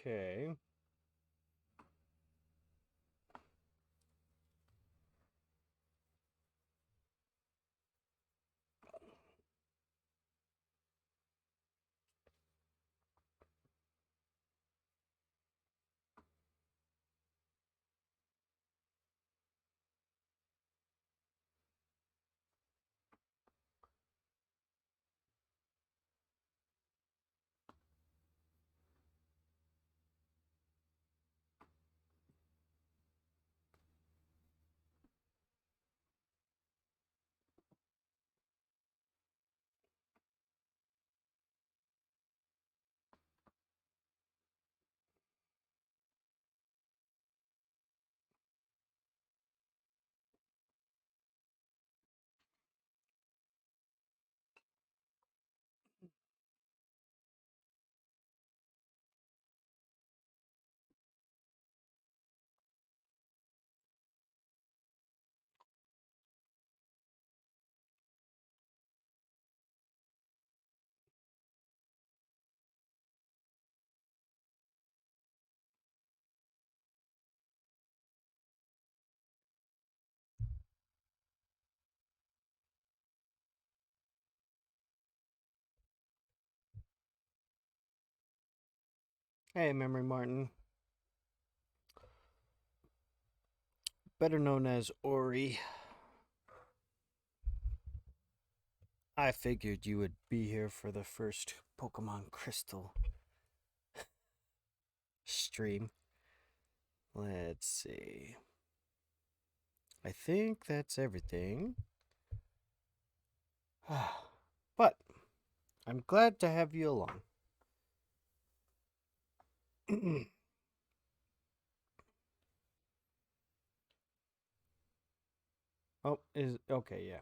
Okay. Hey, Memory Martin. Better known as Ori. I figured you would be here for the first Pokemon Crystal stream. Let's see. I think that's everything. But I'm glad to have you along. Oh, is okay, yeah.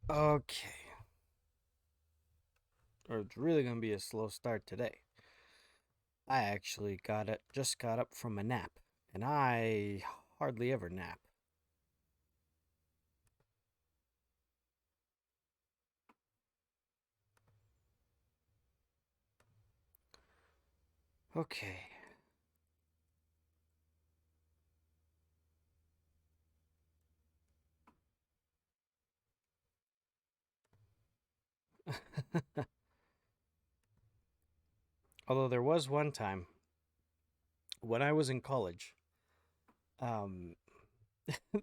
Okay. Or it's really gonna be a slow start today. I actually just got up from a nap, and I hardly ever nap. Okay. Although there was one time when I was in college, um,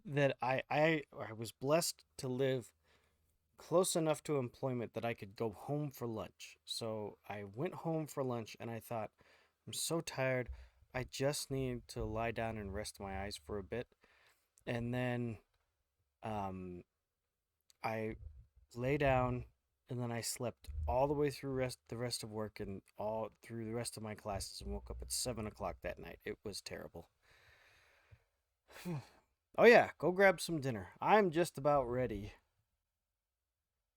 that I was blessed to live close enough to employment that I could go home for lunch. So I went home for lunch and I thought, I'm so tired. I just need to lie down and rest my eyes for a bit. And then um, I lay down and then I slept all the way through the rest of work and all through the rest of my classes and woke up at 7 o'clock that night. It was terrible. Oh yeah, go grab some dinner. I'm just about ready.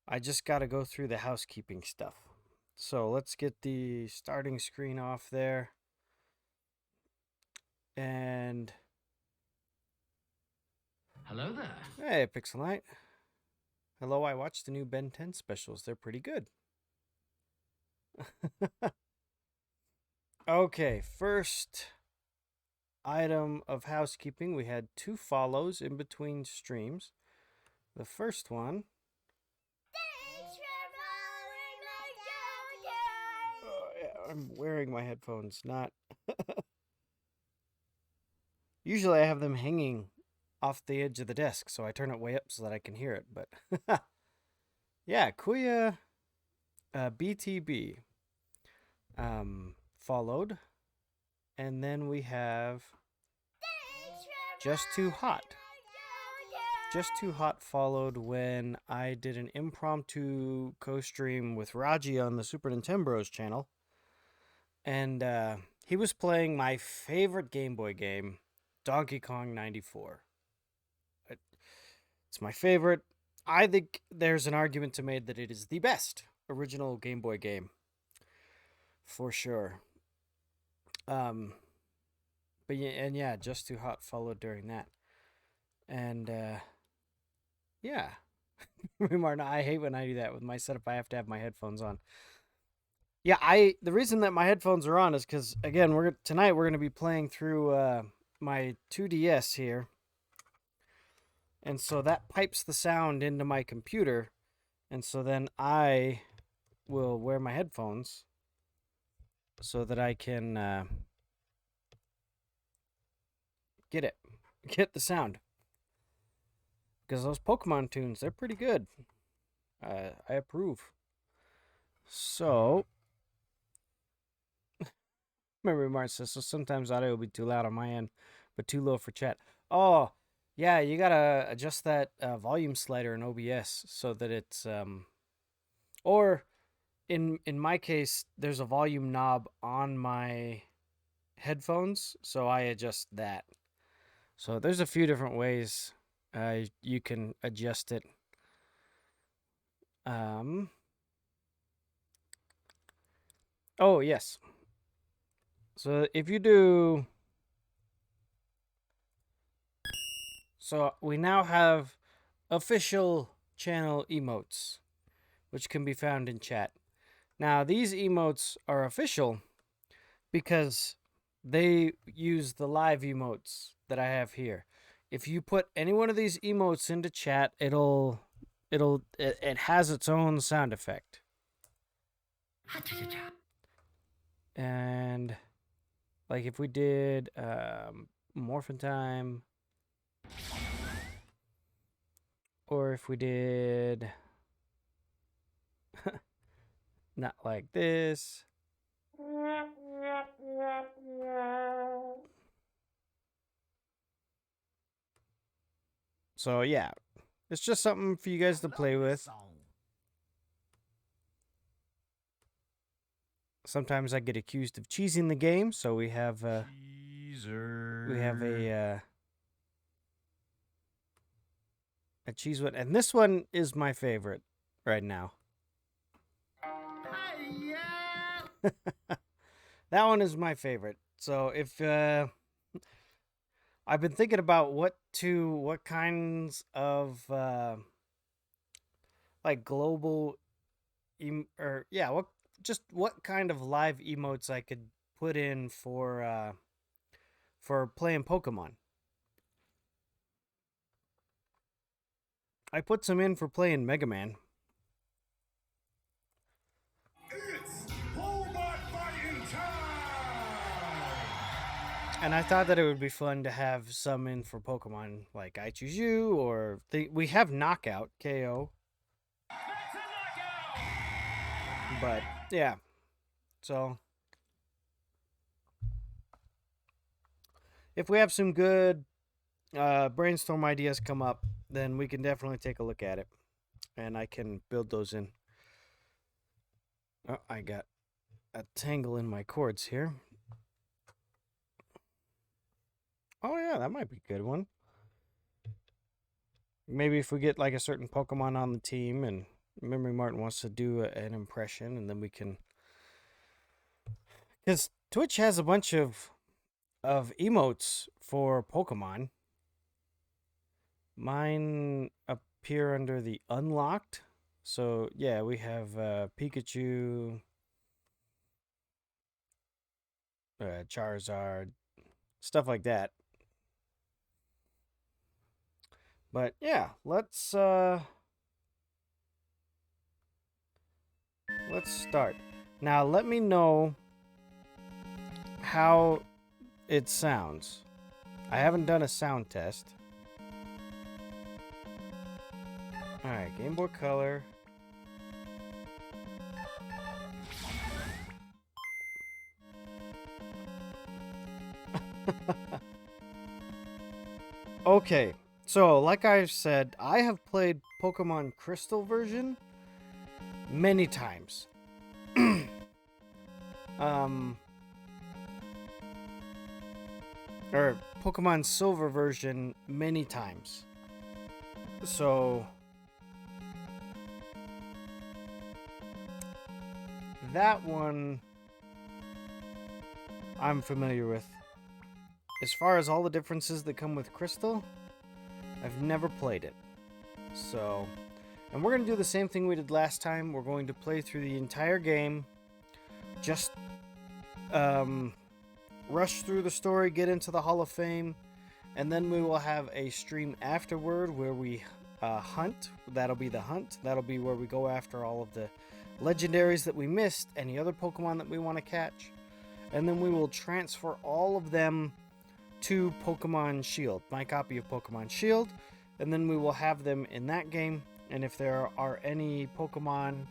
I just got to go through the housekeeping stuff. So let's get the starting screen off there. And Hello there. hey, Pixelite. Hello, I watched the new Ben 10 specials. They're pretty good. Okay, first item of housekeeping. We had two follows in between streams. The first one. Oh, yeah, I'm wearing my headphones, not. Usually I have them hanging off the edge of the desk, so I turn it way up so that I can hear it. But yeah, Kuya BTB followed. And then we have Just Too Hot. Just Too Hot followed when I did an impromptu co-stream with Raji on the Super Nintendo's channel. And he was playing my favorite Game Boy game, Donkey Kong 94. It's my favorite. I think there's an argument to be made that it is the best original Game Boy game. For sure. Um, but yeah, and yeah, Just Too Hot followed during that. And yeah. Martin, I hate when I do that with my setup. I have to have my headphones on. Yeah, the reason that my headphones are on is because again, tonight we're gonna be playing through my 2DS here, and so that pipes the sound into my computer, and so then I will wear my headphones so that I can get the sound. Because those Pokemon tunes, they're pretty good. I approve. So, Memory Mart says, so sometimes audio will be too loud on my end, but too low for chat. Oh, yeah, you gotta adjust that volume slider in OBS so that it's or in my case, there's a volume knob on my headphones, so I adjust that. So there's a few different ways you can adjust it. Oh yes. So if you do, so we now have official channel emotes, which can be found in chat. Now these emotes are official because they use the live emotes that I have here. If you put any one of these emotes into chat, it has its own sound effect. And like if we did Morphin Time, or if we did not like this. So yeah, it's just something for you guys to play with. Sometimes I get accused of cheesing the game, so we have a cheese one, and this one is my favorite right now. That one is my favorite. So if I've been thinking about what kinds of like global what kind of live emotes I could put in for playing Pokemon. I put some in for playing Mega Man. It's Robot Fighting time! And I thought that it would be fun to have some in for Pokemon like I Choose You, or we have Knockout, KO. That's a knockout! But yeah, so if we have some good brainstorm ideas come up, then we can definitely take a look at it, and I can build those in. Oh, I got a tangle in my cords here. Oh yeah, that might be a good one. Maybe if we get like a certain Pokemon on the team and Memory Martin wants to do an impression, and then we can, because Twitch has a bunch of emotes for Pokemon. Mine appear under the unlocked. So yeah, we have Pikachu, Charizard, stuff like that. But yeah, let's start. Now let me know how it sounds. I haven't done a sound test. Alright, Game Boy Color. Okay, so like I've said, I have played Pokemon Crystal version many times. Or Pokemon Silver version many times. So that one I'm familiar with. As far as all the differences that come with Crystal, I've never played it. So And we're going to do the same thing we did last time. We're going to play through the entire game, just rush through the story, get into the Hall of Fame, and then we will have a stream afterward where we hunt. That'll be the hunt. That'll be where we go after all of the legendaries that we missed, any other Pokemon that we want to catch. And then we will transfer all of them to Pokemon Shield, my copy of Pokemon Shield, and then we will have them in that game. And if there are any Pokemon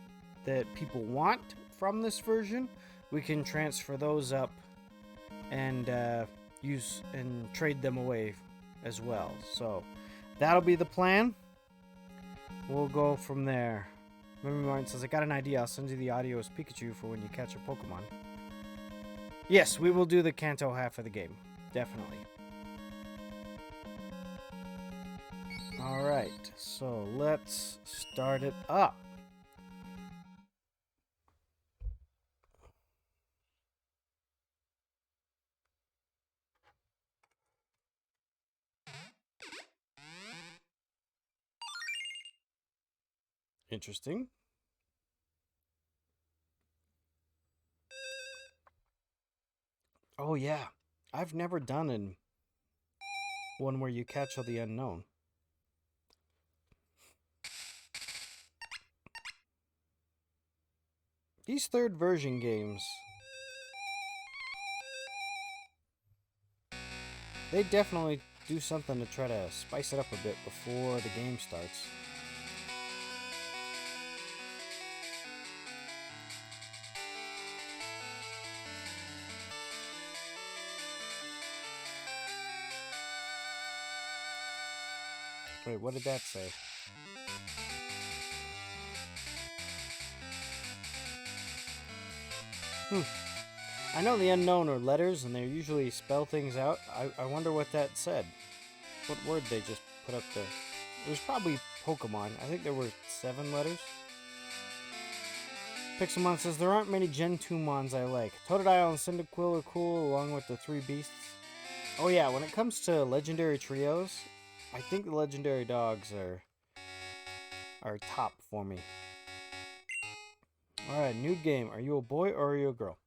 that people want from this version, we can transfer those up and use and trade them away as well. So that'll be the plan. We'll go from there. Memory Martin says, I got an idea. I'll send you the audio as Pikachu for when you catch a Pokemon. Yes, we will do the Kanto half of the game. Definitely. Alright, so let's start it up. Interesting. Oh yeah, I've never done one where you catch all the unknown. These third version games, they definitely do something to try to spice it up a bit before the game starts. Wait, what did that say? I know the unknown are letters, and they usually spell things out. I wonder what that said. What word they just put up there? It was probably Pokemon. I think there were 7 letters. Pixelmon says, there aren't many Gen 2 Mons I like. Totodile and Cyndaquil are cool, along with the 3 beasts. Oh yeah, when it comes to legendary trios, I think the legendary dogs are top for me. Alright, new game. Are you a boy or are you a girl?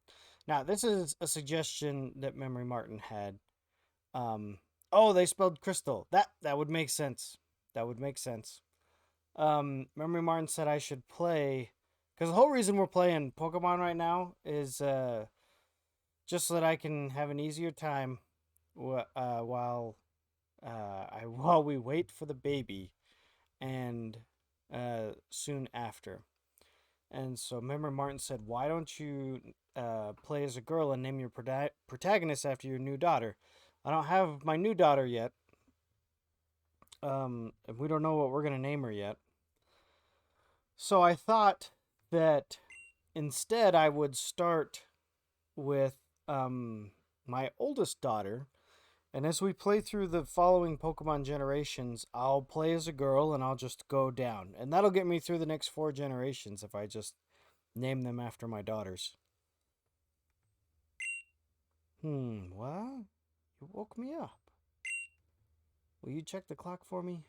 Now, this is a suggestion that Memory Martin had. Oh, they spelled crystal. That would make sense. That would make sense. Memory Martin said I should play, because the whole reason we're playing Pokemon right now is just so that I can have an easier time while we wait for the baby and soon after. And so Memory Martin said, why don't you play as a girl and name your protagonist after your new daughter? I don't have my new daughter yet. We don't know what we're going to name her yet. So I thought that instead I would start with my oldest daughter. And as we play through the following Pokemon generations, I'll play as a girl and I'll just go down. And that'll get me through the next 4 generations if I just name them after my daughters. What? You woke me up. Will you check the clock for me?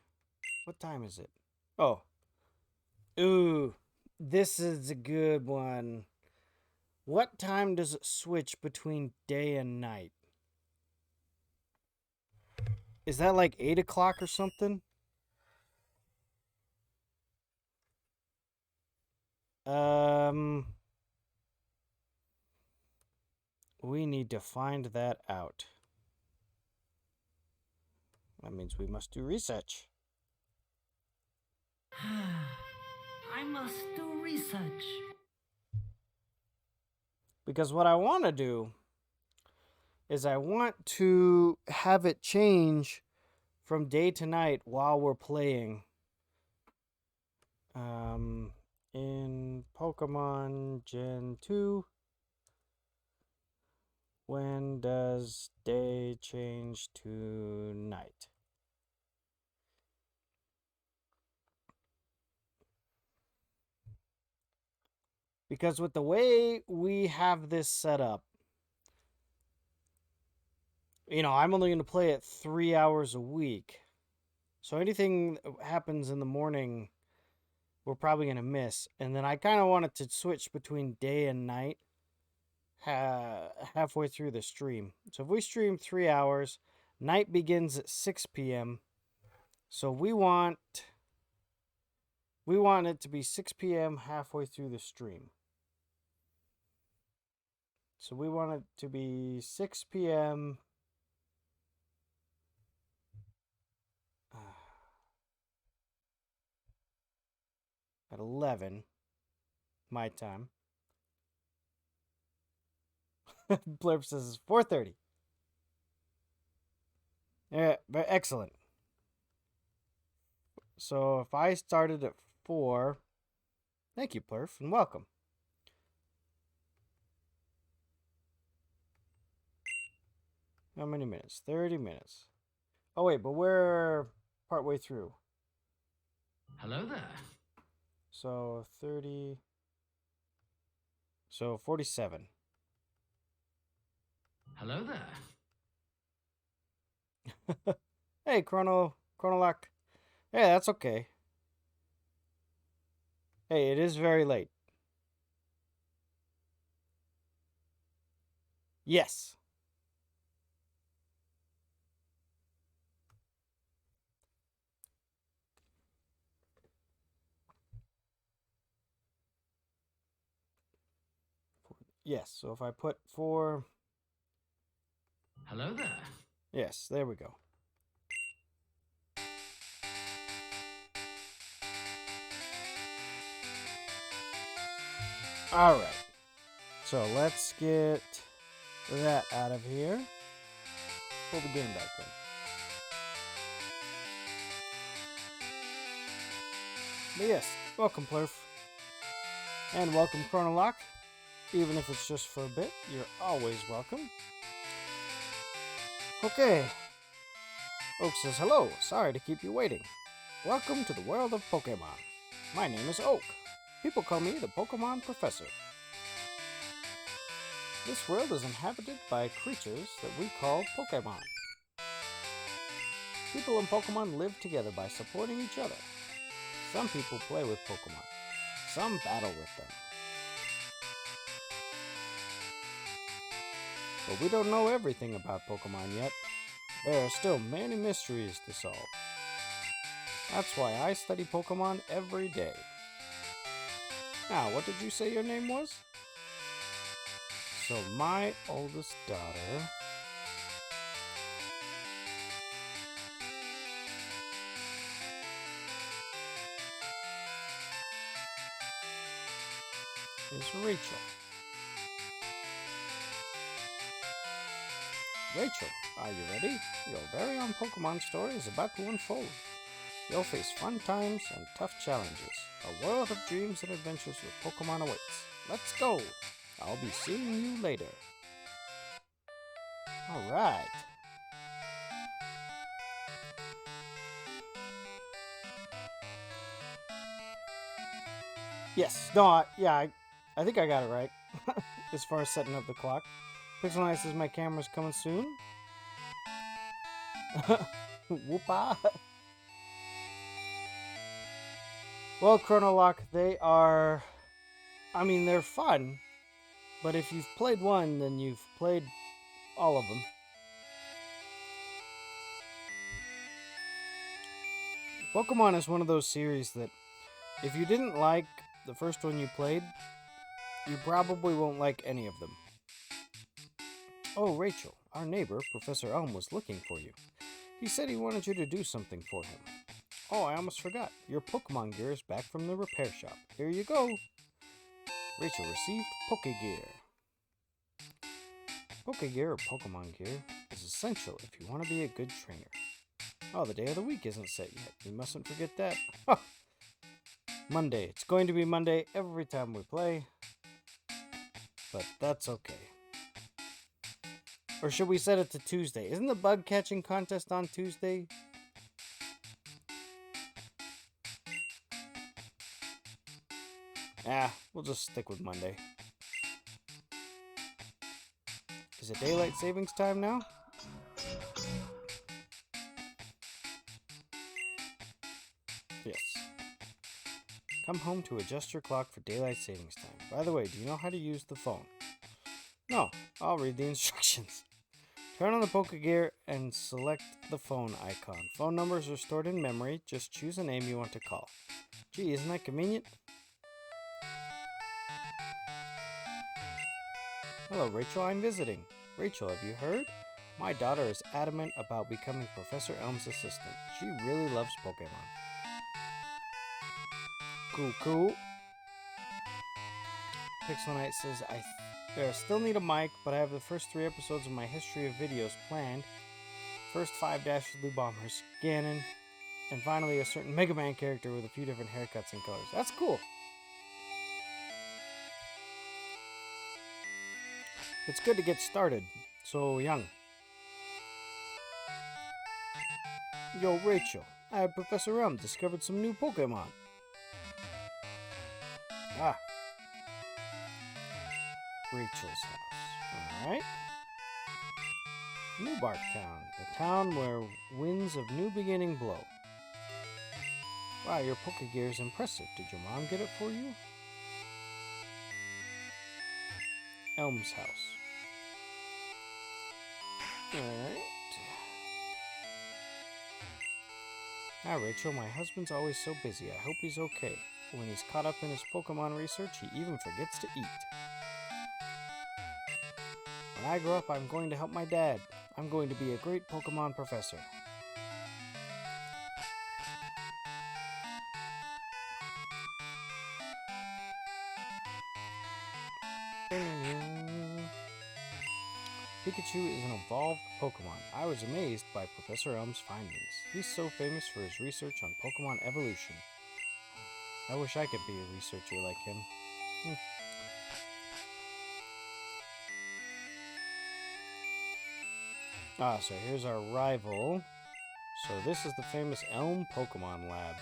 What time is it? Oh. Ooh, this is a good one. What time does it switch between day and night? Is that like 8 o'clock or something? We need to find that out. That means we must do research. I must do research. Because what I want to do is I want to have it change from day to night while we're playing. In Pokemon Gen 2, when does day change to night? Because with the way we have this set up, I'm only going to play it 3 hours a week. So anything that happens in the morning we're probably going to miss. And then I kind of wanted to switch between day and night halfway through the stream. So if we stream 3 hours, night begins at 6 p.m. So we want it to be 6 p.m. halfway through the stream. So we want it to be 6 p.m. At 11 my time. Blurb says it's 4:30. Yeah, excellent. So if I started at 4, thank you, Plurf, and welcome. How many minutes? 30 minutes. Oh, wait, but we're partway through. Hello there. So 30. So 47. Hello there. Hey, Chronolock. Hey, that's okay. Hey, it is very late. Yes. Yes, so if I put 4... Hello there. Yes, there we go. Alright. So let's get that out of here. Pull the game back in. But yes, welcome Plurf. And welcome Chronolock. Even if it's just for a bit, you're always welcome. Okay. Oak says, hello, sorry to keep you waiting. Welcome to the world of Pokemon. My name is Oak. People call me the Pokemon Professor. This world is inhabited by creatures that we call Pokemon. People and Pokemon live together by supporting each other. Some people play with Pokemon. Some battle with them. But we don't know everything about Pokemon yet. There are still many mysteries to solve. That's why I study Pokemon every day. Now, what did you say your name was? So my oldest daughter is Rachel. Rachel, are you ready? Your very own Pokemon story is about to unfold. You'll face fun times and tough challenges. A world of dreams and adventures with Pokemon awaits. Let's go! I'll be seeing you later. Alright. Yes, no, I think I got it right. As far as setting up the clock. Pixel says my camera's coming soon. Whoopa. Well, Chronolock, they are... I mean, they're fun. But if you've played one, then you've played all of them. Pokemon is one of those series that if you didn't like the first one you played, you probably won't like any of them. Oh, Rachel, our neighbor, Professor Elm, was looking for you. He said he wanted you to do something for him. Oh, I almost forgot. Your Pokemon gear is back from the repair shop. Here you go. Rachel received Pokegear. Pokegear or Pokemon gear is essential if you want to be a good trainer. Oh, the day of the week isn't set yet. We mustn't forget that. Huh. Monday. It's going to be Monday every time we play. But that's okay. Or should we set it to Tuesday? Isn't the bug catching contest on Tuesday? We'll just stick with Monday. Is it daylight savings time now? Yes. Come home to adjust your clock for daylight savings time. By the way, do you know how to use the phone? No, I'll read the instructions. Turn on the Pokegear and select the phone icon. Phone numbers are stored in memory. Just choose a name you want to call. Gee, isn't that convenient? Hello, Rachel. I'm visiting. Rachel, have you heard? My daughter is adamant about becoming Professor Elm's assistant. She really loves Pokemon. Cool. Pixel Knight says, I still need a mic, but I have the first 3 episodes of my history of videos planned. First 5 Dashly Bombers, Ganon, and finally a certain Mega Man character with a few different haircuts and colors. That's cool. It's good to get started so young. Yo, Rachel, I have Professor Elm discovered some new Pokemon. Ah. Rachel's house. Alright. New Bark Town, the town where winds of new beginning blow. Wow, your Pokegear is impressive. Did your mom get it for you? Elm's house. Alright. Hi, Rachel. My husband's always so busy. I hope he's okay. When he's caught up in his Pokemon research, he even forgets to eat. When I grow up, I'm going to help my dad. I'm going to be a great Pokemon professor. Pikachu is an evolved Pokemon. I was amazed by Professor Elm's findings. He's so famous for his research on Pokemon evolution. I wish I could be a researcher like him. So here's our rival. So this is the famous Elm Pokemon Lab.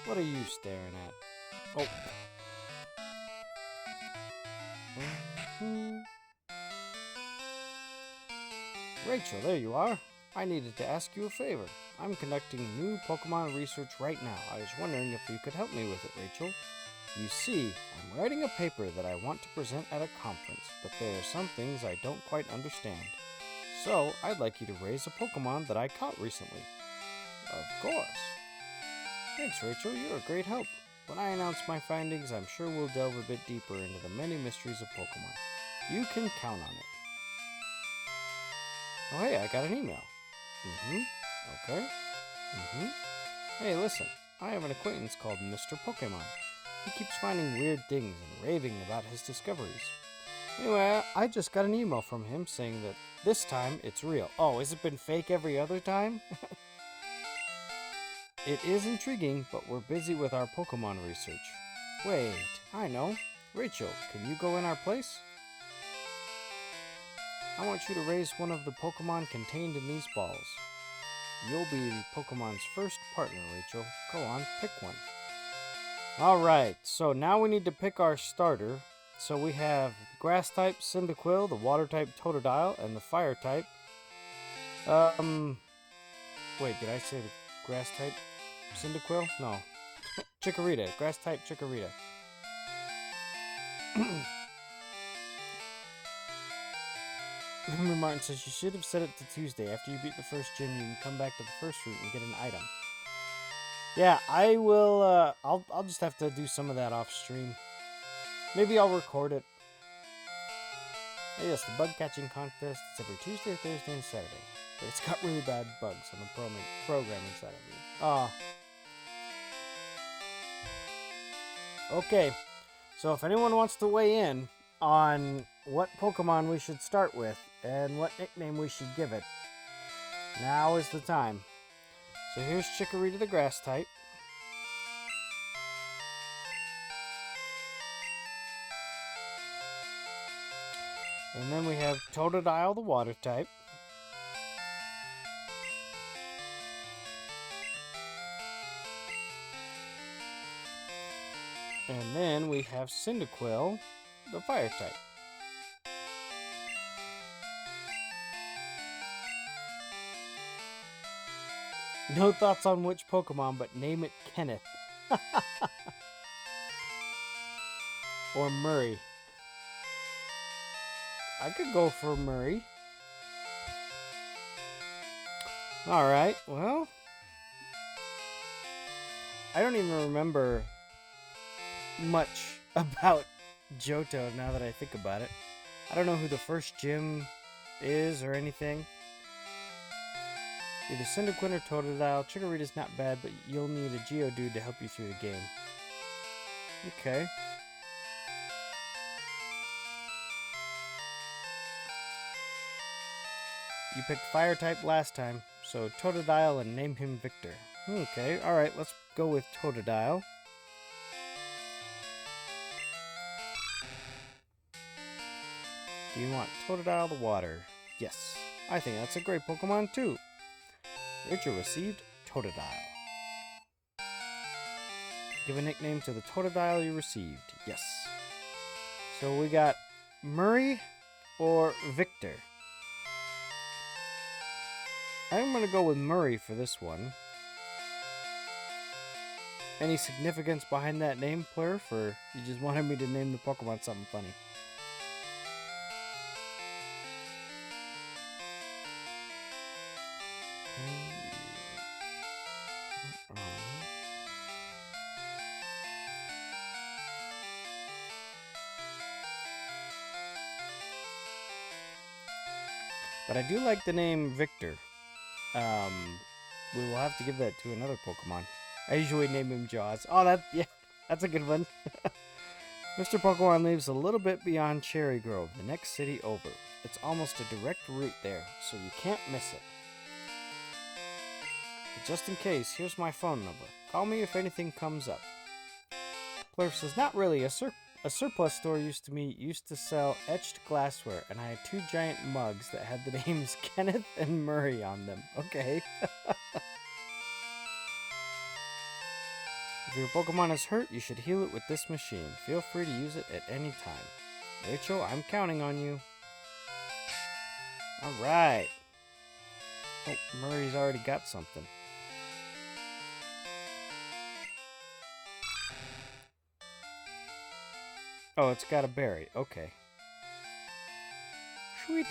What are you staring at? Oh. Rachel, there you are. I needed to ask you a favor. I'm conducting new Pokemon research right now. I was wondering if you could help me with it, Rachel. You see, I'm writing a paper that I want to present at a conference, but there are some things I don't quite understand. So, I'd like you to raise a Pokemon that I caught recently. Of course. Thanks, Rachel. You're a great help. When I announce my findings, I'm sure we'll delve a bit deeper into the many mysteries of Pokemon. You can count on it. Oh, hey, I got an email. Okay. Hey, listen. I have an acquaintance called Mr. Pokemon. He keeps finding weird things and raving about his discoveries. Anyway, I just got an email from him saying that this time it's real. Oh, has it been fake every other time? It is intriguing, but we're busy with our Pokemon research. Wait, I know. Rachel, can you go in our place? I want you to raise one of the Pokemon contained in these balls. You'll be Pokemon's first partner, Rachel. Go on, pick one. Alright, so now we need to pick our starter. So we have Grass type Cyndaquil, the Water type Totodile, and the Fire type. Wait, did I say the Grass type Cyndaquil? No. Chikorita, Grass type Chikorita. Remember, Martin says you should have set it to Tuesday. After you beat the first gym, you can come back to the first route and get an item. Yeah, I will, I'll just have to do some of that off stream. Maybe I'll record it. Yes, the bug catching contest. It's every Tuesday, Thursday, and Saturday. But it's got really bad bugs on the programming side of it. Okay, so if anyone wants to weigh in on what Pokemon we should start with and what nickname we should give it, now is the time. So here's Chikorita, the Grass type. And then we have Totodile, the Water type. And then we have Cyndaquil, the Fire type. No thoughts on which Pokemon, but name it Kenneth. or Murray? I could go for Murray. Alright, well, I don't even remember much about Johto now that I think about it. I don't know who the first gym is or anything. Either Cyndaquil or Totodile. Chikorita's not bad, but you'll need a Geodude to help you through the game. Okay. You picked Fire type last time, so Totodile and name him Victor. Okay, alright, let's go with Totodile. Do you want Totodile the water? Yes. I think that's a great Pokemon too. Rachel received Totodile. Give a nickname to the Totodile you received. Yes. So we got Murray or Victor. I'm going to go with Murray for this one. Any significance behind that name, Plurf, or you just wanted me to name the Pokemon something funny? But I do like the name Victor. We will have to give that to another Pokemon. I usually name him Jaws. Oh, that's a good one. Mr. Pokemon lives a little bit beyond Cherry Grove, the next city over. It's almost a direct route there, so you can't miss it. But just in case, here's my phone number. Call me if anything comes up. Plurf says, not really. A surplus store used to sell etched glassware, and I had 2 giant mugs that had the names Kenneth and Murray on them. Okay. If your Pokemon is hurt, you should heal it with this machine. Feel free to use it at any time. Rachel, I'm counting on you. Alright. Oh, Murray's already got something. Oh, it's got a berry. Okay. Sweet.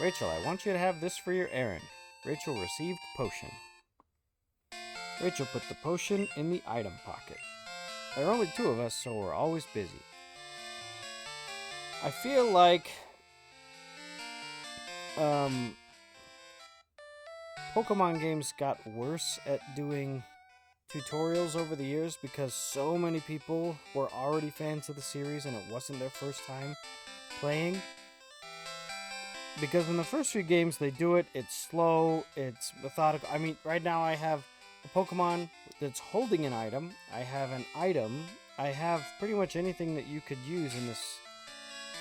Rachel, I want you to have this for your errand. Rachel received potion. Rachel put the potion in the item pocket. There are only 2 of us, so we're always busy. I feel like Pokemon games got worse at doing tutorials over the years because so many people were already fans of the series and it wasn't their first time playing. Because in the first few games they do it, it's slow, it's methodical. I mean, right now I have a Pokemon that's holding an item, I have an item, I have pretty much anything that you could use in this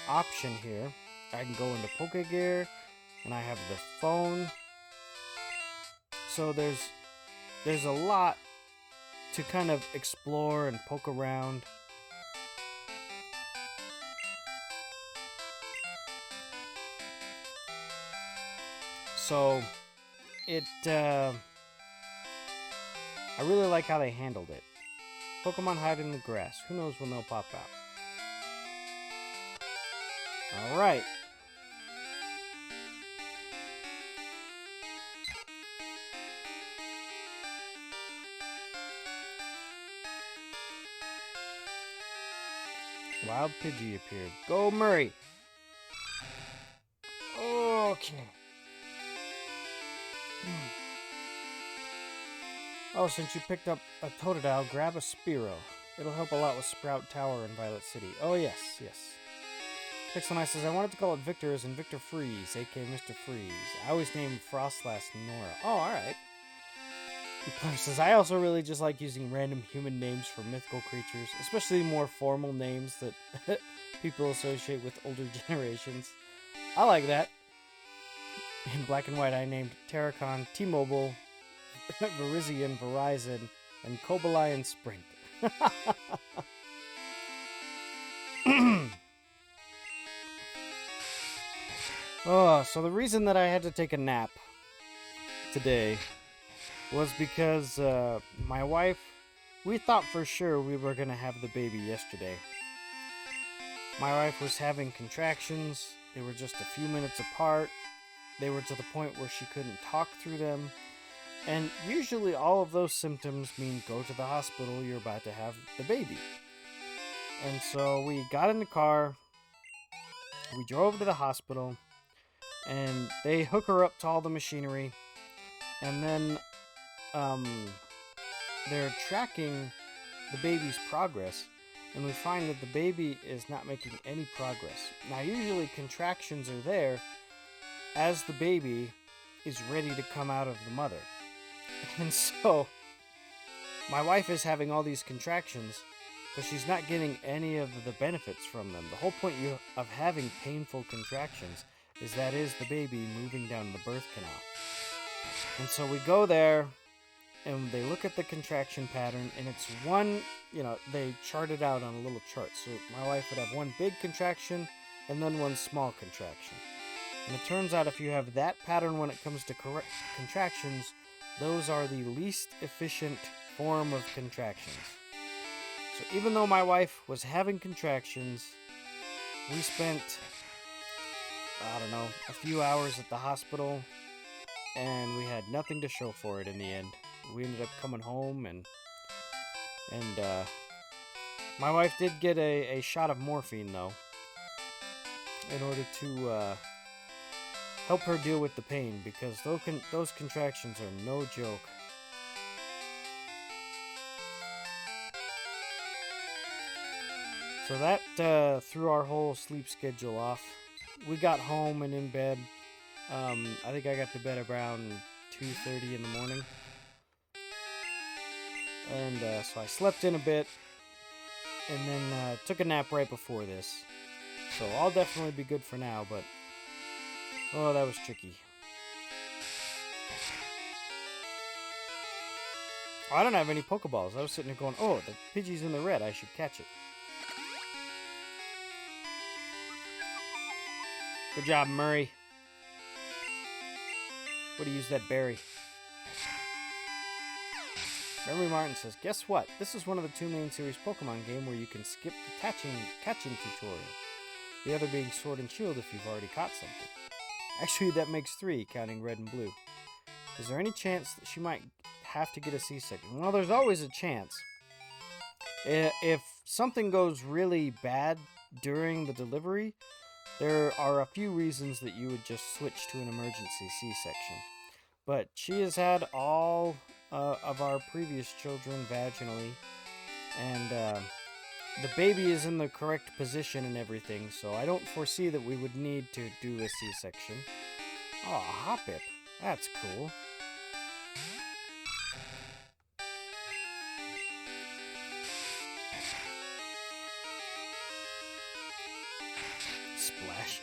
option here. I can go into Pokegear, and I have the phone. So there's a lot to kind of explore and poke around. So I really like how they handled it. Pokemon hide in the grass. Who knows when they'll pop out? Alright. Wild Pidgey appeared. Go, Murray! Okay. Oh, since you picked up a Totodile, grab a Spearow. It'll help a lot with Sprout Tower in Violet City. Oh, yes, yes. Pixelnice says, I wanted to call it Victor as in Victor Freeze, aka Mr. Freeze. I always named Frostlass Nora. Oh, alright. Plum says, I also really just like using random human names for mythical creatures, especially more formal names that people associate with older generations. I like that. In Black and White, I named Terracon, T-Mobile, Verizion, Verizon, and Cobalion Sprint. Oh, so the reason that I had to take a nap today was because my wife, we thought for sure we were going to have the baby yesterday. My wife was having contractions. They were just a few minutes apart. They were to the point where she couldn't talk through them. And usually all of those symptoms mean go to the hospital, you're about to have the baby. And so we got in the car, we drove to the hospital, and they hook her up to all the machinery. And then um, they're tracking the baby's progress, and we find that the baby is not making any progress. Now, usually contractions are there as the baby is ready to come out of the mother. And so my wife is having all these contractions, but she's not getting any of the benefits from them. The whole point of having painful contractions is that is the baby moving down the birth canal. And so we go there, and they look at the contraction pattern, and it's one, they chart it out on a little chart. So my wife would have one big contraction and then one small contraction. And it turns out if you have that pattern when it comes to contractions, those are the least efficient form of contractions. So even though my wife was having contractions, we spent, a few hours at the hospital, and we had nothing to show for it in the end. We ended up coming home, and my wife did get a shot of morphine, though, in order to help her deal with the pain, because those contractions are no joke. So that threw our whole sleep schedule off. We got home and in bed. I think I got to bed around 2:30 in the morning. And so I slept in a bit, and then took a nap right before this. So I'll definitely be good for now, but oh, that was tricky. I don't have any Pokeballs. I was sitting there going, oh, the Pidgey's in the red. I should catch it. Good job, Murray. Way to use that berry. Memory Martin says, guess what? This is one of the two main series Pokemon game where you can skip the catching tutorial. The other being Sword and Shield if you've already caught something. Actually, that makes 3, counting red and blue. Is there any chance that she might have to get a C-section? Well, there's always a chance. If something goes really bad during the delivery, there are a few reasons that you would just switch to an emergency C-section. But she has had all of our previous children vaginally, and the baby is in the correct position and everything, so I don't foresee that we would need to do a C-section. Oh, Hoppip. That's cool. Splash.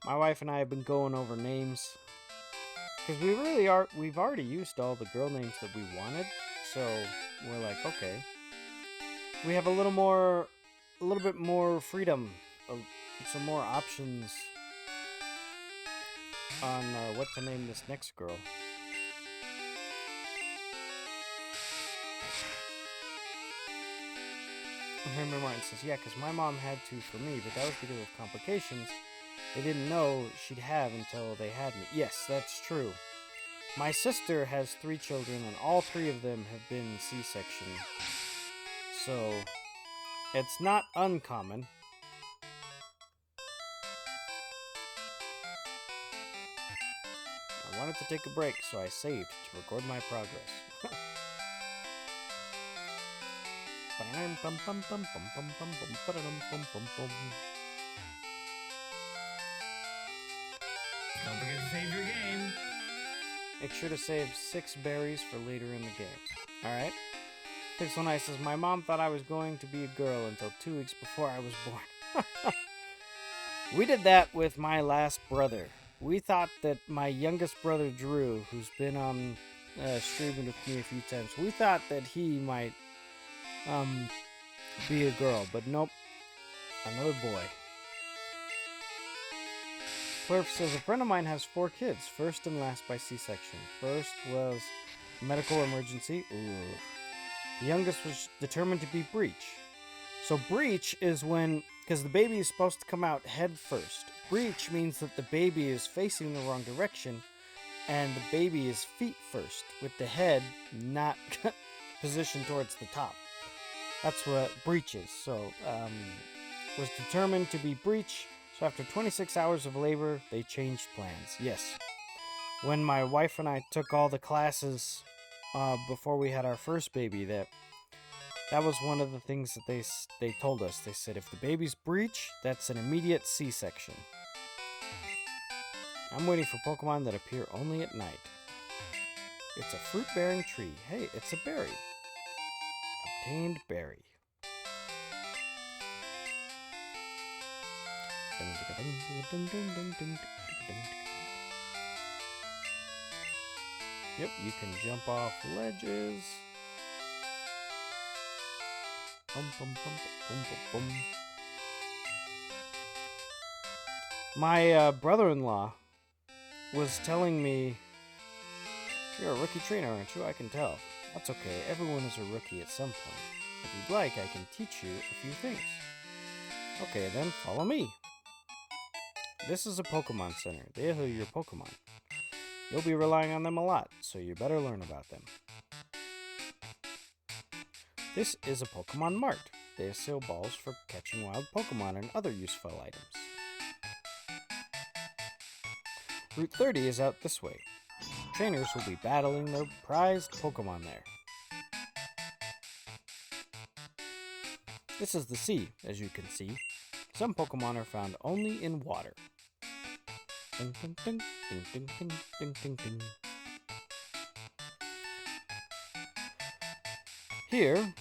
My wife and I have been going over names, because we've already used all the girl names that we wanted, so we're like, okay. We have a little bit more freedom, some more options on what to name this next girl. Henry Martin says, yeah, because my mom had to for me, but that was because of complications they didn't know she'd have until they had me. Yes, that's true. My sister has 3 children, and all 3 of them have been C-section. So, it's not uncommon. I wanted to take a break, so I saved to record my progress. Don't forget to save your game. Make sure to save 6 berries for later in the game. Alright? Pixel Nice says, my mom thought I was going to be a girl until 2 weeks before I was born. We did that with my last brother. We thought that my youngest brother, Drew, who's been on streaming with me a few times. We thought that he might um be a girl, but nope, another boy. Plurf says a friend of mine has 4 kids, first and last by C-section. First was a medical emergency. Ooh. The youngest was determined to be breech. So breech is when, because the baby is supposed to come out head first. Breech means that the baby is facing the wrong direction, and the baby is feet first, with the head not positioned towards the top. That's what breech is. So, was determined to be breech. So after 26 hours of labor, they changed plans. Yes. When my wife and I took all the classes before we had our first baby, that was one of the things that they told us. They said if the baby's breech, that's an immediate C-section. I'm waiting for Pokemon that appear only at night. It's a fruit-bearing tree. Hey, it's a berry. Obtained berry. Yep, you can jump off ledges. My brother-in-law was telling me, "You're a rookie trainer, aren't you? I can tell." That's okay. Everyone is a rookie at some point. If you'd like, I can teach you a few things. Okay, then follow me. This is a Pokemon Center. They heal your Pokemon. You'll be relying on them a lot, so you better learn about them. This is a Pokemon Mart. They sell balls for catching wild Pokemon and other useful items. Route 30 is out this way. Trainers will be battling their prized Pokemon there. This is the sea, as you can see. Some Pokemon are found only in water. Ding, ding, ding, ding, ding, ding, ding, ding, ding. Here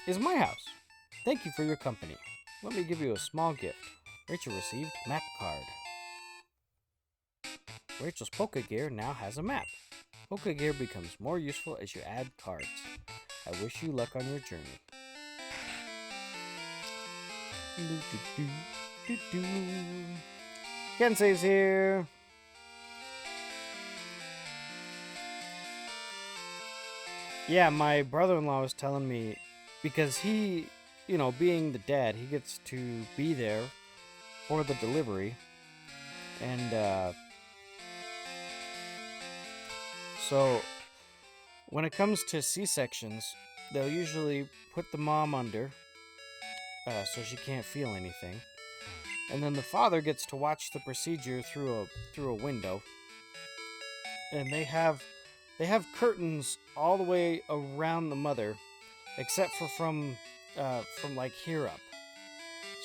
is my house. Thank you for your company. Let me give you a small gift. Rachel received map card. Rachel's Pokegear now has a map. Pokegear becomes more useful as you add cards. I wish you luck on your journey. Kensei's here. Yeah, my brother-in-law was telling me, because he, being the dad, he gets to be there for the delivery. And, so when it comes to C-sections, they'll usually put the mom under, so she can't feel anything. And then the father gets to watch the procedure through a window. And they have curtains all the way around the mother, except for from like here up.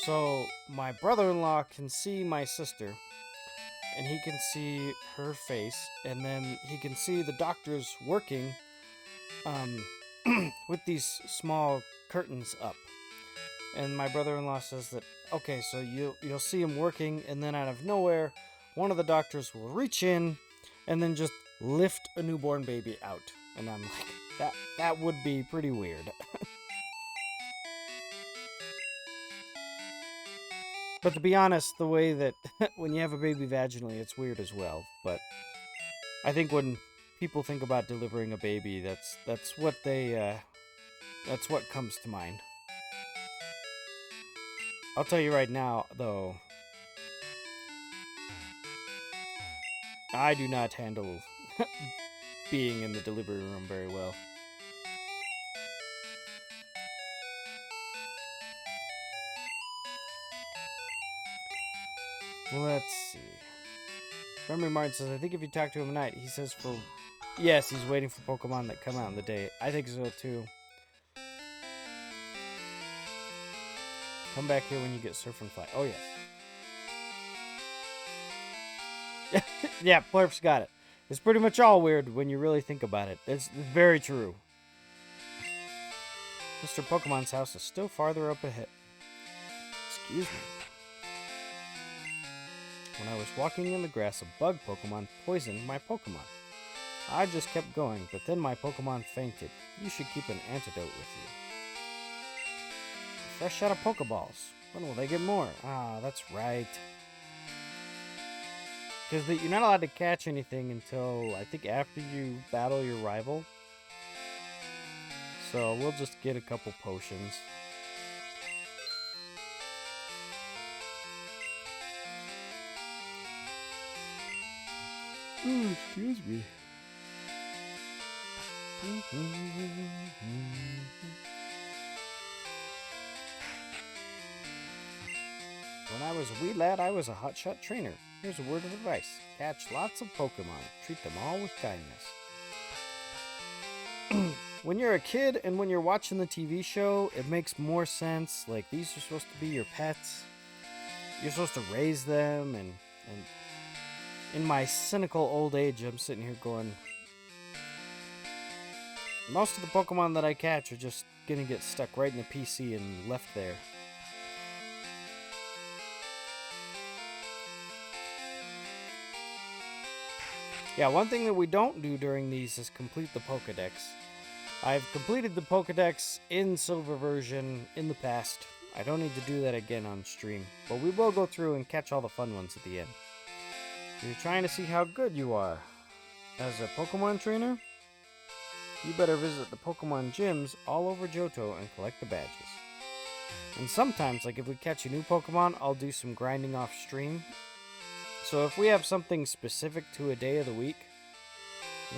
So my brother-in-law can see my sister, and he can see her face, and then he can see the doctors working with these small curtains up. And my brother-in-law says that, okay, so you'll see him working, and then out of nowhere, one of the doctors will reach in and then just lift a newborn baby out. And I'm like, that would be pretty weird. But to be honest, the way that when you have a baby vaginally, it's weird as well. But I think when people think about delivering a baby, that's what comes to mind. I'll tell you right now, though, I do not handle being in the delivery room very well. Let's see. Memory Martin says, I think if you talk to him at night, he says yes, he's waiting for Pokemon that come out in the day. I think so too. Come back here when you get Surf and Fly. Oh, yes. Yeah, Plurp's got it. It's pretty much all weird when you really think about it. It's very true. Mr. Pokemon's house is still farther up ahead. Excuse me. When I was walking in the grass, a bug Pokemon poisoned my Pokemon. I just kept going, but then my Pokemon fainted. You should keep an antidote with you. Fresh out of Pokeballs. When will they get more? Ah, that's right. Because you're not allowed to catch anything until, I think, after you battle your rival. So we'll just get a couple potions. Oh, excuse me. When I was a wee lad, I was a hotshot trainer. Here's a word of advice. Catch lots of Pokemon. Treat them all with kindness. When you're a kid and when you're watching the TV show, it makes more sense. Like, these are supposed to be your pets. You're supposed to raise them, and in my cynical old age, I'm sitting here going, most of the Pokemon that I catch are just gonna get stuck right in the PC and left there. Yeah, one thing that we don't do during these is complete the Pokedex. I've completed the Pokedex in Silver version in the past. I don't need to do that again on stream, but we will go through and catch all the fun ones at the end. You're trying to see how good you are as a Pokemon trainer? You better visit the Pokemon gyms all over Johto and collect the badges. And sometimes, like if we catch a new Pokemon, I'll do some grinding off stream. So if we have something specific to a day of the week,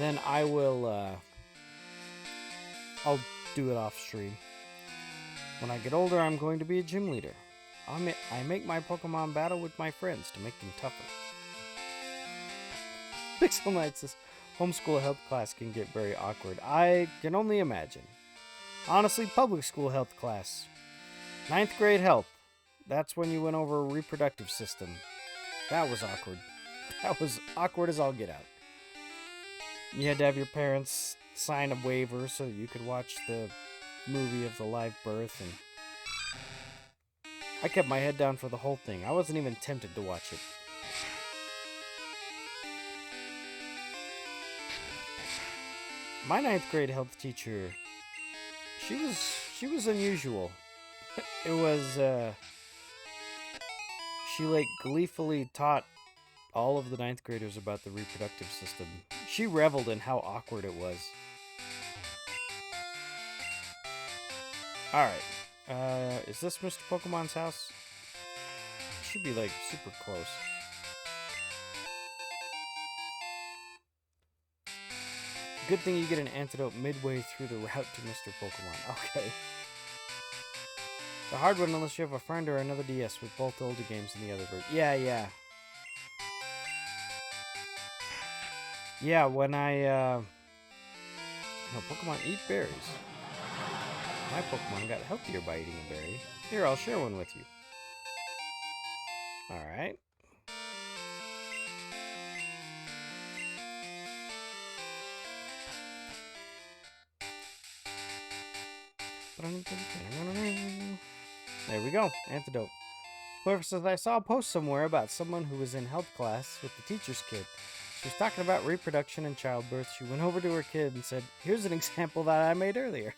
then I'll do it off stream. When I get older, I'm going to be a gym leader. I make my Pokemon battle with my friends to make them tougher. Pixel Knight says, homeschool health class can get very awkward. I can only imagine. Honestly, public school health class. 9th grade health. That's when you went over a reproductive system. That was awkward. That was awkward as all get out. You had to have your parents sign a waiver so that you could watch the movie of the live birth, and I kept my head down for the whole thing. I wasn't even tempted to watch it. My 9th grade health teacher, she was unusual. It was, she like gleefully taught all of the 9th graders about the reproductive system. She reveled in how awkward it was. Alright, is this Mr. Pokemon's house? Should be like super close. Good thing you get an antidote midway through the route to Mr. Pokemon. Okay. The hard one unless you have a friend or another DS with both older games and the other version. Yeah. Yeah, when Pokemon eat berries. My Pokemon got healthier by eating a berry. Here, I'll share one with you. Alright. There we go. Antidote. Whoever says, I saw a post somewhere about someone who was in health class with the teacher's kid. She was talking about reproduction and childbirth. She went over to her kid and said, here's an example that I made earlier.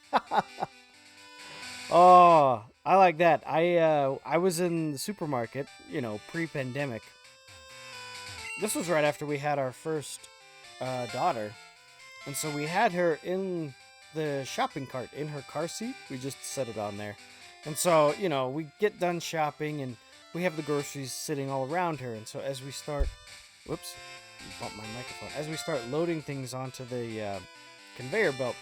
Oh, I like that. I was in the supermarket, pre-pandemic. This was right after we had our first daughter. And so we had her in the shopping cart in her car seat. We just set it on there. And so, we get done shopping and we have the groceries sitting all around her. And so as we start, whoops, bumped my microphone. As we start loading things onto the conveyor belt,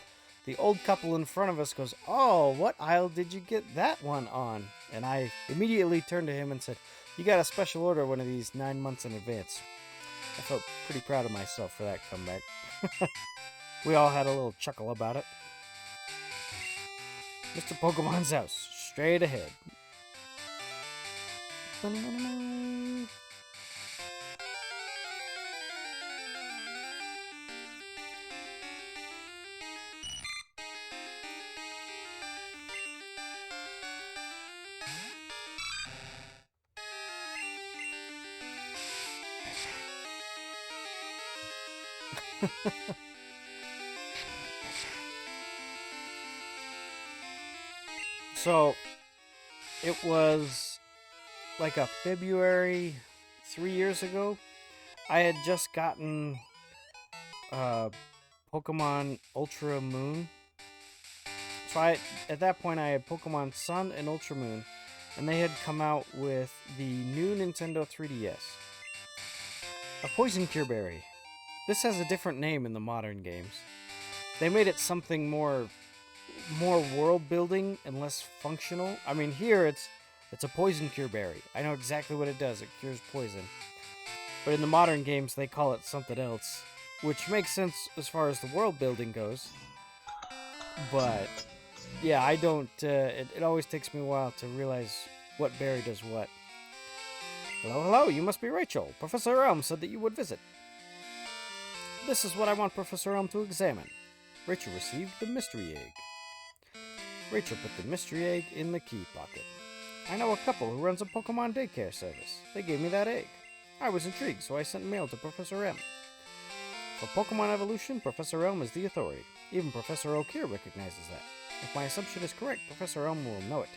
the old couple in front of us goes, oh, what aisle did you get that one on? And I immediately turned to him and said, you got a special order one of these 9 months in advance. I felt pretty proud of myself for that comeback. We all had a little chuckle about it. Mr. Pokemon's house, straight ahead. So it was like a February 3 years ago. I had just gotten uh, Pokemon Ultra Moon. So at that point, I had Pokemon Sun and Ultra Moon, and they had come out with the new Nintendo 3DS, a Poison Cure Berry. This has a different name in the modern games. They made it something more world building and less functional. I mean, here it's a Poison Cure Berry. I know exactly what it does. It cures poison. But in the modern games, they call it something else, which makes sense as far as the world building goes. But yeah, I don't. It always takes me a while to realize what berry does what. Hello, hello. You must be Rachel. Professor Elm said that you would visit. This is what I want Professor Elm to examine. Rachel received the mystery egg. Rachel put the mystery egg in the key pocket. I know a couple who runs a Pokemon daycare service. They gave me that egg. I was intrigued, so I sent mail to Professor M. For Pokemon evolution, Professor Elm is the authority. Even Professor Oak here recognizes that. If my assumption is correct, Professor Elm will know it.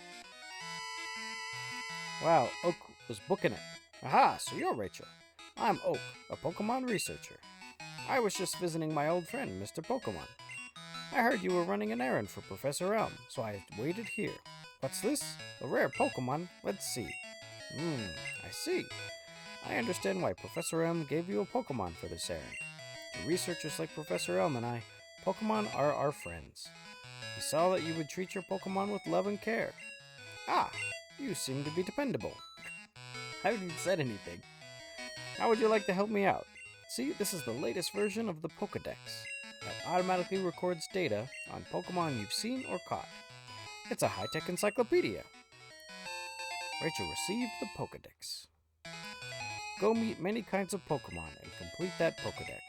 Wow, Oak was booking it. Aha, so you're Rachel. I'm Oak, a Pokemon researcher. I was just visiting my old friend, Mr. Pokemon. I heard you were running an errand for Professor Elm, so I waited here. What's this? A rare Pokemon? Let's see. I see. I understand why Professor Elm gave you a Pokemon for this errand. To researchers like Professor Elm and I, Pokemon are our friends. He saw that you would treat your Pokemon with love and care. Ah, you seem to be dependable. I haven't even said anything. How would you like to help me out? See, this is the latest version of the Pokedex that automatically records data on Pokemon you've seen or caught. It's a high-tech encyclopedia. Rachel received the Pokedex. Go meet many kinds of Pokemon and complete that Pokedex.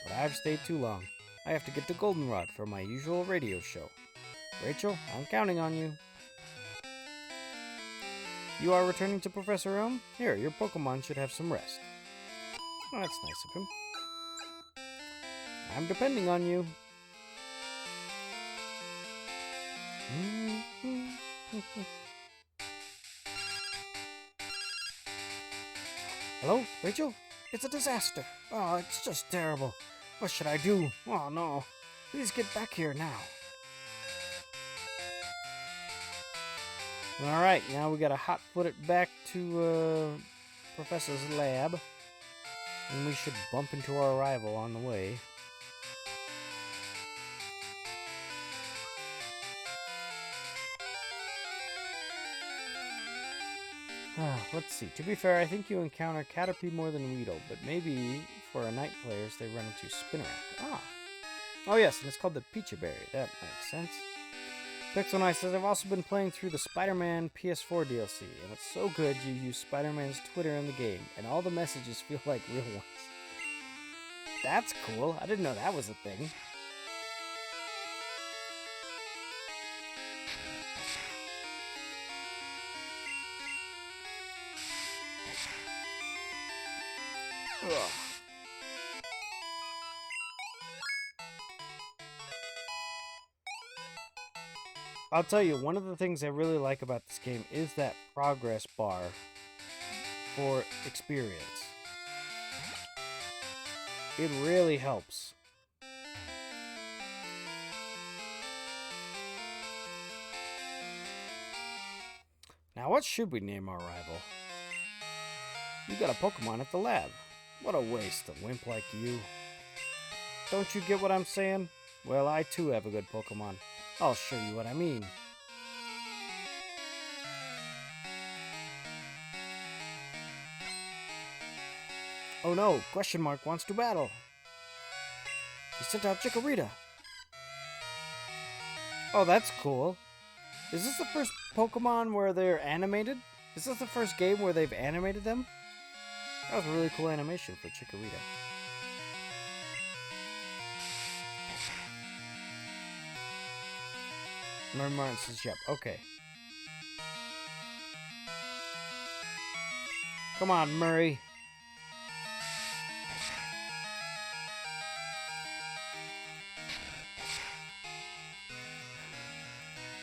But I've stayed too long. I have to get to Goldenrod for my usual radio show. Rachel, I'm counting on you. You are returning to Professor Elm? Here, your Pokemon should have some rest. Oh, that's nice of him. I'm depending on you. Hello, Rachel? It's a disaster. Oh, it's just terrible. What should I do? Oh, no. Please get back here now. Alright, now we gotta hot-foot it back to Professor's lab. And we should bump into our rival on the way. Let's see. To be fair, I think you encounter Caterpie more than Weedle, but maybe for our night players they run into Spinarak. Ah. Oh yes, and it's called the Peachy-Berry. That makes sense. Pixel says, I've also been playing through the Spider-Man PS4 DLC, and it's so good you use Spider-Man's Twitter in the game, and all the messages feel like real ones. That's cool. I didn't know that was a thing. Ugh. I'll tell you, one of the things I really like about this game is that progress bar for experience. It really helps. Now, what should we name our rival? You got a Pokemon at the lab. What a waste, a wimp like you. Don't you get what I'm saying? Well, I too have a good Pokemon. I'll show you what I mean. Oh no, Question Mark wants to battle. He sent out Chikorita. Oh, that's cool. Is this the first Pokemon where they're animated? Is this the first game where they've animated them? That was a really cool animation for Chikorita. Murray Martin says, yep, okay. Come on, Murray.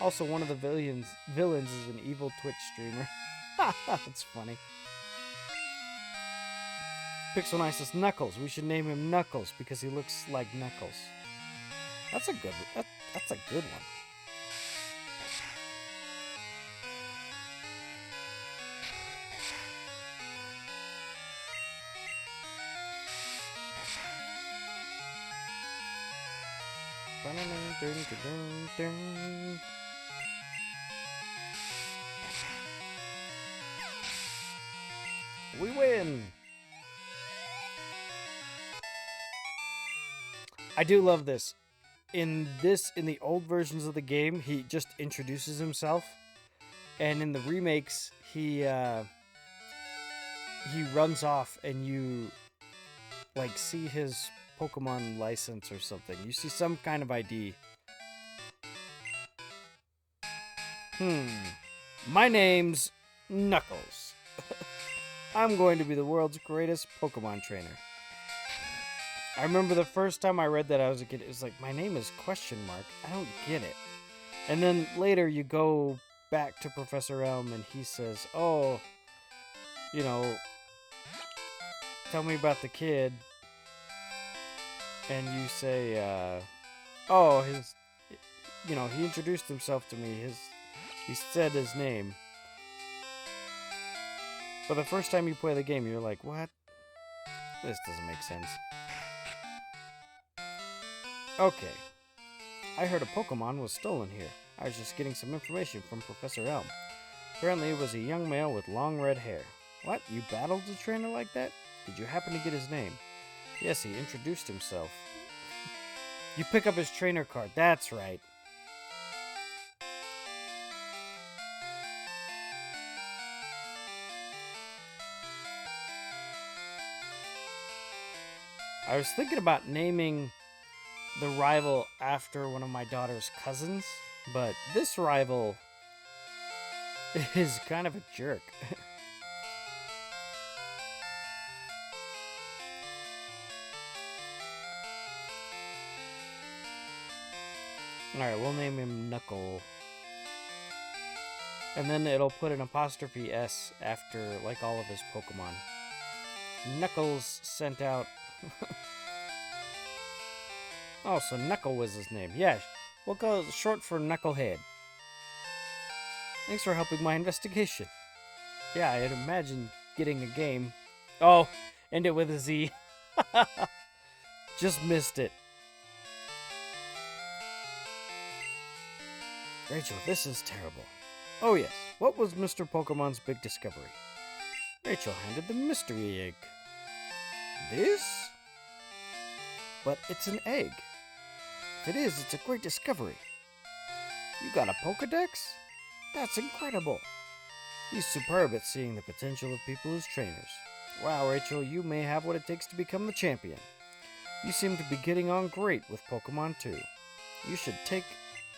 Also, one of the villains is an evil Twitch streamer. That's funny. Pixel Nice says Knuckles. We should name him Knuckles because he looks like Knuckles. That's a good. That's a good one. We win! I do love this. In the old versions of the game, he just introduces himself, and in the remakes, he runs off, and you like see his Pokemon license or something. You see some kind of ID. My name's Knuckles. I'm going to be the world's greatest Pokemon trainer. I remember the first time I read that I was a kid, it was like, my name is question mark. I don't get it. And then later you go back to Professor Elm and he says, oh, you know, tell me about the kid. And you say, oh, he introduced himself to me. He said his name. But the first time you play the game, you're like, what? This doesn't make sense. Okay. I heard a Pokemon was stolen here. I was just getting some information from Professor Elm. Apparently it was a young male with long red hair. What? You battled a trainer like that? Did you happen to get his name? Yes, he introduced himself. You pick up his trainer card. That's right. I was thinking about naming the rival after one of my daughter's cousins, but this rival is kind of a jerk. Alright, we'll name him Knuckle. And then it'll put an apostrophe S after, like, all of his Pokemon. Knuckles sent out... Oh, so Knuckle was his name. Yeah, we'll go short for Knucklehead. Thanks for helping my investigation. Yeah, I'd imagine getting a game. Oh, end it with a Z. Just missed it. Rachel, this is terrible. Oh yes, what was Mr. Pokemon's big discovery? Rachel handed the mystery egg. This? But it's an egg. If it is, it's a great discovery. You got a Pokedex? That's incredible. He's superb at seeing the potential of people as trainers. Wow, Rachel, you may have what it takes to become the champion. You seem to be getting on great with Pokemon too. You should take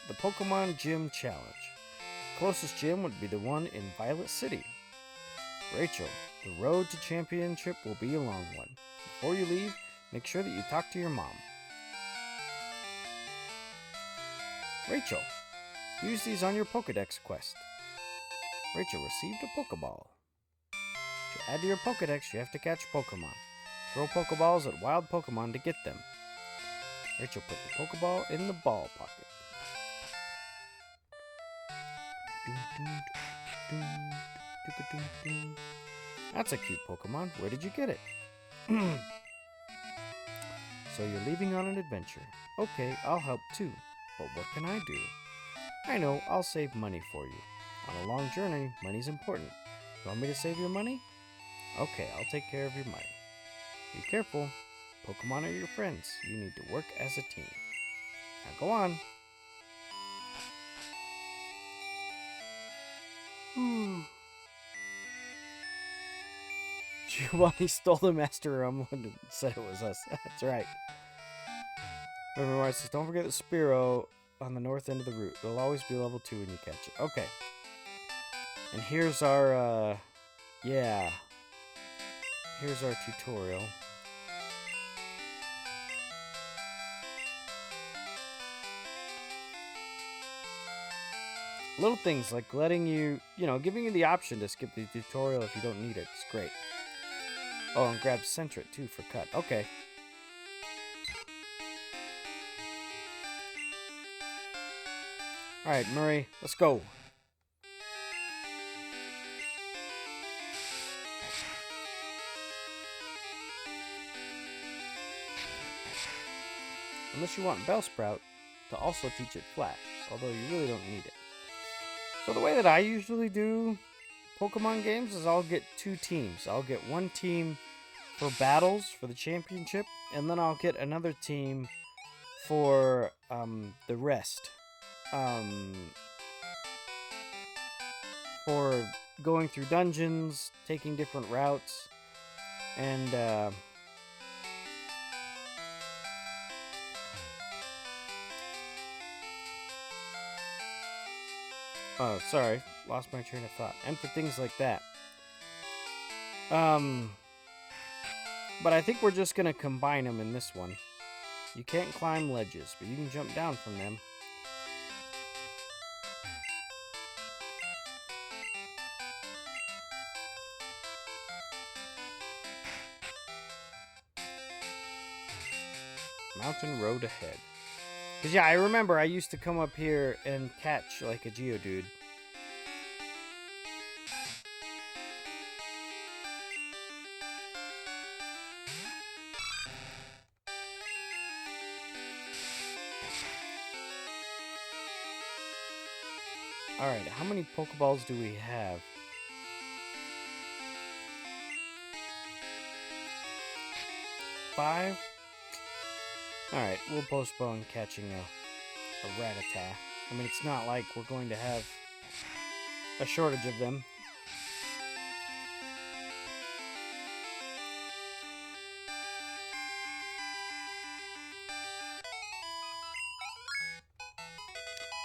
the Pokemon Gym Challenge. The closest gym would be the one in Violet City. Rachel, the road to championship will be a long one. Before you leave, make sure that you talk to your mom. Rachel, use these on your Pokedex quest. Rachel received a Pokeball. To add to your Pokedex, you have to catch Pokemon. Throw Pokeballs at wild Pokemon to get them. Rachel put the Pokeball in the ball pocket. That's a cute Pokemon. Where did you get it? So you're leaving on an adventure. Okay, I'll help too. But what can I do? I know, I'll save money for you. On a long journey, money's important. You want me to save your money? Okay, I'll take care of your money. Be careful. Pokemon are your friends. You need to work as a team. Now go on. Giovanni stole the Master Emerald and said it was us. That's right. Remember, says, don't forget the Spearow on the north end of the route. It'll always be level 2 when you catch it. Okay. And here's our, yeah. Here's our tutorial. Little things like letting you, giving you the option to skip the tutorial if you don't need it. It's great. Oh, and grab Centret too for cut. Okay. Alright, Murray, let's go. Unless you want Bellsprout to also teach it Flash, although you really don't need it. So the way that I usually do Pokemon games is I'll get 2 teams. I'll get one team for battles for the championship, and then I'll get another team for the rest. For going through dungeons, taking different routes, and oh, sorry, lost my train of thought. And for things like that. But I think we're just gonna combine them in this one. You can't climb ledges, but you can jump down from them. Mountain road ahead. Cause yeah, I remember I used to come up here and catch like a Geodude. Alright, how many Pokeballs do we have? 5? Alright, we'll postpone catching a Rattata. I mean, it's not like we're going to have a shortage of them.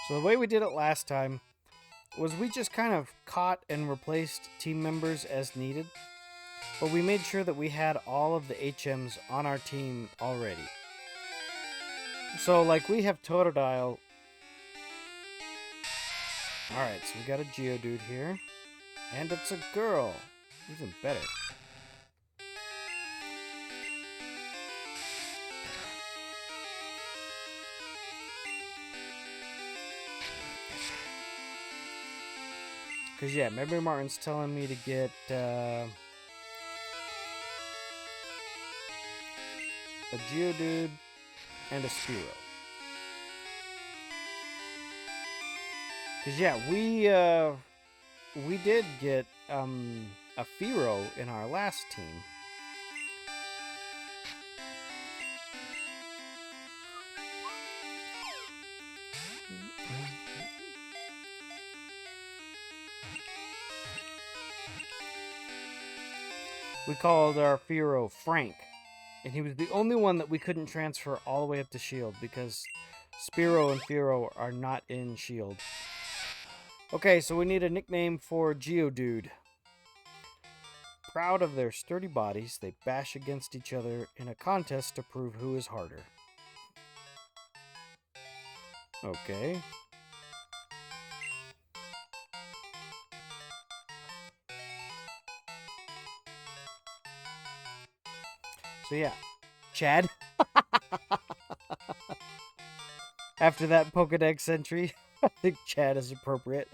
So the way we did it last time was we just kind of caught and replaced team members as needed, but we made sure that we had all of the HMs on our team already. So, like, we have Totodile. Alright, so we got a Geodude here. And it's a girl. Even better. Because, yeah, Memory Martin's telling me to get, a Geodude and a Spearow. Because, yeah, we did get, a Fearow in our last team. We called our Fearow Frank, and he was the only one that we couldn't transfer all the way up to Shield because Spearow and Fearow are not in Shield. Okay, so we need a nickname for Geodude. Proud of their sturdy bodies, they bash against each other in a contest to prove who is harder. Okay. So yeah, Chad. After that Pokedex entry, I think Chad is appropriate.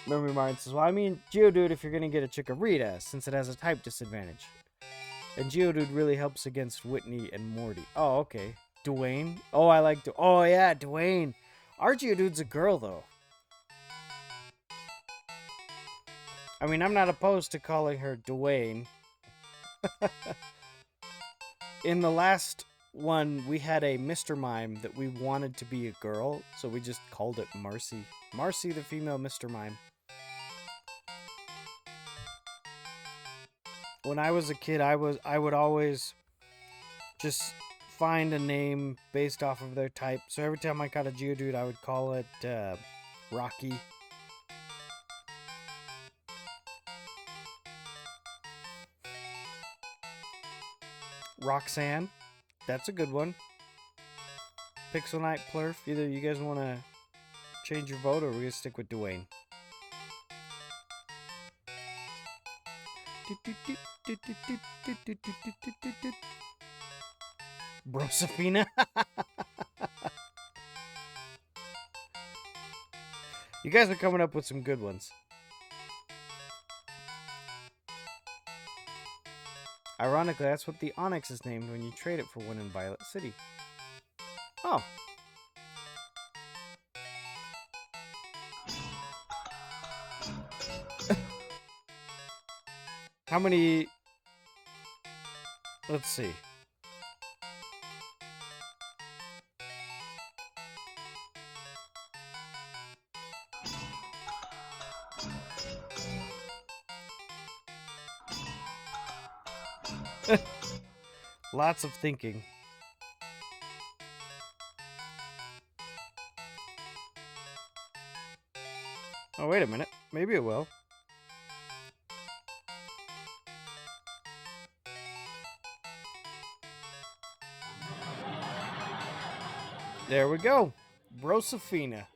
Memory Martin says, well, I mean Geodude if you're going to get a Chikorita, since it has a type disadvantage. And Geodude really helps against Whitney and Morty. Oh, okay. Dwayne. Oh, I like oh, yeah, Dwayne. Our Geodude's a girl, though. I mean, I'm not opposed to calling her Dwayne. In the last one, we had a Mr. Mime that we wanted to be a girl, so we just called it Marcy. Marcy, the female Mr. Mime. When I was a kid, I would always just find a name based off of their type. So every time I got a Geodude, I would call it Rocky. Roxanne. That's a good one. Pixel Knight, Plurf. Either you guys want to change your vote, or are we gonna stick with Dwayne? Brosafina? You guys are coming up with some good ones. Ironically, that's what the Onyx is named when you trade it for one in Violet City. Oh. How many... Let's see. Lots of thinking. Oh, wait a minute. Maybe it will. There we go. Brosafina.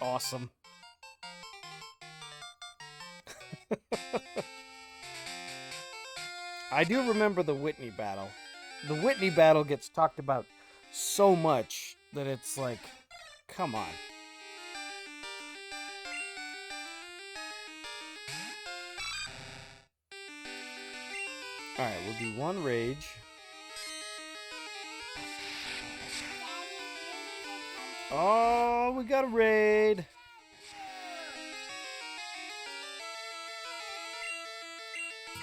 Awesome. I do remember the Whitney battle. The Whitney battle gets talked about so much that it's like, come on. Alright, we'll do one rage. Oh, we got a raid.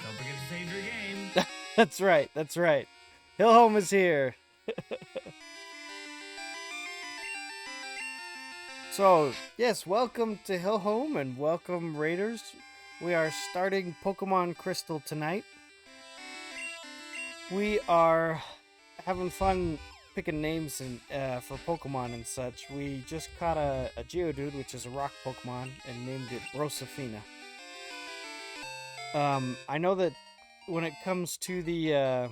Don't forget to save your game. That's right, that's right. Hill Home is here. So, yes, welcome to Hill Home and welcome Raiders. We are starting Pokemon Crystal tonight. We are having fun picking names for Pokemon and such. We just caught a Geodude, which is a rock Pokemon, and named it Brosafina. I know that when it comes to the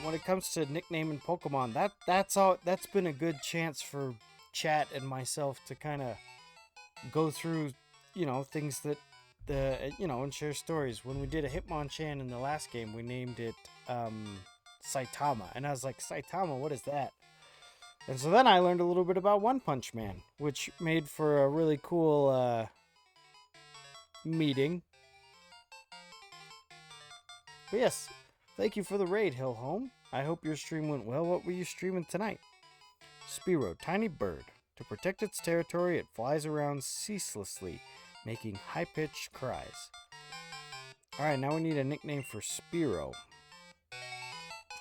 when it comes to nicknaming Pokemon, that's been a good chance for chat and myself to kind of go through, things that and share stories. When we did a Hitmonchan in the last game, we named it Saitama, and I was like, Saitama, what is that? And so then I learned a little bit about One Punch Man, which made for a really cool meeting. But yes, thank you for the raid, Hill Home. I hope your stream went well. What were you streaming tonight? Spearow, tiny bird. To protect its territory, it flies around ceaselessly, making high-pitched cries. Alright, now we need a nickname for Spearow.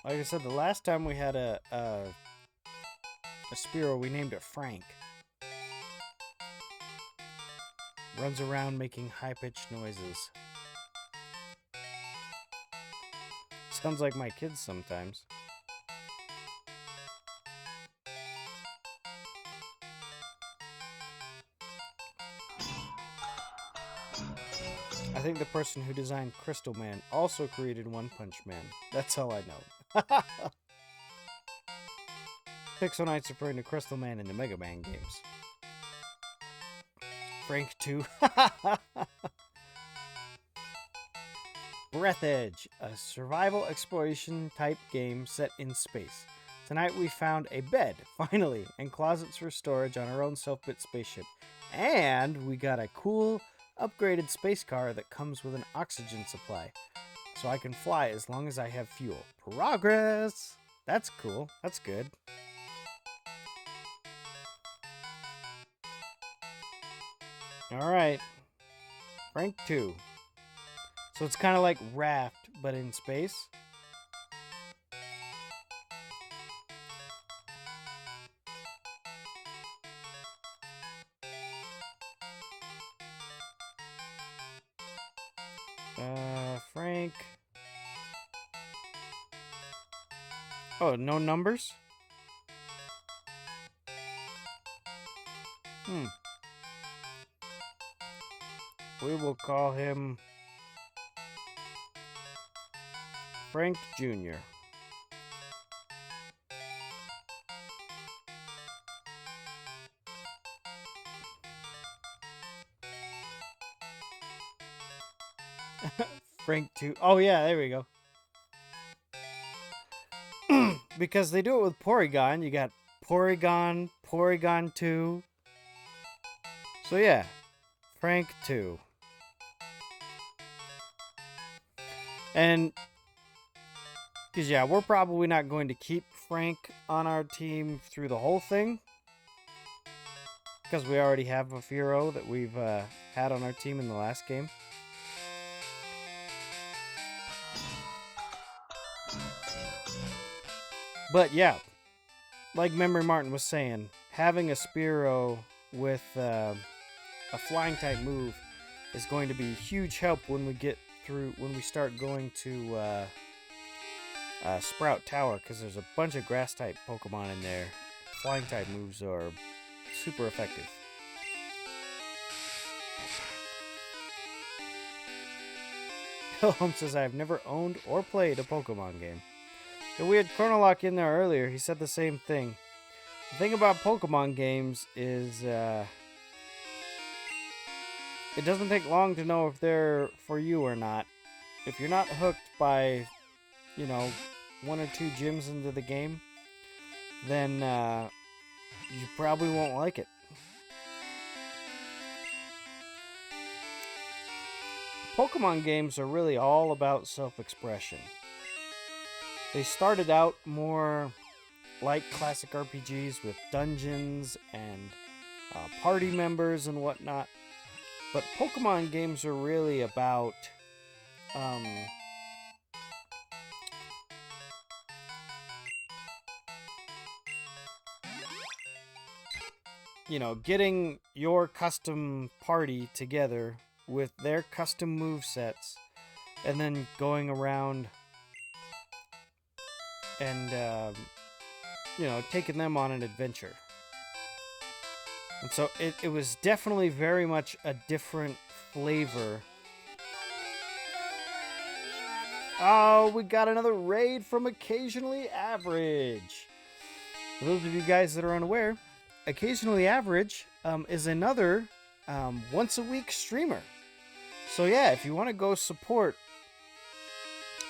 Like I said, the last time we had a Spearow, we named it Frank. Runs around making high-pitched noises. Sounds like my kids sometimes. I think the person who designed Crystal Man also created One Punch Man. That's all I know. Pixel Knight's referring to Crystal Man in the Mega Man games. Frank 2. Breath Edge, a survival exploration type game set in space. Tonight we found a bed, finally, and closets for storage on our own self-built spaceship. And we got a cool, upgraded space car that comes with an oxygen supply. So I can fly as long as I have fuel. Progress! That's cool. That's good. Alright. Rank 2. So it's kind of like Raft, but in space. Frank. Oh, no numbers? We will call him Frank Jr. Frank 2. Oh, yeah, there we go. Because they do it with Porygon. You got Porygon, Porygon 2. So, yeah, Frank 2. And, because, yeah, we're probably not going to keep Frank on our team through the whole thing. Because we already have a Furo that we've had on our team in the last game. But, yeah, like Memory Martin was saying, having a Spearow with a flying type move is going to be a huge help when we start going to Sprout Tower, because there's a bunch of grass type Pokemon in there. Flying type moves are super effective. Hillholm says, I've never owned or played a Pokemon game. And we had Chronolock in there earlier. He said the same thing. The thing about Pokemon games is it doesn't take long to know if they're for you or not. If you're not hooked by, one or two gyms into the game, then you probably won't like it. Pokemon games are really all about self-expression. They started out more like classic RPGs with dungeons and party members and whatnot. But Pokemon games are really about getting your custom party together with their custom move sets, and then going around and taking them on an adventure. And so it was definitely very much a different flavor. Oh, we got another raid from Occasionally Average. For those of you guys that are unaware, Occasionally Average is another once-a-week streamer. So yeah, if you want to go support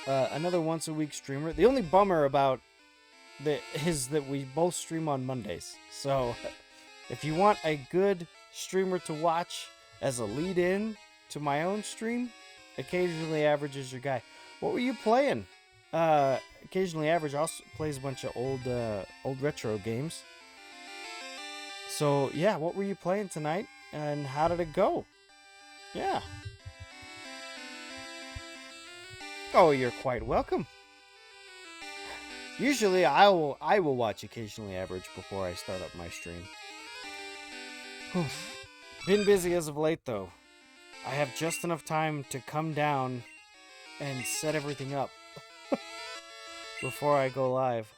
another once-a-week streamer, the only bummer about is that we both stream on Mondays. So if you want a good streamer to watch as a lead-in to my own stream, Occasionally Average is your guy. What were you playing? Occasionally Average also plays a bunch of old retro games. So yeah, what were you playing tonight, and how did it go? Yeah. Oh, you're quite welcome. Usually I will watch Occasionally Average before I start up my stream. Been busy as of late though. I have just enough time to come down and set everything up before I go live.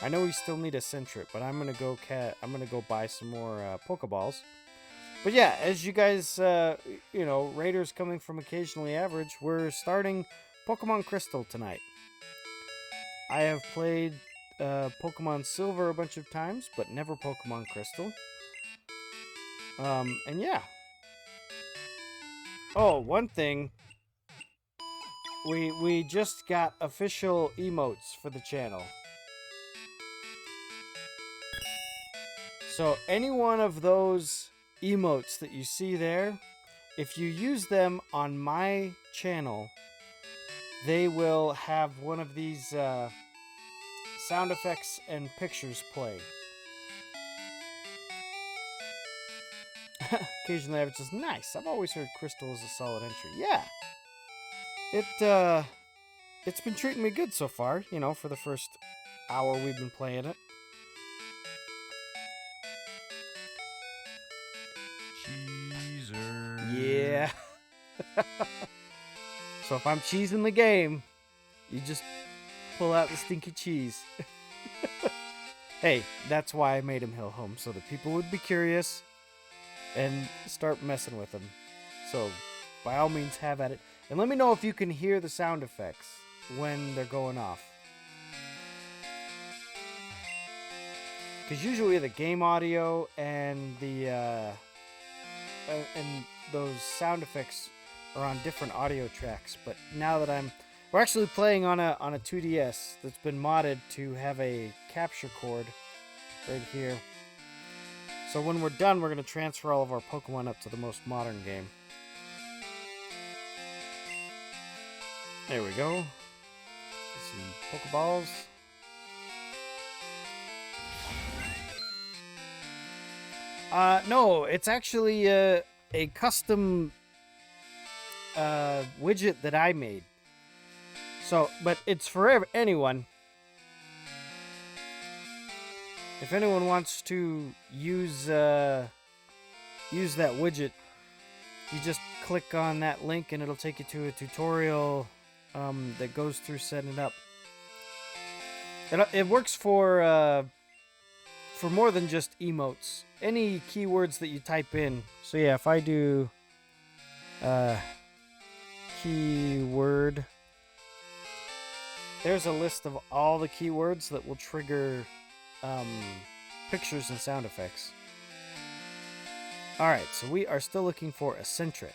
I know we still need a Centric, but I'm gonna go buy some more Pokeballs. But yeah, as you guys, raiders coming from Occasionally Average, we're starting Pokemon Crystal tonight. I have played Pokemon Silver a bunch of times, but never Pokemon Crystal. And yeah. Oh, one thing. We just got official emotes for the channel. So any one of those emotes that you see there, if you use them on my channel, they will have one of these sound effects and pictures play. Occasionally Average says, nice. I've always heard Crystal is a solid entry. Yeah. It's been treating me good so far, for the first hour we've been playing it. Cheeser. Yeah. So if I'm cheesing the game, you just pull out the stinky cheese. Hey, that's why I made him Hillholm, so that people would be curious and start messing with him. So, by all means, have at it. And let me know if you can hear the sound effects when they're going off. Because usually the game audio and the and those sound effects are on different audio tracks. But now that we're actually playing on a 2DS that's been modded to have a capture cord right here. So when we're done, we're gonna transfer all of our Pokemon up to the most modern game. There we go. Some Pokeballs. No, it's actually a custom widget that I made. So, but it's for anyone. If anyone wants to use that widget, you just click on that link and it'll take you to a tutorial that goes through setting it up. It works for more than just emotes. Any keywords that you type in. So yeah, if I do keyword, there's a list of all the keywords that will trigger pictures and sound effects. Alright, so we are still looking for a Sentret.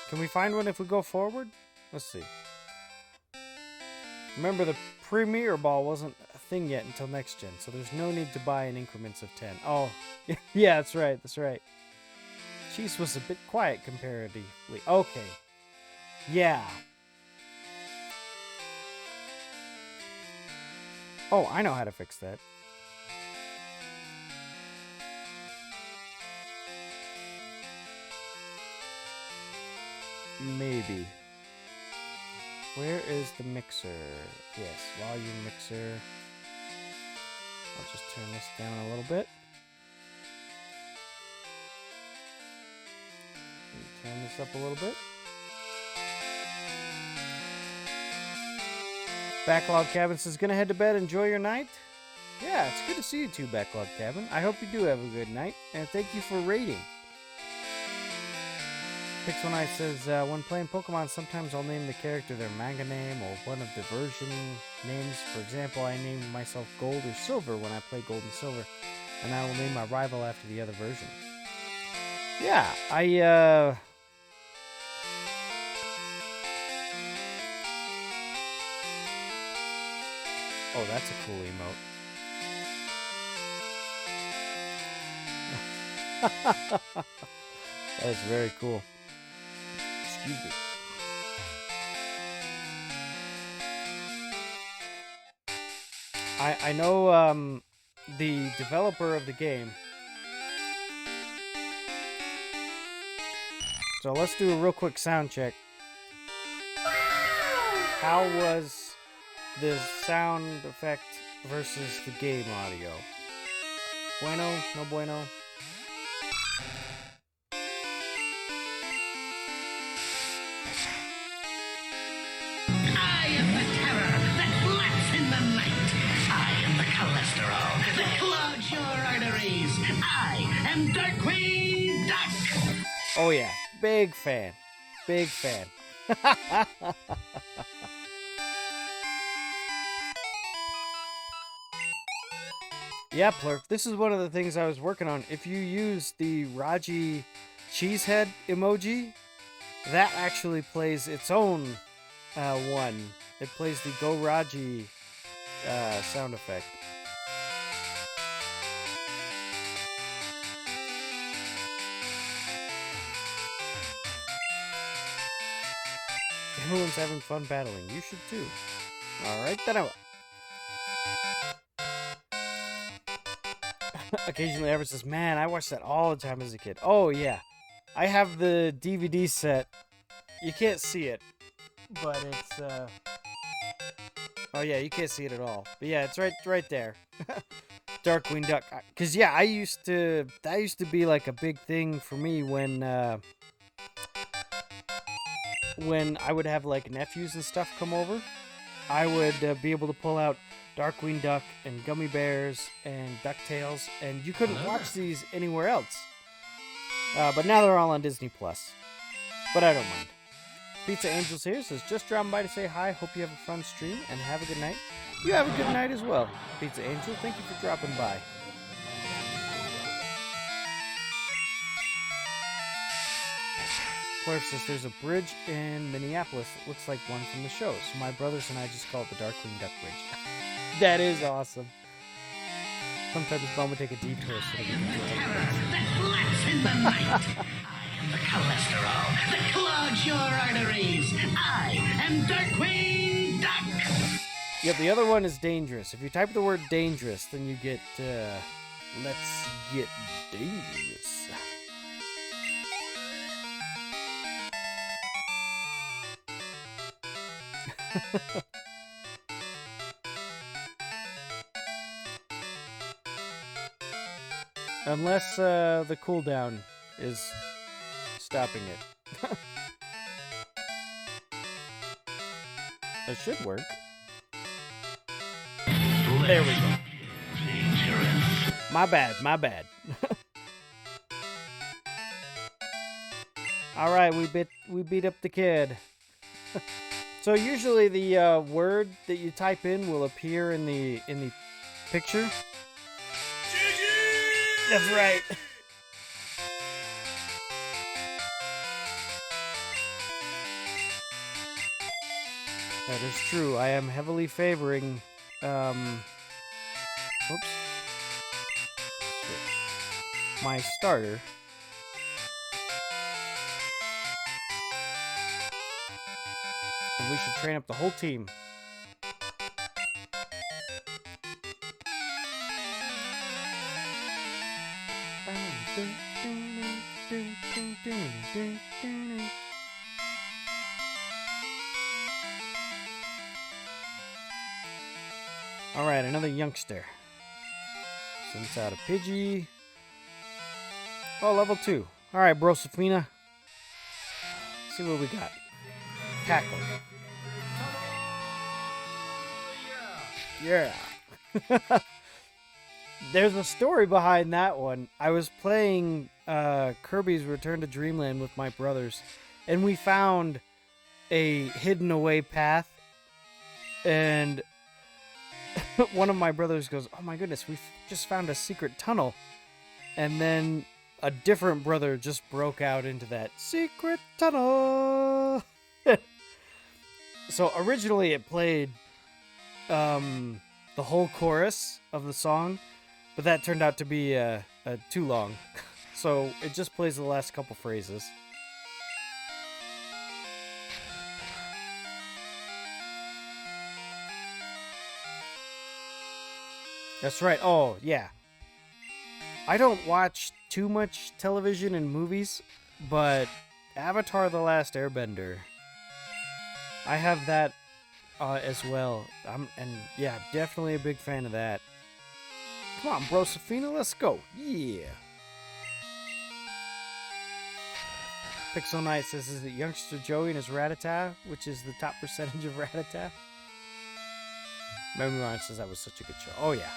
Can we find one if we go forward? Let's see. Remember, the Premier Ball wasn't a thing yet until next gen, so there's no need to buy in increments of 10. Oh, yeah, that's right, that's right. Cheese was a bit quiet comparatively. Okay. Yeah. Oh, I know how to fix that. Maybe. Where is the mixer? Yes, volume mixer. I'll just turn this down a little bit. Turn this up a little bit. Backlog Cabin says, gonna head to bed, enjoy your night. Yeah, it's good to see you too, Backlog Cabin. I hope you do have a good night, and thank you for rating. Pixel Knight says, when playing Pokemon, sometimes I'll name the character their manga name or one of the version names. For example, I named myself Gold or Silver when I play Gold and Silver, and I will name my rival after the other version. Yeah, Oh, that's a cool emote. That's very cool. Excuse me. I know the developer of the game. So let's do a real quick sound check. How was the sound effect versus the game audio? Bueno? No bueno? I am the terror that laughs in the night. I am the cholesterol that clogs your arteries. I am Darkwing Duck. Oh yeah, big fan. Big fan. Yeah, Plurk, this is one of the things I was working on. If you use the Raji cheesehead emoji, that actually plays its own one. It plays the Go Raji sound effect. Everyone's having fun battling. You should too. Alright, then I will. Occasionally Everett says, man, I watched that all the time as a kid. Oh, yeah. I have the DVD set. You can't see it. But it's, oh, yeah, you can't see it at all. But yeah, it's right there. Darkwing Duck. Because, yeah, that used to be like a big thing for me when I would have like nephews and stuff come over. I would be able to pull out Darkwing Duck and Gummy Bears and DuckTales, and you couldn't watch these anywhere else. But now they're all on Disney Plus. But I don't mind. Pizza Angels here says, just dropping by to say hi. Hope you have a fun stream and have a good night. You have a good night as well, Pizza Angel. Thank you for dropping by. Claire says there's a bridge in Minneapolis that looks like one from the show, so my brothers and I just call it the Darkwing Duck Bridge. That is awesome. Sometimes Mom would take a detour so that we can do it. That flaps in the night. I am the cholesterol that clogs your arteries. I am Darkwing Duck. Yep, the other one is dangerous. If you type the word dangerous, then you get, let's get dangerous. Unless the cooldown is stopping it. It should work. There we go. My bad, my bad. All right, we beat up the kid. So usually the word that you type in will appear in the picture. That's right. That is true. I am heavily favoring oops. Switch. My starter. And we should train up the whole team. Alright, another youngster. Sends out a Pidgey. Oh, level 2. Alright, Brosafina. See what we got. Tackle. Yeah. There's a story behind that one. I was playing Kirby's Return to Dreamland with my brothers, and we found a hidden away path, and one of my brothers goes, "Oh my goodness, we just found a secret tunnel." And then a different brother just broke out into that secret tunnel. So originally it played the whole chorus of the song, but that turned out to be too long. So it just plays the last couple phrases. That's right. Oh, yeah. I don't watch too much television and movies, but Avatar: The Last Airbender, I have that as well. Yeah, definitely a big fan of that. Come on, Brosafina, let's go. Yeah. Pixel Knight says, is it youngster Joey and his Rattata, which is the top percentage of Rattata? Memory Ryan says that was such a good show. Oh, yeah.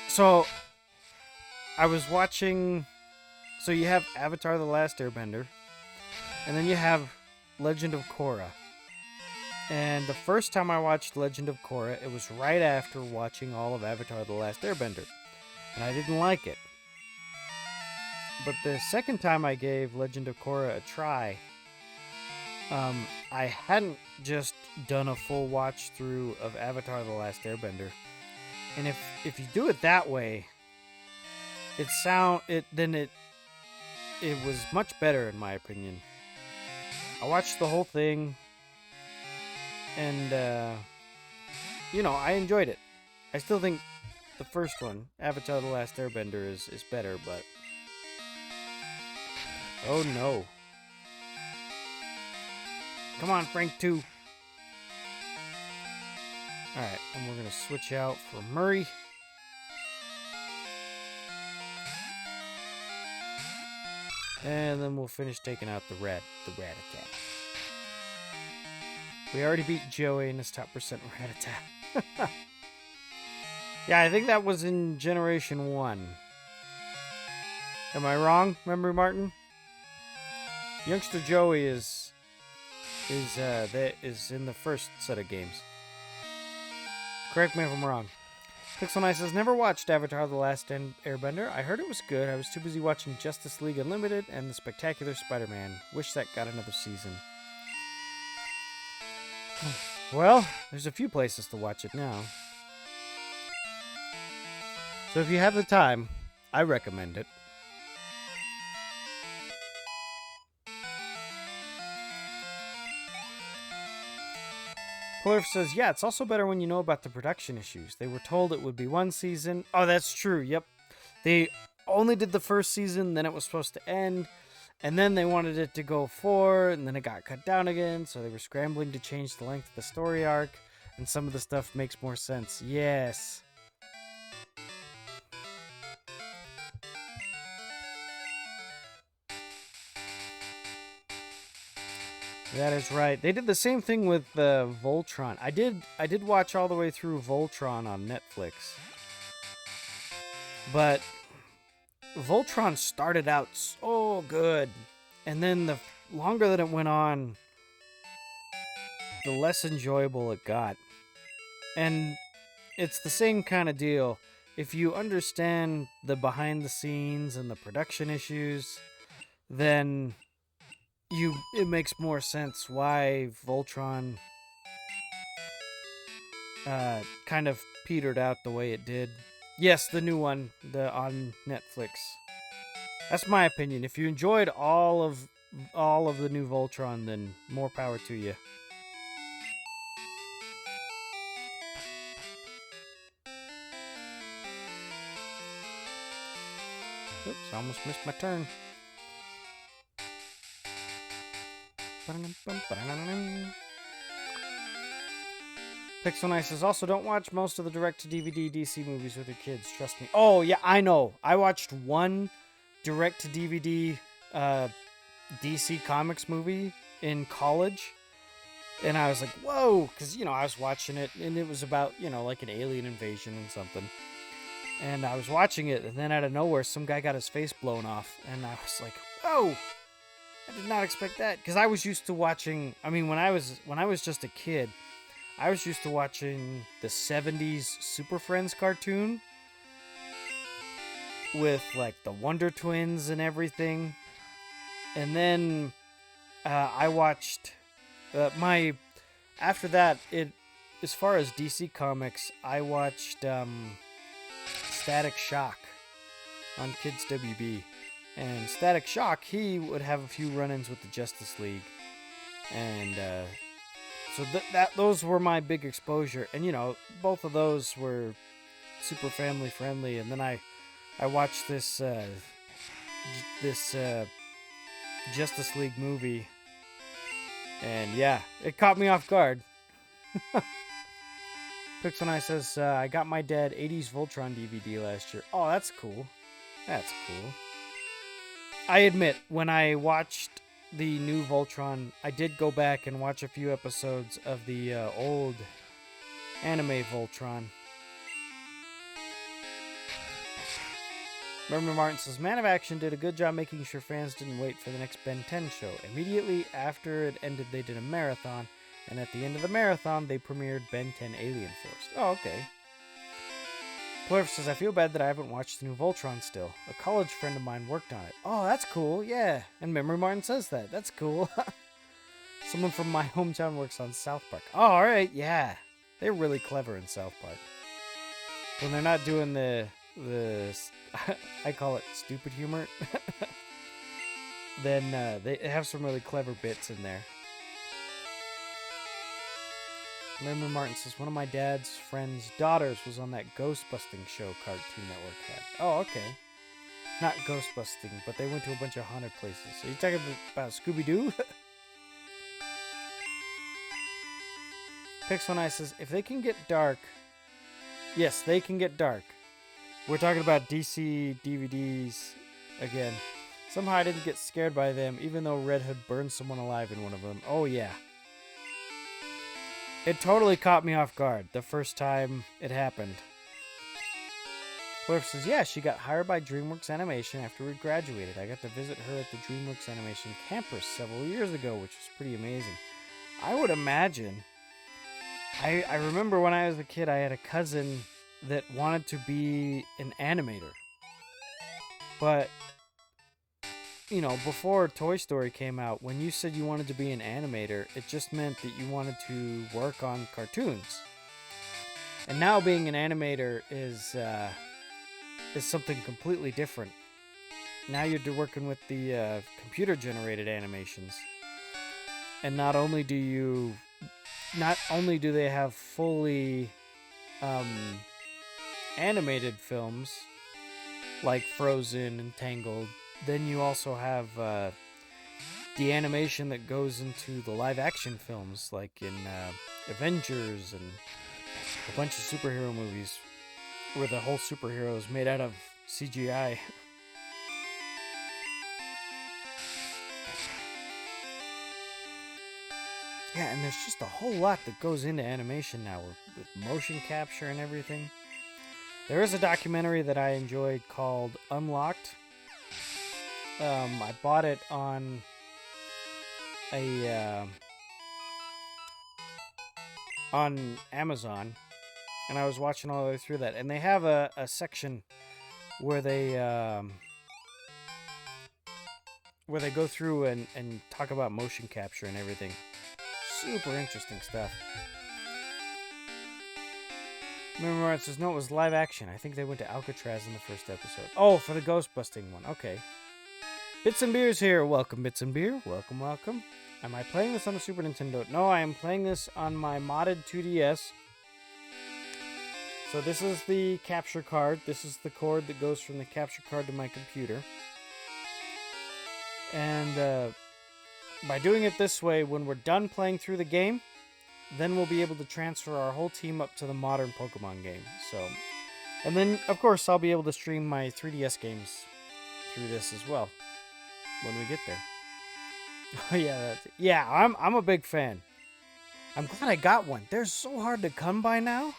So, I was watching... So you have Avatar: The Last Airbender, and then you have Legend of Korra. And the first time I watched Legend of Korra, it was right after watching all of Avatar: The Last Airbender. And I didn't like it. But the second time I gave Legend of Korra a try, I hadn't just done a full watch through of Avatar: The Last Airbender. And if you do it that way, it was much better in my opinion. I watched the whole thing, and I enjoyed it. I still think the first one, Avatar: The Last Airbender, is better, but oh no. Come on, Frank 2. Alright, and we're gonna switch out for Murray. And then we'll finish taking out the rat attack. We already beat Joey in his top percent rat attack. Yeah, I think that was in Generation 1. Am I wrong, Memory Martin? Youngster Joey is in the first set of games. Correct me if I'm wrong. Pixel Nice says, never watched Avatar The Last Airbender. I heard it was good. I was too busy watching Justice League Unlimited and The Spectacular Spider-Man. Wish that got another season. Well, there's a few places to watch it now. So if you have the time, I recommend it. Polarf says, yeah, it's also better when you know about the production issues. They were told it would be one season. Oh, that's true. Yep. They only did the first season, then it was supposed to end, and then they wanted it to go 4, and then it got cut down again, so they were scrambling to change the length of the story arc, and some of the stuff makes more sense. Yes. That is right. They did the same thing with Voltron. I did watch all the way through Voltron on Netflix. But Voltron started out so good, and then the longer that it went on, the less enjoyable it got. And it's the same kind of deal. If you understand the behind the scenes and the production issues, then it makes more sense why Voltron kind of petered out the way it did. Yes, the new one, on Netflix. That's my opinion. If you enjoyed all of the new Voltron, then more power to you. Oops, I almost missed my turn. Pixel Nice says, also don't watch most of the direct-to-DVD DC movies with your kids, trust me. Oh, yeah, I know. I watched one direct-to-DVD DC Comics movie in college, and I was like, whoa, because, I was watching it, and it was about, like an alien invasion and something. And I was watching it, and then out of nowhere, some guy got his face blown off, and I was like, whoa! I did not expect that, because I was used to watching. I mean, when I was just a kid, I was used to watching the '70s Super Friends cartoon with like the Wonder Twins and everything, and then I watched after that. As far as DC Comics, I watched Static Shock on Kids WB. And Static Shock, he would have a few run-ins with the Justice League, and so those were my big exposure. And both of those were super family friendly. And then I watched this Justice League movie, and yeah, it caught me off guard. Pixel Nice says, I got my dad 80s Voltron DVD last year. Oh, that's cool. That's cool. I admit, when I watched the new Voltron, I did go back and watch a few episodes of the old anime Voltron. Remember Martin says, Man of Action did a good job making sure fans didn't wait for the next Ben 10 show. Immediately after it ended, they did a marathon, and at the end of the marathon, they premiered Ben 10 Alien Force. Oh, okay. Polarf says, I feel bad that I haven't watched the new Voltron still. A college friend of mine worked on it. Oh, that's cool, yeah. And Memory Martin says that. That's cool. Someone from my hometown works on South Park. Oh, alright, yeah. They're really clever in South Park. When they're not doing the I call it stupid humor, then they have some really clever bits in there. Memory Martin says, one of my dad's friend's daughters was on that Ghostbusting show Cartoon Network had. Oh, okay. Not Ghostbusting, but they went to a bunch of haunted places. Are you talking about Scooby-Doo? Pix One Eye says, if they can get dark... Yes, they can get dark. We're talking about DC DVDs again. Somehow I didn't get scared by them, even though Red Hood burned someone alive in one of them. Oh, yeah. It totally caught me off guard the first time it happened. Cliff says, yeah, she got hired by DreamWorks Animation after we graduated. I got to visit her at the DreamWorks Animation campus several years ago, which was pretty amazing. I would imagine I remember when I was a kid, I had a cousin that wanted to be an animator. But, before Toy Story came out, when you said you wanted to be an animator, it just meant that you wanted to work on cartoons. And now being an animator is something completely different. Now you're working with the computer-generated animations. And not only do they have fully animated films like Frozen and Tangled, then you also have the animation that goes into the live action films like in Avengers and a bunch of superhero movies where the whole superhero is made out of CGI. Yeah, and there's just a whole lot that goes into animation now with motion capture and everything. There is a documentary that I enjoyed called Unlocked. I bought it on on Amazon, and I was watching all the way through that. And they have a section where they go through and talk about motion capture and everything. Super interesting stuff. Remember where it says, no, it was live action. I think they went to Alcatraz in the first episode. Oh, for the ghost busting one. Okay. Bits and Beers here. Welcome, Bits and Beer. Welcome, welcome. Am I playing this on the Super Nintendo? No, I am playing this on my modded 2DS. So this is the capture card. This is the cord that goes from the capture card to my computer. And by doing it this way, when we're done playing through the game, then we'll be able to transfer our whole team up to the modern Pokemon game. And then, of course, I'll be able to stream my 3DS games through this as well when we get there. Oh yeah, I'm a big fan. I'm glad I got one. They're so hard to come by now.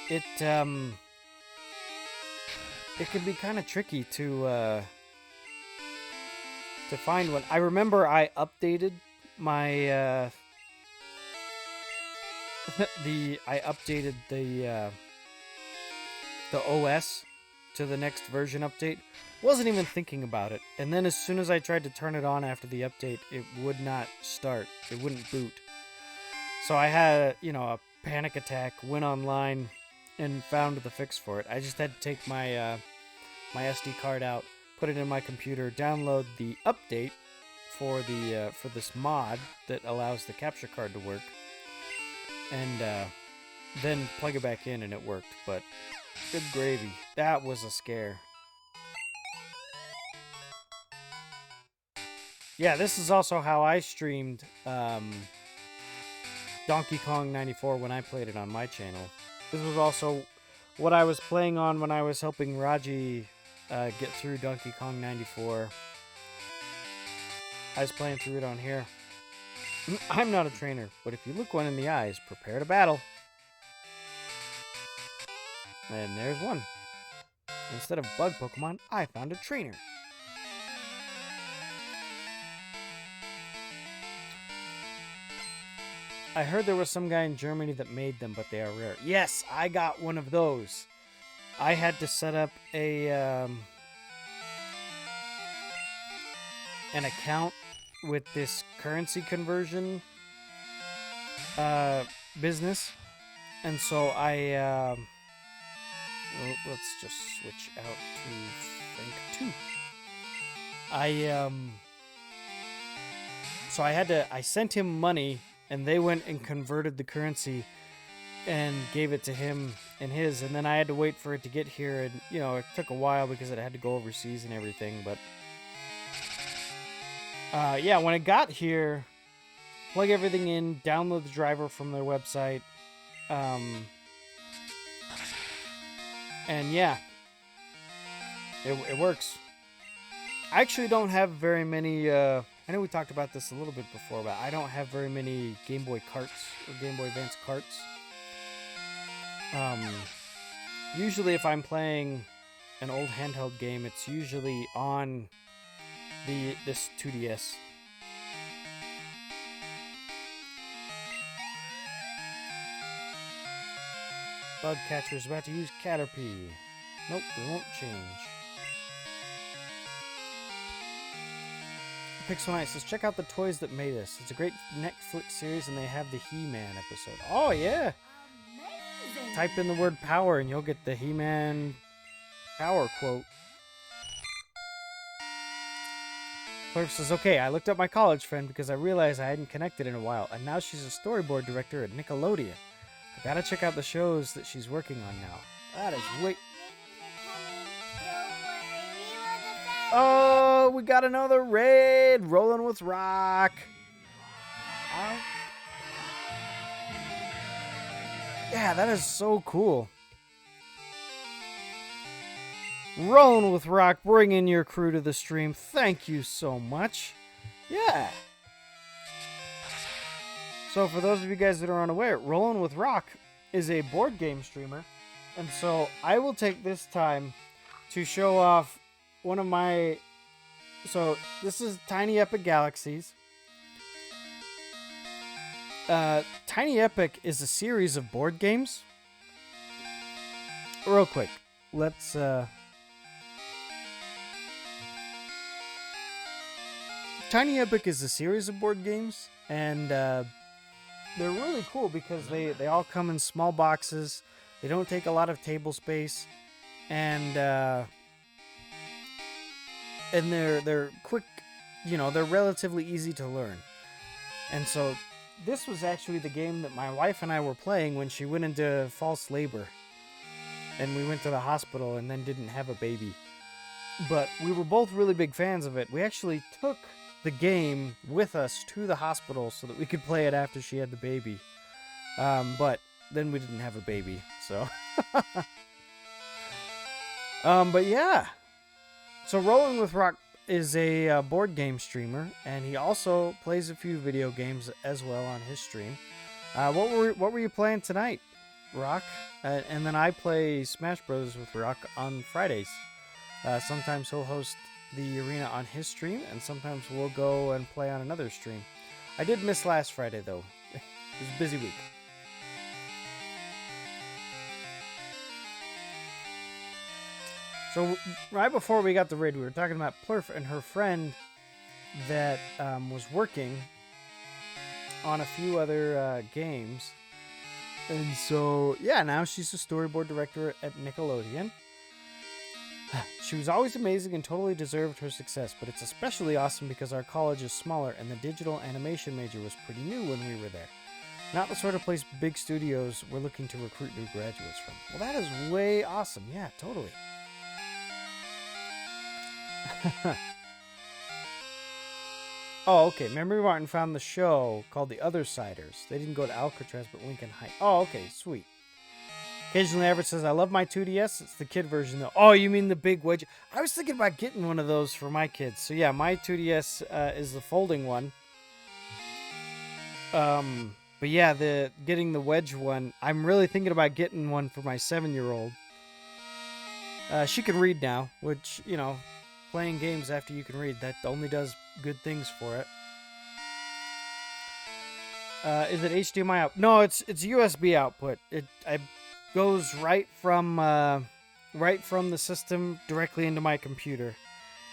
It can be kind of tricky to find one. I remember I updated my the OS to the next version update. Wasn't even thinking about it, and then as soon as I tried to turn it on after the update, it would not start. It wouldn't boot. So I had a panic attack. Went online and found the fix for it. I just had to take my my SD card out, put it in my computer, download the update for this mod that allows the capture card to work, and then plug it back in, and it worked. But good gravy, that was a scare. Yeah, this is also how I streamed Donkey Kong 94 when I played it on my channel. This was also what I was playing on when I was helping Raji get through Donkey Kong 94. I was playing through it on here. I'm not a trainer, but if you look one in the eyes, prepare to battle. And there's one. Instead of bug Pokemon, I found a trainer. I heard there was some guy in Germany that made them, but they are rare. Yes, I got one of those. I had to set up an account with this currency conversion business, and so I let's just switch out to Frank 2. I sent him money, and they went and converted the currency and gave it to him and his, and then I had to wait for it to get here, and it took a while because it had to go overseas and everything, but yeah, when it got here, plug everything in, download the driver from their website, and yeah, it works. I actually don't have very many, I know we talked about this a little bit before, but I don't have very many Game Boy carts or Game Boy Advance carts. Usually if I'm playing an old handheld game, it's usually on this 2DS. Bug catcher is about to use Caterpie. Nope, it won't change. Pixel Knight says, check out the toys that made us. It's a great Netflix series and they have the He-Man episode. Oh, yeah. Amazing. Type in the word power and you'll get the He-Man power quote. Clerk says, okay, I looked up my college friend because I realized I hadn't connected in a while, and now she's a storyboard director at Nickelodeon. I gotta check out the shows that she's working on now. That is way... Oh, we got another raid. Rolling with Rock. Yeah, that is so cool. Rolling with Rock, bringing your crew to the stream. Thank you so much. Yeah. So for those of you guys that are unaware, Rolling with Rock is a board game streamer. And so I will take this time to show off one of my... So this is Tiny Epic Galaxies. Tiny Epic is a series of board games. Real quick, let's... Tiny Epic is a series of board games, and they're really cool because they all come in small boxes. They don't take a lot of table space, and they're quick. You know, they're relatively easy to learn. And so this was actually the game that my wife and I were playing when she went into false labor, and we went to the hospital and then didn't have a baby. But we were both really big fans of it. We actually took the game with us to the hospital so that we could play it after she had the baby. But then we didn't have a baby, so. But yeah. So Rolling with Rock is a board game streamer, and he also plays a few video games as well on his stream. What were you playing tonight, Rock? And then I play Smash Bros. With Rock on Fridays. Sometimes he'll host the arena on his stream, and sometimes we'll go and play on another stream. I did miss last Friday, though. It was a busy week. So, right before we got the raid, we were talking about Plurf and her friend that was working on a few other games. And so, yeah, now she's a storyboard director at Nickelodeon. She was always amazing and totally deserved her success, but it's especially awesome because our college is smaller and the digital animation major was pretty new when we were there. Not the sort of place big studios were looking to recruit new graduates from. Well, that is way awesome. Yeah, totally. Oh, okay. Memory Martin found the show called The Other Siders. They didn't go to Alcatraz, but Lincoln Heights. Oh, okay. Sweet. Occasionally, Everett says, I love my 2DS. It's the kid version, though. Oh, you mean the big wedge? I was thinking about getting one of those for my kids. So, yeah, my 2DS is the folding one. But, yeah, getting the wedge one, I'm really thinking about getting one for my 7-year-old. She can read now, which, you know, playing games after you can read, that only does good things for it. Is it HDMI out? No, it's USB output. It goes right from the system directly into my computer,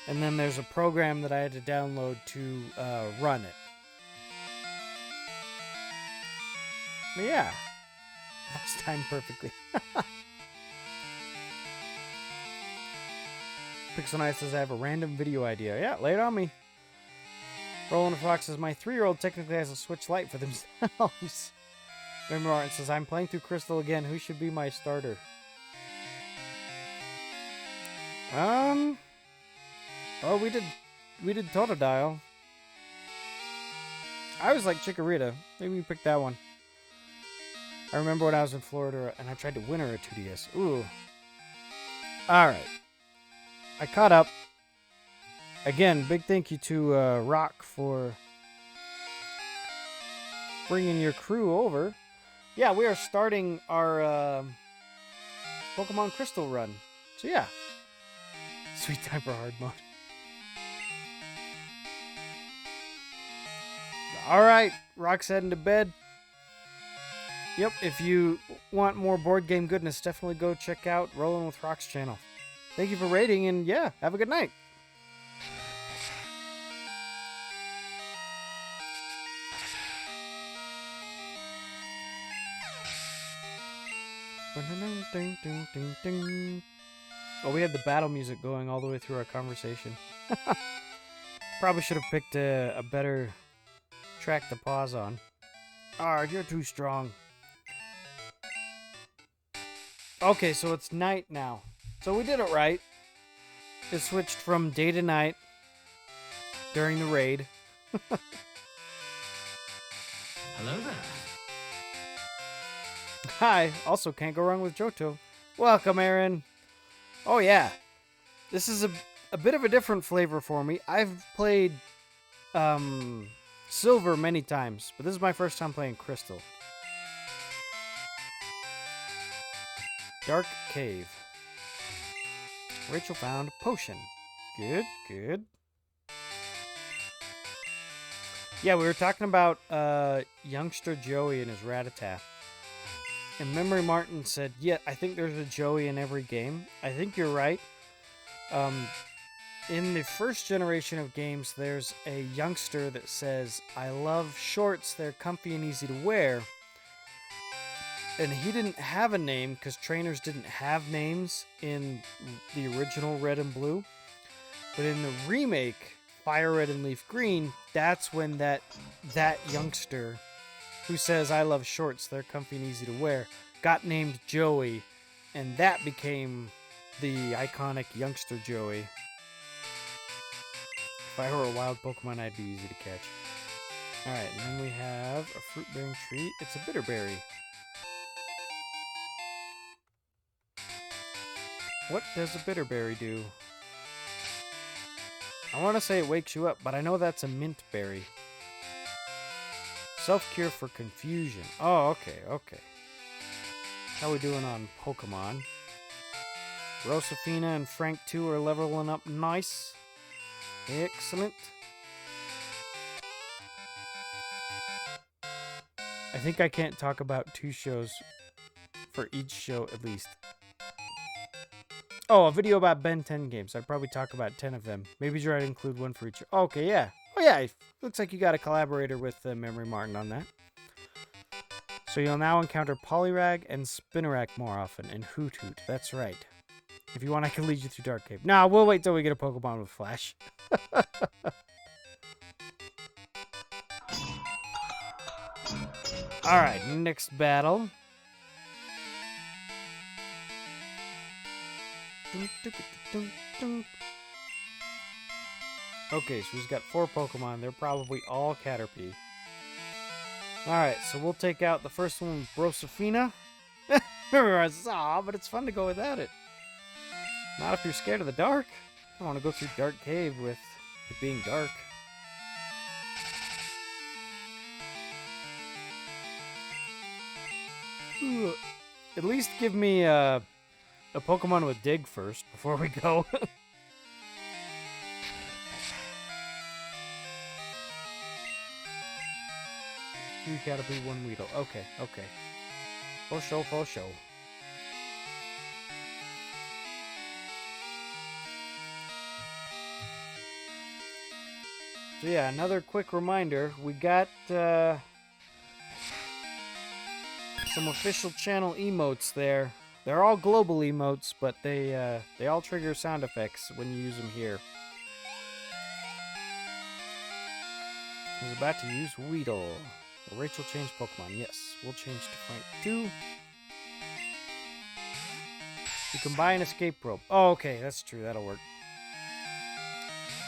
and then there's a program that I had to download to run it. But yeah, that's timed perfectly. Pixel Knight says I have a random video idea. Yeah, lay it on me. Roland Fox says my 3-year-old technically has a Switch Lite for themselves. Memory Martin says, I'm playing through Crystal again. Who should be my starter? Oh, we did Totodile. I always like Chikorita. Maybe you pick that one. I remember when I was in Florida and I tried to win her a 2DS. Ooh. Alright. I caught up. Again, big thank you to Rock for bringing your crew over. Yeah, we are starting our Pokemon Crystal run. So yeah. Sweet time for hard mode. Alright, Rock's heading to bed. Yep, if you want more board game goodness, definitely go check out Rollin' with Rock's channel. Thank you for rating, and yeah, have a good night. Oh, we had the battle music going all the way through our conversation. Probably should have picked a better track to pause on. Arg, you're too strong. Okay, so it's night now. So we did it right. It switched from day to night during the raid. Hello there. Hi, also can't go wrong with Johto. Welcome, Aaron. Oh yeah, this is a bit of a different flavor for me. I've played Silver many times, but this is my first time playing Crystal. Dark Cave. Rachel found potion. Good, good. Yeah, we were talking about youngster Joey and his Rattata. And Memory Martin said, yeah, I think there's a Joey in every game. I think you're right. In the first generation of games, there's a youngster that says, I love shorts, they're comfy and easy to wear. And he didn't have a name because trainers didn't have names in the original Red and Blue. But in the remake, Fire Red and Leaf Green, that's when that youngster who says, I love shorts, they're comfy and easy to wear, got named Joey, and that became the iconic youngster Joey. If I were a wild Pokemon, I'd be easy to catch. Alright, and then we have a fruit-bearing tree. It's a bitterberry. What does a bitterberry do? I want to say it wakes you up, but I know that's a mint berry. Self-cure for confusion. Oh, okay, okay. How we doing on Pokemon? Rosefina and Frank 2 are leveling up nice. Excellent. I think I can't talk about 2 shows for each show at least. Oh, a video about Ben 10 games. I'd probably talk about 10 of them. Maybe try to include one for each. Okay, yeah. Oh, yeah. Looks like you got a collaborator with Memory Martin on that. So you'll now encounter Poliwag and Spinarak more often, and Hoot Hoot. That's right. If you want, I can lead you through Dark Cave. Nah, we'll wait till we get a Pokemon with Flash. Alright, next battle. Okay, so he's got 4 Pokemon. They're probably all Caterpie. Alright, so we'll take out the first one, Brosefina. Aw, but it's fun to go without it. Not if you're scared of the dark. I don't want to go through Dark Cave with it being dark. Ooh, at least give me a Pokemon with Dig first before we go. 3 Caterpie, 1 Weedle. Okay, okay. For show, for show. So yeah, another quick reminder. We got some official channel emotes there. They're all global emotes, but they all trigger sound effects when you use them here. I was about to use Weedle. Will Rachel change Pokemon? Yes. We'll change to Frank 2. You can buy an escape rope. Oh, okay, that's true. That'll work.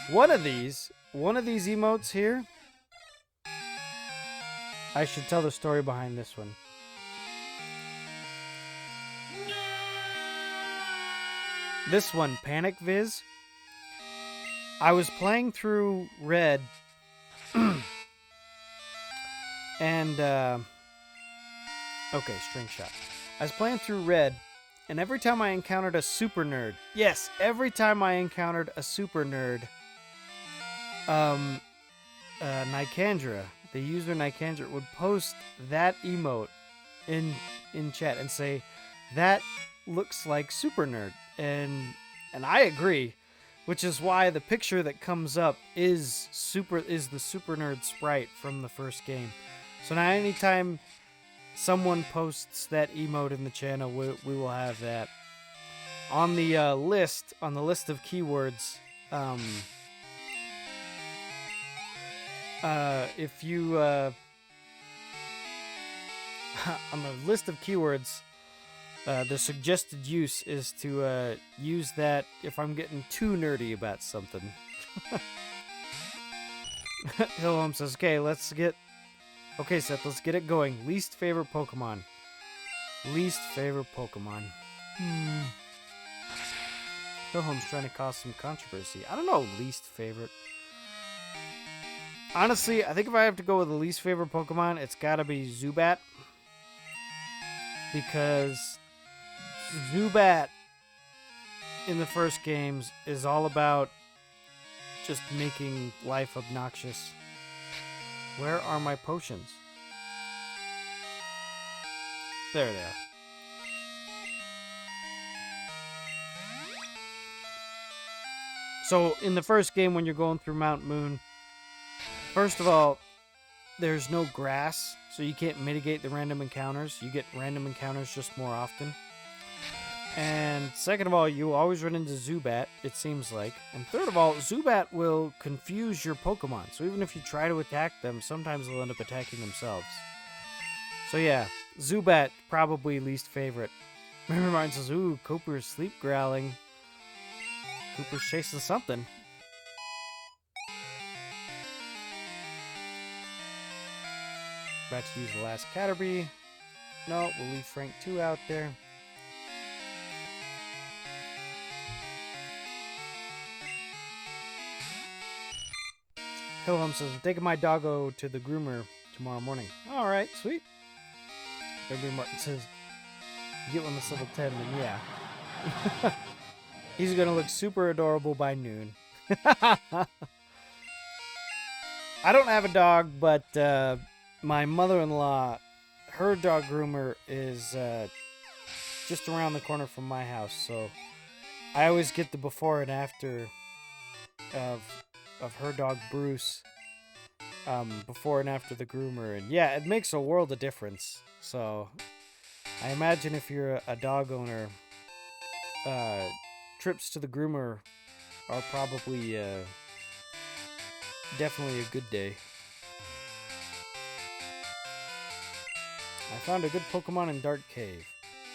One of these emotes here, I should tell the story behind this one. This one, Panic Viz. I was playing through Red, and, okay, String Shot. I was playing through Red, and every time I encountered a super nerd, yes, every time I encountered a super nerd, Nicandra, the user Nicandra, would post that emote in chat and say that looks like Super Nerd, and I agree, which is why the picture that comes up is the Super Nerd sprite from the first game. So now anytime someone posts that emote in the channel, we will have that on the list of keywords. If you on the list of keywords, the suggested use is to use that if I'm getting too nerdy about something. Hillhome says, okay, Seth, let's get it going. Least favorite Pokemon. Least favorite Pokemon. Hillhome's trying to cause some controversy. I don't know, least favorite. Honestly, I think if I have to go with the least favorite Pokemon, it's gotta be Zubat. Because Zubat in the first games is all about just making life obnoxious. Where are my potions? There they are. So, in the first game, when you're going through Mount Moon, first of all, there's no grass, so you can't mitigate the random encounters. You get random encounters just more often. And second of all, you always run into Zubat, it seems like. And third of all, Zubat will confuse your Pokemon. So even if you try to attack them, sometimes they'll end up attacking themselves. So yeah, Zubat, probably least favorite. Memory Martin says, ooh, Cooper's sleep growling. Cooper's chasing something. About to use the last Caterpie. No, we'll leave Frank 2 out there. Hillhome says, I'm taking my doggo to the groomer tomorrow morning. Alright, sweet. Memory Martin says, get one that's level 10, then yeah. He's gonna look super adorable by noon. I don't have a dog, but my mother-in-law, her dog groomer is just around the corner from my house, so I always get the before and after of her dog Bruce, before and after the groomer, and yeah, it makes a world of difference. So I imagine if you're a dog owner, trips to the groomer are probably definitely a good day. I found a good Pokemon in Dark Cave.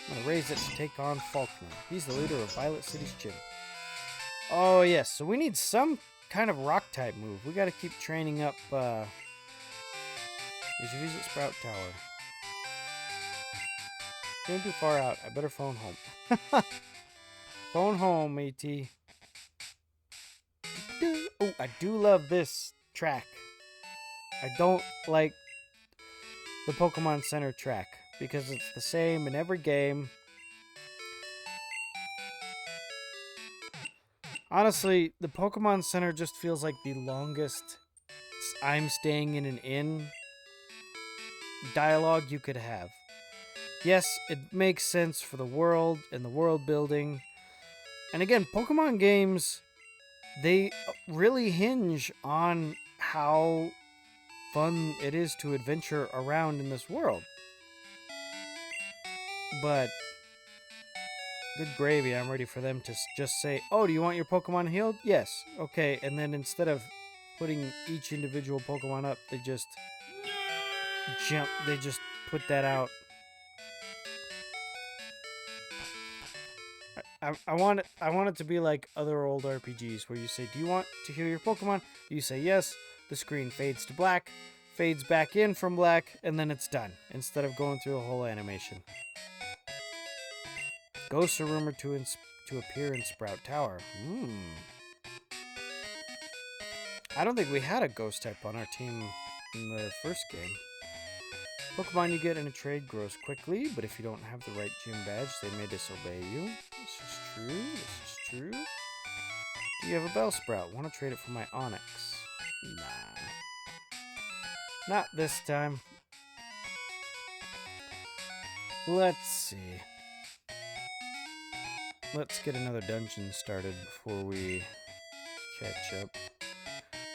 I'm gonna raise it to take on Faulkner. He's the leader of Violet City's gym. Oh yes, so we need some kind of rock type move. We gotta keep training up. You should visit Sprout Tower. Getting too far out. I better phone home. Phone home, AT. Oh, I do love this track. I don't like the Pokemon Center track because it's the same in every game. Honestly, the Pokemon Center just feels like the longest I'm staying in an inn dialogue you could have. Yes, it makes sense for the world and the world building. And again, Pokemon games, they really hinge on how fun it is to adventure around in this world. But good gravy, I'm ready for them to just say, oh, do you want your Pokemon healed? Yes. Okay, and then instead of putting each individual Pokemon up, they just put that out. I want it to be like other old RPGs where you say, do you want to heal your Pokemon? You say yes, the screen fades to black, fades back in from black, and then it's done, instead of going through a whole animation. Ghosts are rumored to appear in Sprout Tower. I don't think we had a ghost type on our team in the first game. Pokemon you get in a trade grows quickly, but if you don't have the right gym badge, they may disobey you. This is true. This is true. Do you have a Bellsprout? Want to trade it for my Onix? Nah. Not this time. Let's see. Let's get another dungeon started before we catch up.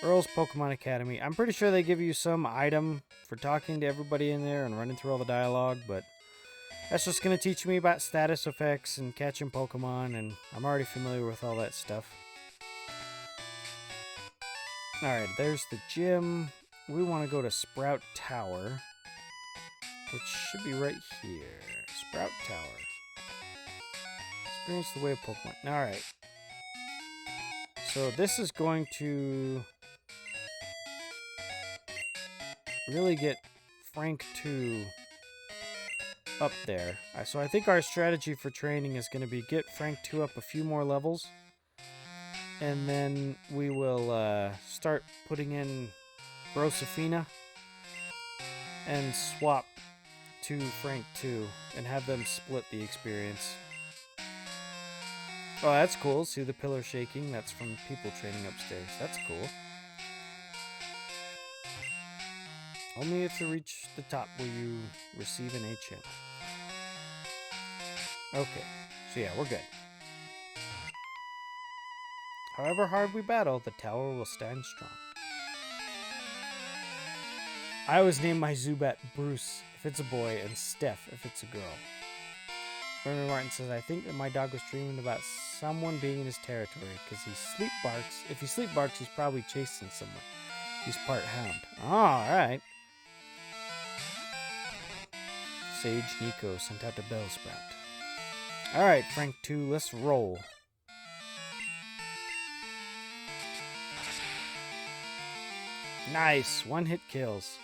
Earl's Pokemon Academy. I'm pretty sure they give you some item for talking to everybody in there and running through all the dialogue, but that's just going to teach me about status effects and catching Pokemon, and I'm already familiar with all that stuff. Alright, there's the gym. We want to go to Sprout Tower, which should be right here. Sprout Tower. Experience the way of Pokemon. Alright. So this is going to really get Frank 2 up there. So I think our strategy for training is going to be get Frank 2 up a few more levels. And then we will start putting in Brosifina and swap to Frank 2 and have them split the experience. Oh, that's cool. See the pillar shaking? That's from people training upstairs. That's cool. Only if you reach the top will you receive an HM. Okay, so yeah, we're good. However hard we battle, the tower will stand strong. I always name my Zubat Bruce if it's a boy and Steph if it's a girl. Bernie Martin says, I think that my dog was dreaming about someone being in his territory because he sleep barks. If he sleep barks, he's probably chasing someone. He's part hound. Alright. Sage Nico sent out to Bellsprout. Alright, Frank 2, let's roll. Nice, one-hit kills.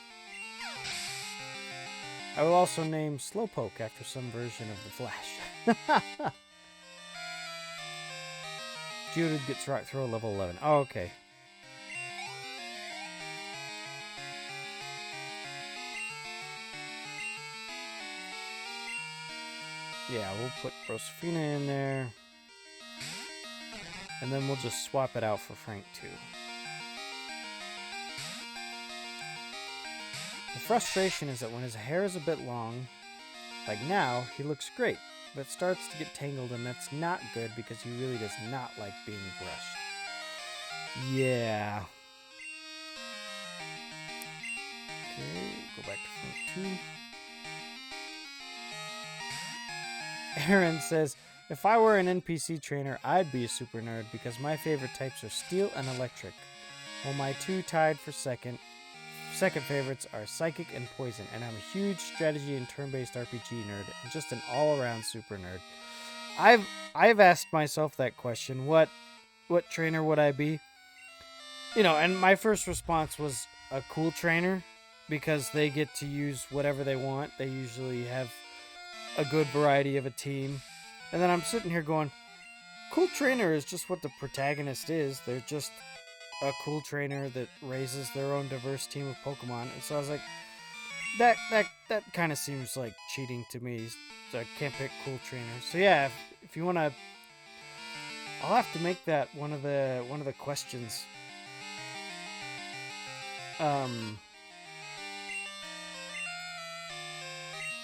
I will also name Slowpoke after some version of the Flash. Geodude gets Rock Throw level 11. Oh, okay. Yeah, we'll put Brosifina in there. And then we'll just swap it out for Frank 2. The frustration is that when his hair is a bit long, like now, he looks great, but it starts to get tangled, and that's not good because he really does not like being brushed. Yeah. Okay, go back to Frank 2. Aaron says, if I were an NPC trainer, I'd be a super nerd because my favorite types are steel and electric, while my two tied for second favorites are Psychic and Poison, and I'm a huge strategy and turn-based RPG nerd, and just an all-around super nerd. I've asked myself that question, what trainer would I be? You know, and my first response was a cool trainer, because they get to use whatever they want. They usually have a good variety of a team. And then I'm sitting here going, cool trainer is just what the protagonist is. They're just a cool trainer that raises their own diverse team of Pokemon. And so I was like, that kind of seems like cheating to me. So I can't pick cool trainers. So yeah, if you want to, I'll have to make that one of the questions.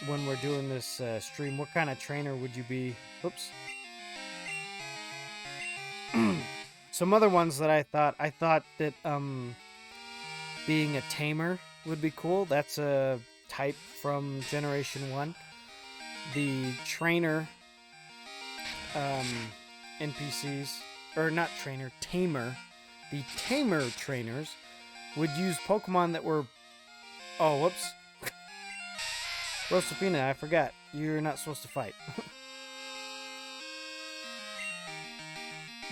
When we're doing this stream, what kind of trainer would you be? Oops. Some other ones that I thought that being a tamer would be cool. That's a type from Generation 1. The trainer NPCs, or not trainer, tamer. The tamer trainers would use Pokemon that were... Oh, whoops. Rosafina, I forgot. You're not supposed to fight.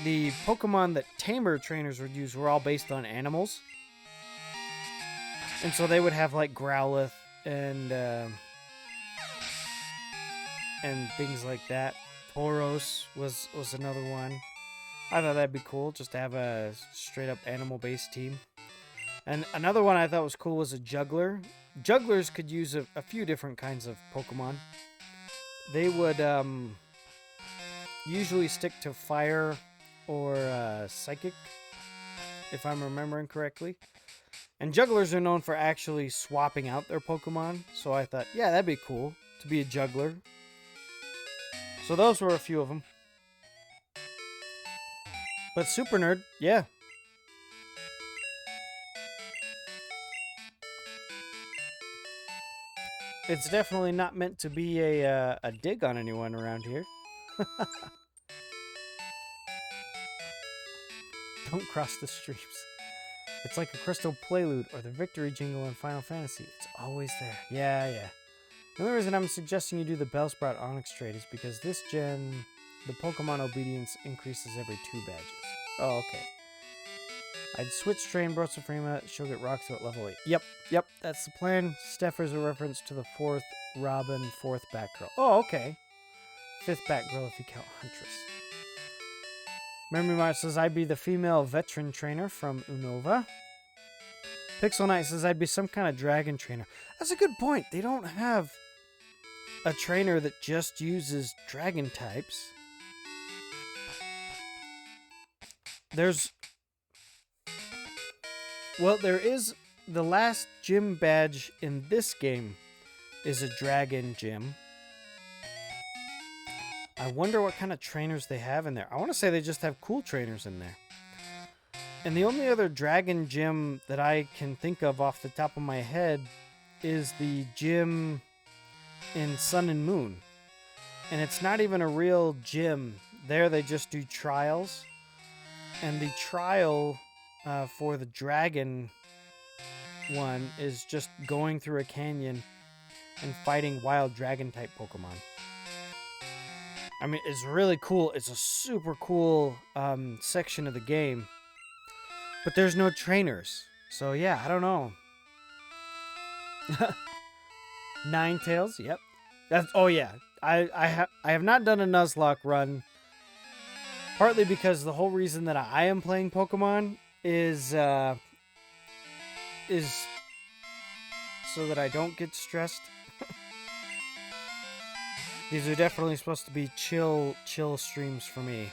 The Pokemon that tamer trainers would use were all based on animals. And so they would have like Growlithe and things like that. Tauros was another one. I thought that'd be cool, just to have a straight up animal based team. And another one I thought was cool was a juggler. Jugglers could use a few different kinds of Pokemon. They would usually stick to fire or psychic, if I'm remembering correctly. And jugglers are known for actually swapping out their Pokemon. So I thought, yeah, that'd be cool to be a juggler. So those were a few of them. But Super Nerd, yeah. It's definitely not meant to be a dig on anyone around here. Don't cross the streams. It's like a crystal prelude or the victory jingle in Final Fantasy. It's always there. Yeah, yeah. The only reason I'm suggesting you do the Bellsprout Onyx trade is because this gen, the Pokemon obedience increases every 2 badges. Oh, okay. I'd switch train Brosifrima, she'll get Rock Throw at level 8. Yep, that's the plan. Steffer's a reference to the 4th Robin, 4th Batgirl. Oh, okay. 5th Batgirl if you count Huntress. Memory Mart says I'd be the female veteran trainer from Unova. Pixel Knight says I'd be some kind of dragon trainer. That's a good point. They don't have a trainer that just uses dragon types. There is the last gym badge in this game is a dragon gym. I wonder what kind of trainers they have in there. I want to say they just have cool trainers in there. And the only other dragon gym that I can think of off the top of my head is the gym in Sun and Moon. And it's not even a real gym. There they just do trials. And the trial for the dragon one is just going through a canyon and fighting wild dragon type Pokemon. I mean, it's really cool. It's a super cool section of the game. But there's no trainers. So yeah, I don't know. Ninetales, yep. Oh yeah. I have not done a Nuzlocke run. Partly because the whole reason that I am playing Pokemon is so that I don't get stressed. These are definitely supposed to be chill streams for me.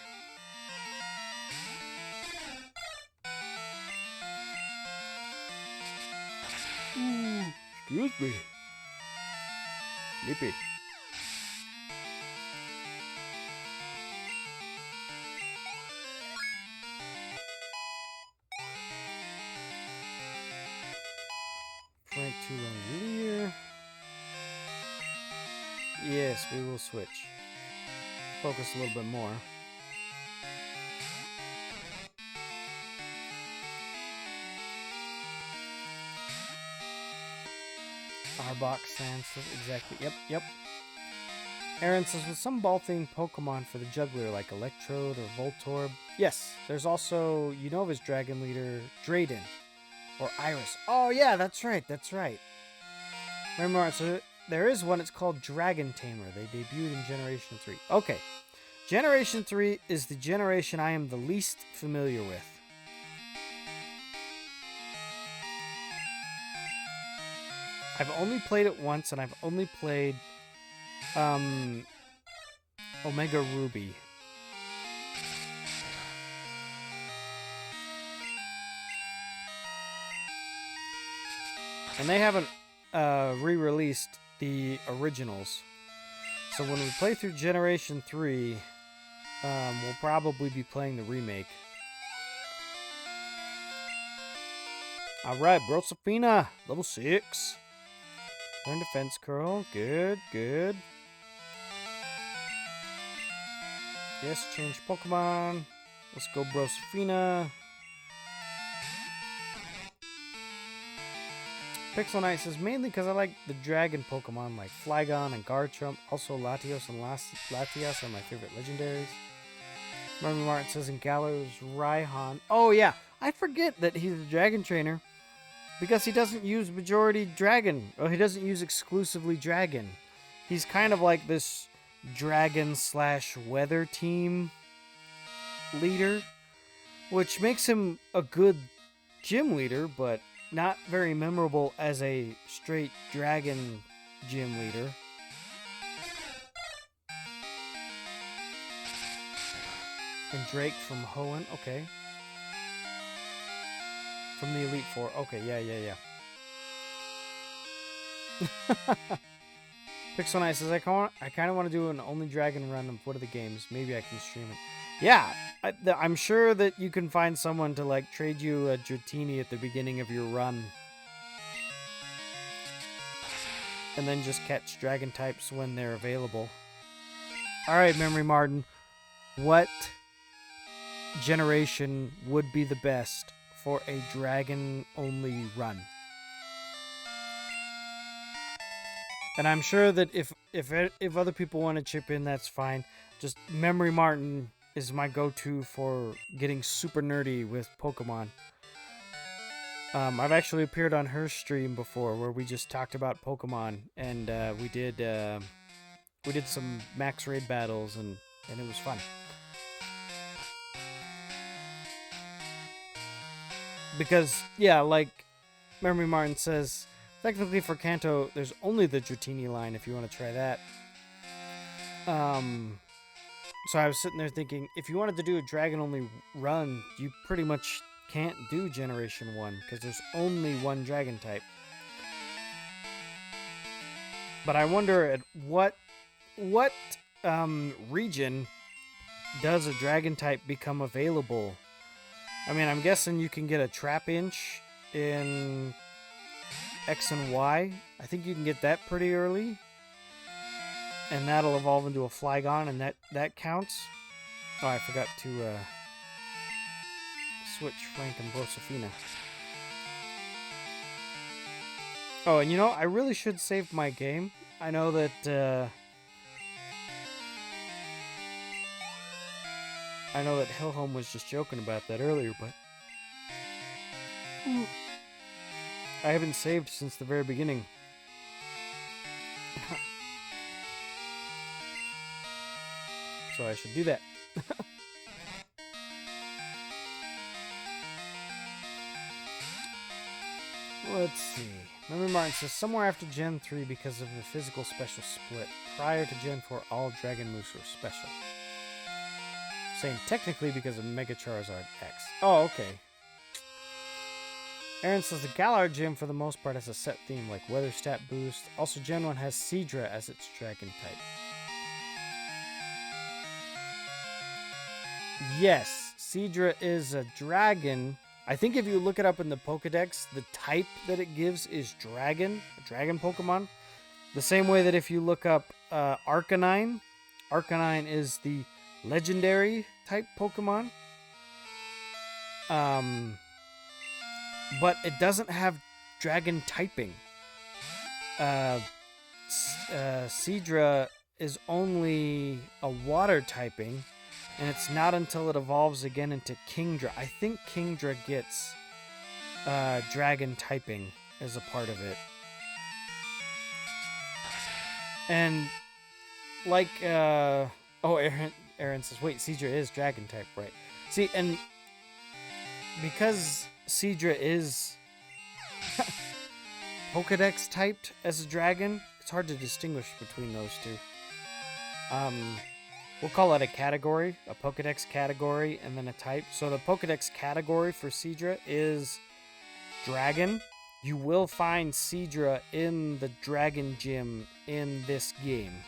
Excuse me. Sleepy. Frank Toulon. Yes, we will switch. Focus a little bit more. Arbok Sands, exactly. Yep. Aaron says, with some ball-themed Pokemon for the juggler, like Electrode or Voltorb. Yes, there's also Unova's dragon leader, Drayden, or Iris. Oh yeah, that's right. Remember, so there is one, it's called Dragon Tamer. They debuted in Generation 3. Okay, Generation 3 is the generation I am the least familiar with. I've only played it once, and I've only played Omega Ruby. And they haven't re-released the originals. So when we play through Generation 3, we'll probably be playing the remake. Alright, Brosifina, level 6. Learn Defense Curl. Good. Yes, change Pokemon. Let's go Brosifina. Pixel Knight says, mainly because I like the dragon Pokemon like Flygon and Garchomp. Also, Latios and Latias are my favorite legendaries. Marvin Martin says, in Gallows, Raihan. Oh, yeah. I forget that he's a dragon trainer because he doesn't use majority dragon. Or he doesn't use exclusively dragon. He's kind of like this dragon/weather team leader, which makes him a good gym leader, but not very memorable as a straight dragon gym leader. And Drake from Hoenn, okay. from the Elite Four. Okay, yeah. Pixel Knight says, I kind of want to do an Only Dragon run of one of the games. Maybe I can stream it. Yeah, I'm sure that you can find someone to like trade you a Dratini at the beginning of your run. And then just catch dragon types when they're available. Alright, Memory Martin. What generation would be the best for a dragon-only run? And I'm sure that if other people want to chip in, that's fine. Just Memory Martin is my go-to for getting super nerdy with Pokemon. I've actually appeared on her stream before where we just talked about Pokemon, and we did some max raid battles, and it was fun. Because, yeah, like Memory Martin says, technically for Kanto, there's only the Dratini line if you want to try that. So I was sitting there thinking, if you wanted to do a dragon-only run, you pretty much can't do Generation 1, because there's only one dragon type. But I wonder at what region does a dragon type become available? I mean, I'm guessing you can get a Trapinch in X and Y. I think you can get that pretty early. And that'll evolve into a Flygon, and that counts. Oh, I forgot to switch Frank and Brosifina. Oh, and you know, I really should save my game. I know that Hillhome was just joking about that earlier, but I haven't saved since the very beginning. So I should do that. Let's see. Memory Martin says somewhere after Gen 3 because of the physical special split. Prior to Gen 4, all Dragon Moves were special. Saying technically because of Mega Charizard X. Oh, okay. Aaron says the Galar gym for the most part has a set theme like Weather Stat Boost. Also, Gen 1 has Seadra as its dragon type. Yes, Seadra is a dragon. I think if you look it up in the Pokedex, the type that it gives is dragon, a dragon Pokemon. The same way that if you look up Arcanine, Arcanine is the legendary type Pokemon. But it doesn't have dragon typing. Seadra is only a water typing. And it's not until it evolves again into Kingdra. I think Kingdra gets dragon typing as a part of it. And like, Aaron says, wait, Seadra is dragon type, right? See, and because Seadra is Pokedex typed as a dragon, it's hard to distinguish between those two. We'll call it a category, a Pokedex category, and then a type. So the Pokedex category for Seadra is Dragon. You will find Seadra in the Dragon Gym in this game.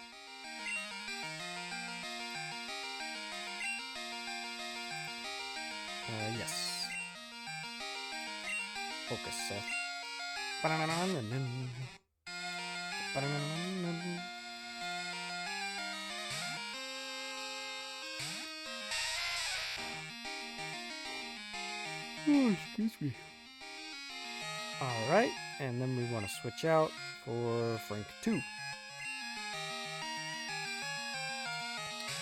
Yes. Focus, Seth. Oh, excuse me. Alright, and then we want to switch out for Frank 2.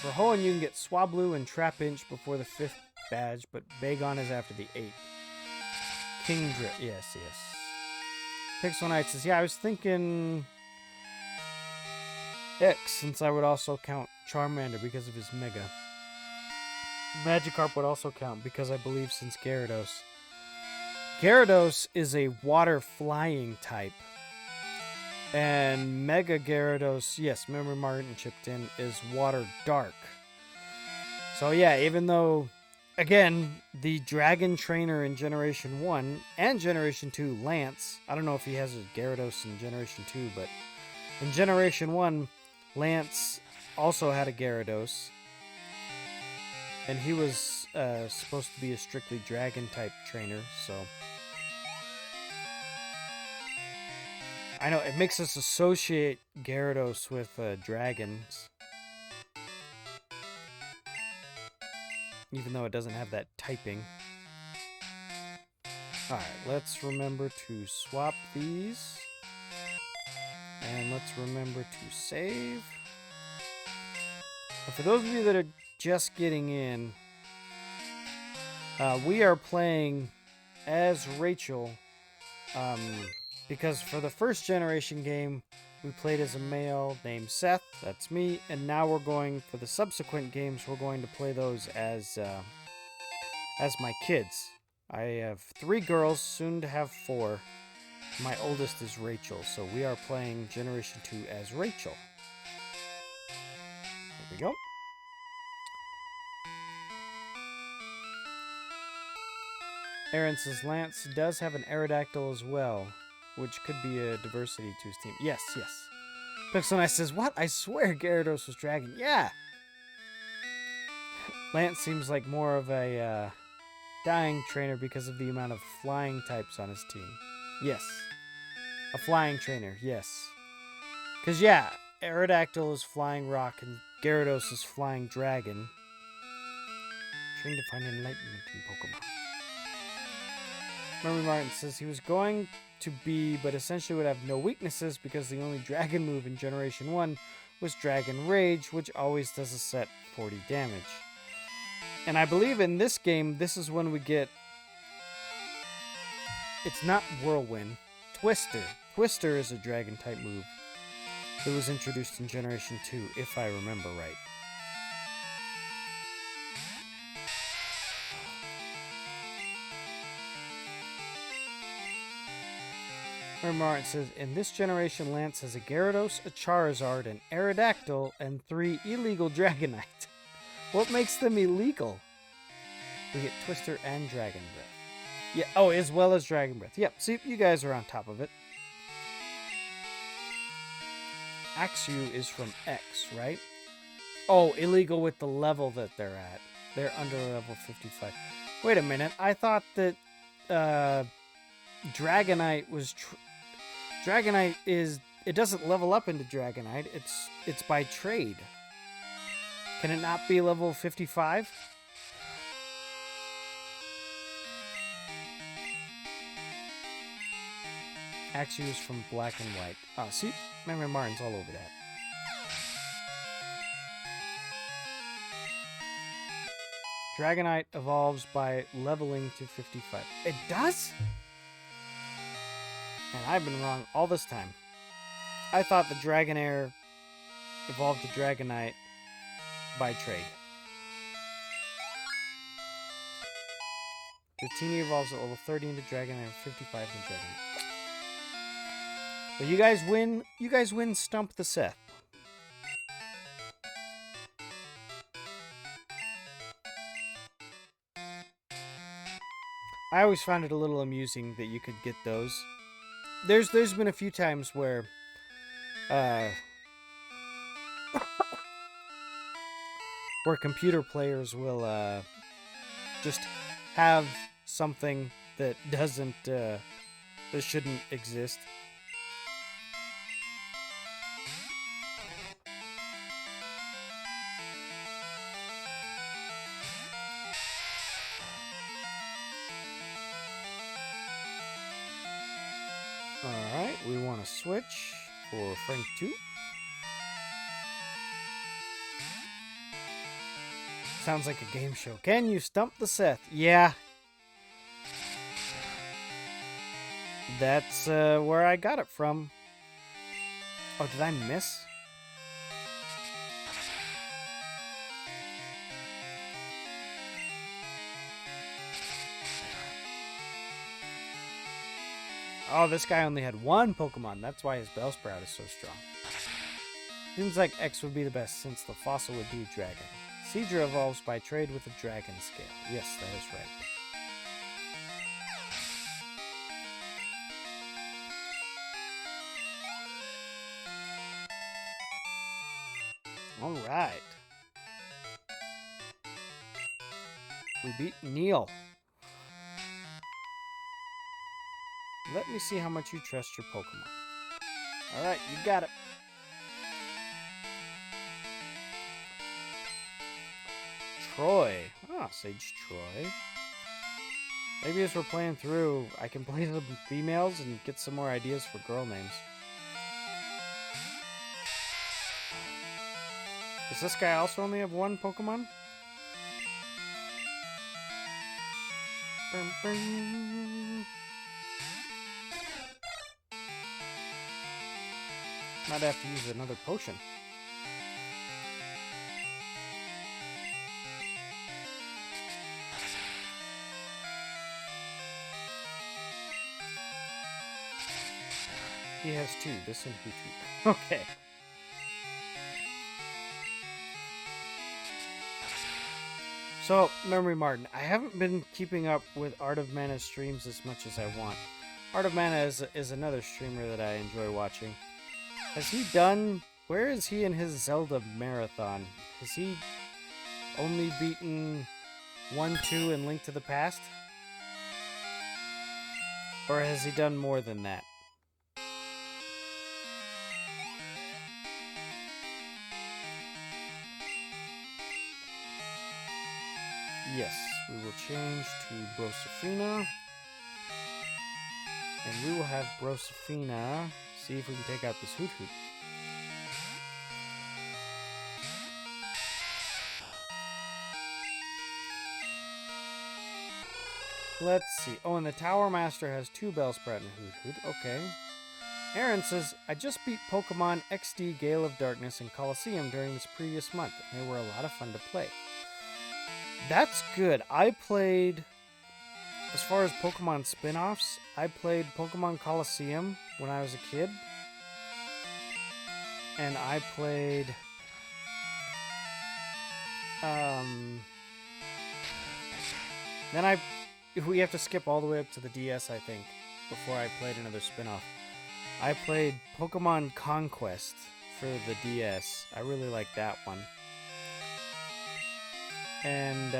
For Hoenn, you can get Swablu and Trapinch before the 5th badge, but Bagon is after the 8th. Kingdra, yes. Pixel Knight says, yeah, I was thinking X, since I would also count Charmander because of his Mega. Magikarp would also count because I believe since Gyarados. Gyarados is a water flying type. And Mega Gyarados, yes, Memory Martin chipped in, is water dark. So yeah, even though again, the dragon trainer in Generation 1 and Generation 2, Lance. I don't know if he has a Gyarados in Generation 2, but in Generation 1, Lance also had a Gyarados. And he was supposed to be a strictly dragon type trainer, so. I know, it makes us associate Gyarados with dragons. Even though it doesn't have that typing. Alright, let's remember to swap these. And let's remember to save. And for those of you that are just getting in, we are playing as Rachel. Because for the first generation game, we played as a male named Seth. That's me. And now we're going, for the subsequent games, we're going to play those as my kids. I have 3 girls, soon to have 4. My oldest is Rachel, so we are playing Generation 2 as Rachel. There we go. Aaron says Lance does have an Aerodactyl as well, which could be a diversity to his team. Yes, yes. Pixel Nice says, what? I swear Gyarados was dragon. Yeah! Lance seems like more of a dying trainer because of the amount of flying types on his team. Yes. A flying trainer, yes. Because, yeah, Aerodactyl is flying rock and Gyarados is flying dragon. Trying to find enlightenment in Pokemon. Murray Martin says he was going to be, but essentially would have no weaknesses because the only dragon move in Generation 1 was Dragon Rage, which always does a set 40 damage. And I believe in this game, this is when we get... It's not Whirlwind. Twister. Twister is a dragon type move that was introduced in Generation 2, if I remember right. Martin says, in this generation, Lance has a Gyarados, a Charizard, an Aerodactyl, and 3 illegal Dragonite. What makes them illegal? We get Twister and Dragon Breath. Yeah, oh, as well as Dragon Breath. Yep, see, you guys are on top of it. Axew is from X, right? Oh, illegal with the level that they're at. They're under level 55. Wait a minute, I thought that Dragonite was... Dragonite is... It doesn't level up into Dragonite. It's by trade. Can it not be level 55? Axew is from Black and White. Oh, see? Memory Martin's all over that. Dragonite evolves by leveling to 55. It does? And I've been wrong all this time. I thought the Dragonair evolved to Dragonite by trade. Dratini evolves at level 30 into Dragonair, 55 into Dragonite. But you guys win. You guys win. Stump the Seth. I always found it a little amusing that you could get those. There's been a few times where where computer players will just have something that doesn't that shouldn't exist. Alright, we want to switch for Frank 2. Sounds like a game show. Can you stump the Seth? Yeah. That's where I got it from. Oh, did I miss? Oh, this guy only had 1 Pokemon. That's why his Bellsprout is so strong. Seems like X would be the best since the fossil would be a dragon. Seadra evolves by trade with a dragon scale. Yes, that is right. All right. We beat Neil. Let me see how much you trust your Pokemon. All right, you got it. Troy. Ah, Sage Troy. Maybe as we're playing through, I can play the females and get some more ideas for girl names. Does this guy also only have one Pokemon? Might have to use another potion. He has two, this and Hoothoot. Okay. So, Memory Martin, I haven't been keeping up with Art of Mana's streams as much as I want. Art of Mana is another streamer that I enjoy watching. Has he done... Where is he in his Zelda marathon? Has he only beaten 1, 2, and Link to the Past? Or has he done more than that? Yes, we will change to Brosafina. And we will have Brosafina see if we can take out this Hoothoot. Let's see. Oh, and the Tower Master has 2 Bellsprout and a Hoothoot. Okay. Aaron says, I just beat Pokemon XD Gale of Darkness and Colosseum during this previous month. They were a lot of fun to play. That's good. I played, as far as Pokemon spin-offs, I played Pokemon Colosseum when I was a kid. And I played, we have to skip all the way up to the DS, I think, before I played another spin-off. I played Pokemon Conquest for the DS. I really like that one. And,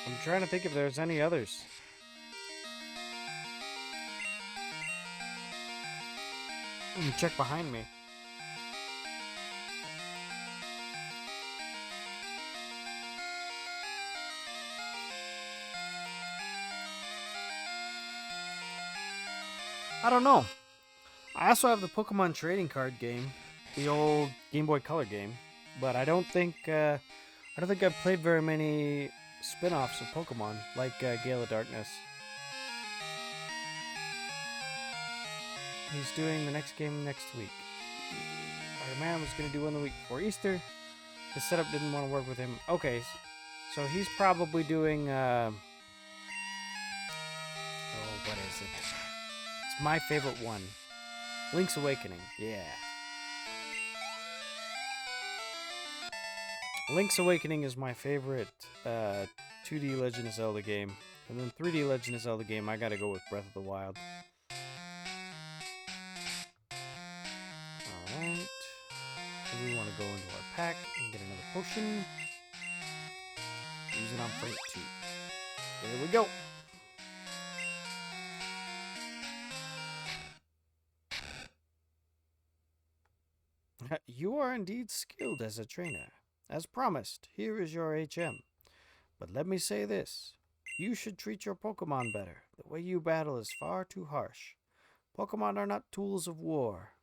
I'm trying to think if there's any others. Let me check behind me. I don't know. I also have the Pokemon trading card game, the old Game Boy Color game, but I don't think I've played very many spin-offs of Pokemon like Gale of Darkness. He's doing the next game next week. Our man was going to do one the week before Easter. The setup didn't want to work with him. Okay, so he's probably doing what is it? It's my favorite one. Link's Awakening. Yeah. Link's Awakening is my favorite 2D Legend of Zelda game. And then 3D Legend of Zelda game, I gotta go with Breath of the Wild. Alright. So we want to go into our pack and get another potion. Use it on Frank 2. There we go. You are indeed skilled as a trainer. As promised, here is your HM. But let me say this. You should treat your Pokemon better. The way you battle is far too harsh. Pokemon are not tools of war.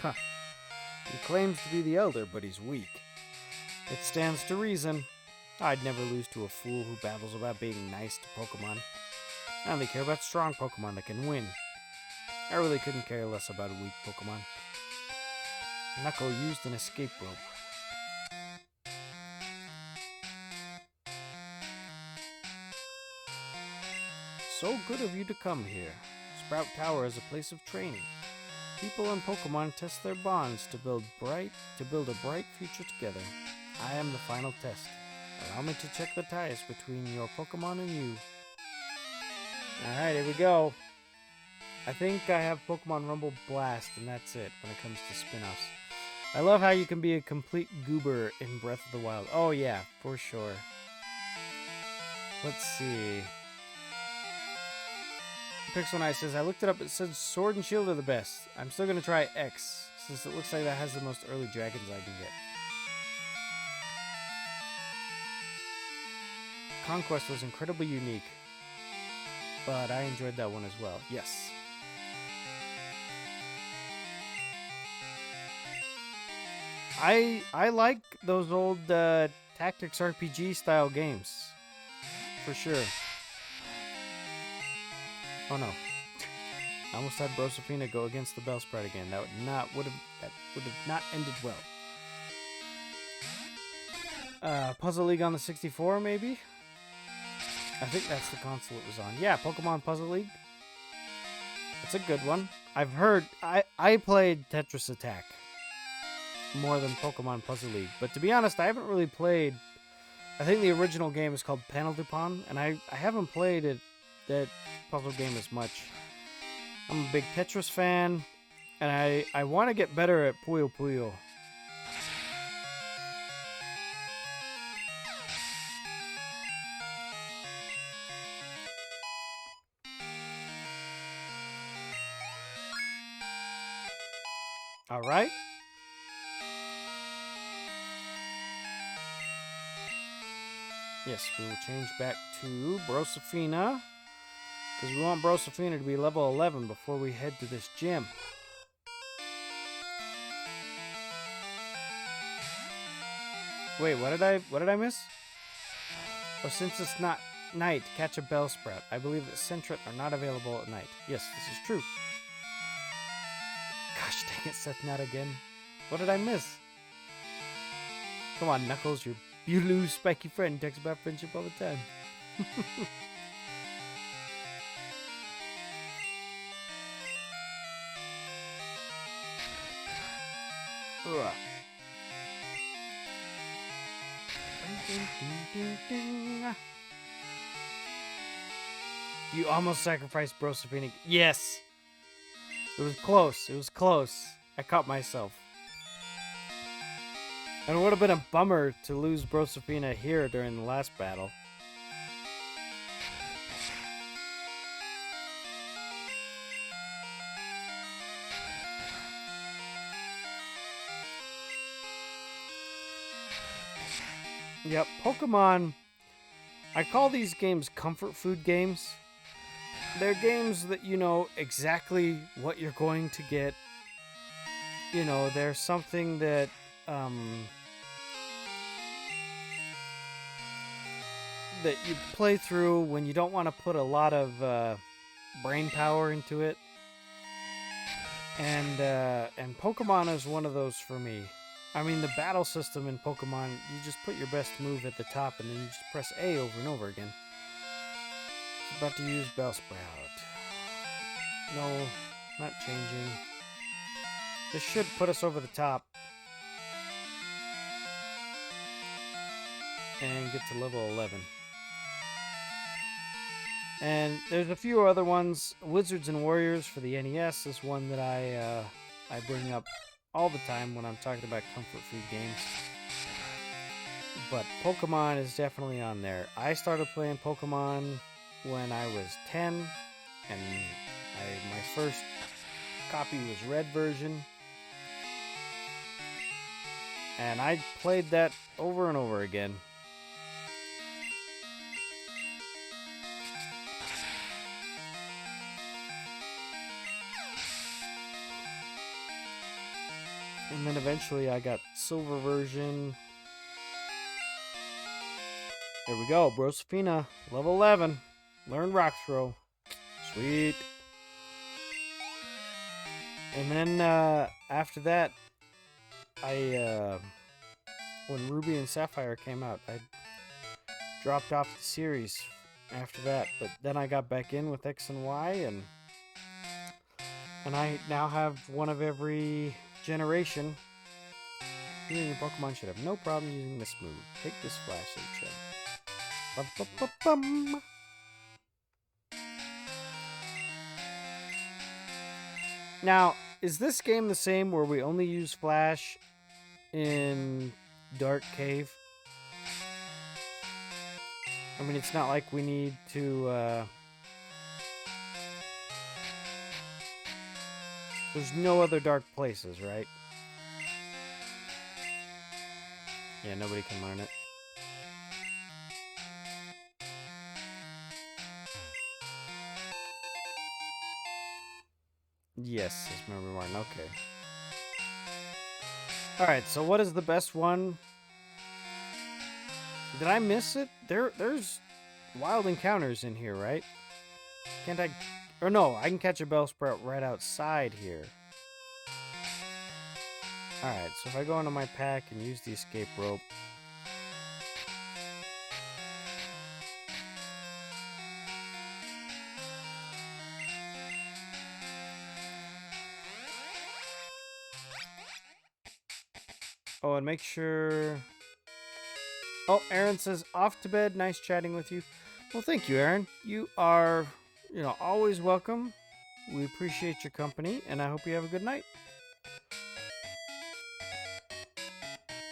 Huh. He claims to be the elder, but he's weak. It stands to reason. I'd never lose to a fool who babbles about being nice to Pokemon. I only care about strong Pokemon that can win. I really couldn't care less about a weak Pokemon. Knuckle used an escape rope. so good of you to come here. Sprout Tower is a place of training. People and Pokemon test their bonds to build a bright future together. I am the final test. Allow me to check the ties between your Pokemon and you. Alright, here we go. I think I have Pokemon Rumble Blast, and that's it when it comes to spin-offs. I love how you can be a complete goober in Breath of the Wild. Oh yeah, for sure. Let's see. Pixel Knight says, I looked it up, it says Sword and Shield are the best. I'm still going to try X, since it looks like that has the most early dragons I can get. Conquest was incredibly unique, but I enjoyed that one as well. Yes. I like those old tactics RPG style games, for sure. Oh no! I almost had Brosifina go against the Bellsprout again. That would have not ended well. Puzzle League on the 64, maybe. I think that's the console it was on. Yeah, Pokemon Puzzle League. That's a good one. I've heard. I played Tetris Attack more than Pokemon Puzzle League, but to be honest, I haven't really played. I think the original game is called Panel Dupont, and I haven't played that puzzle game as much. I'm a big Tetris fan, and I want to get better at Puyo Puyo. All right. Yes, we will change back to Brosifina, because we want Brosifina to be level 11 before we head to this gym. Wait, what did I miss? Oh, since it's not night, catch a Bellsprout. I believe that Sentret are not available at night. Yes, this is true. Gosh dang it, Seth, not again. What did I miss? Come on, Knuckles, your blue spiky friend talks about friendship all the time. Ugh. You almost sacrificed Brosifina. Yes! It was close. It was close. I caught myself. And it would have been a bummer to lose Brosifina here during the last battle. Yep, Pokemon. I call these games comfort food games. They're games that you know exactly what you're going to get. You know, there's something that that you play through when you don't want to put a lot of brain power into it. And Pokemon is one of those for me. I mean, the battle system in Pokemon, you just put your best move at the top and then you just press A over and over again. It's about to use Bellsprout. No, not changing. This should put us over the top. And get to level 11. And there's a few other ones. Wizards and Warriors for the NES is one that I bring up all the time when I'm talking about comfort food games. But Pokemon is definitely on there. I started playing Pokemon when I was 10, and my first copy was Red version. And I played that over and over again. And then eventually I got Silver version. There we go, Brosifina, level 11. Learn Rock Throw. Sweet. And then after that, when Ruby and Sapphire came out, I dropped off the series after that. But then I got back in with X and Y, and I now have one of every generation. You and your Pokemon should have no problem using this move. Take this flash egg. Bum, bum, bum, bum. Now, is this game the same where we only use Flash in Dark Cave? I mean, it's not like we need to, there's no other dark places, right? Yeah, nobody can learn it. Yes, it's memory Martin. Okay. Alright, so what is the best one? Did I miss it? There's wild encounters in here, right? Can't I... Or no, I can catch a Bellsprout right outside here. Alright, so if I go into my pack and use the escape rope... Oh, and make sure... Oh, Aaron says, off to bed. Nice chatting with you. Well, thank you, Aaron. You are, always welcome. We appreciate your company, and I hope you have a good night.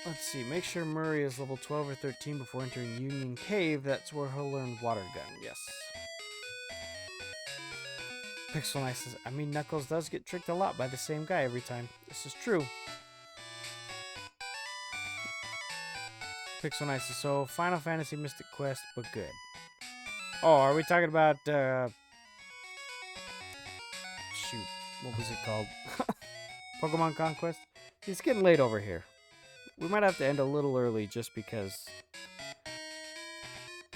Let's see. Make sure Murray is level 12 or 13 before entering Union Cave. That's where he'll learn Water Gun. Yes. Pixel Nice says, I mean, Knuckles does get tricked a lot by the same guy every time. This is true. Pixel Nice says, so Final Fantasy Mystic Quest, but good. Oh, are we talking about, shoot, what was it called? Pokemon Conquest? It's getting late over here. We might have to end a little early just because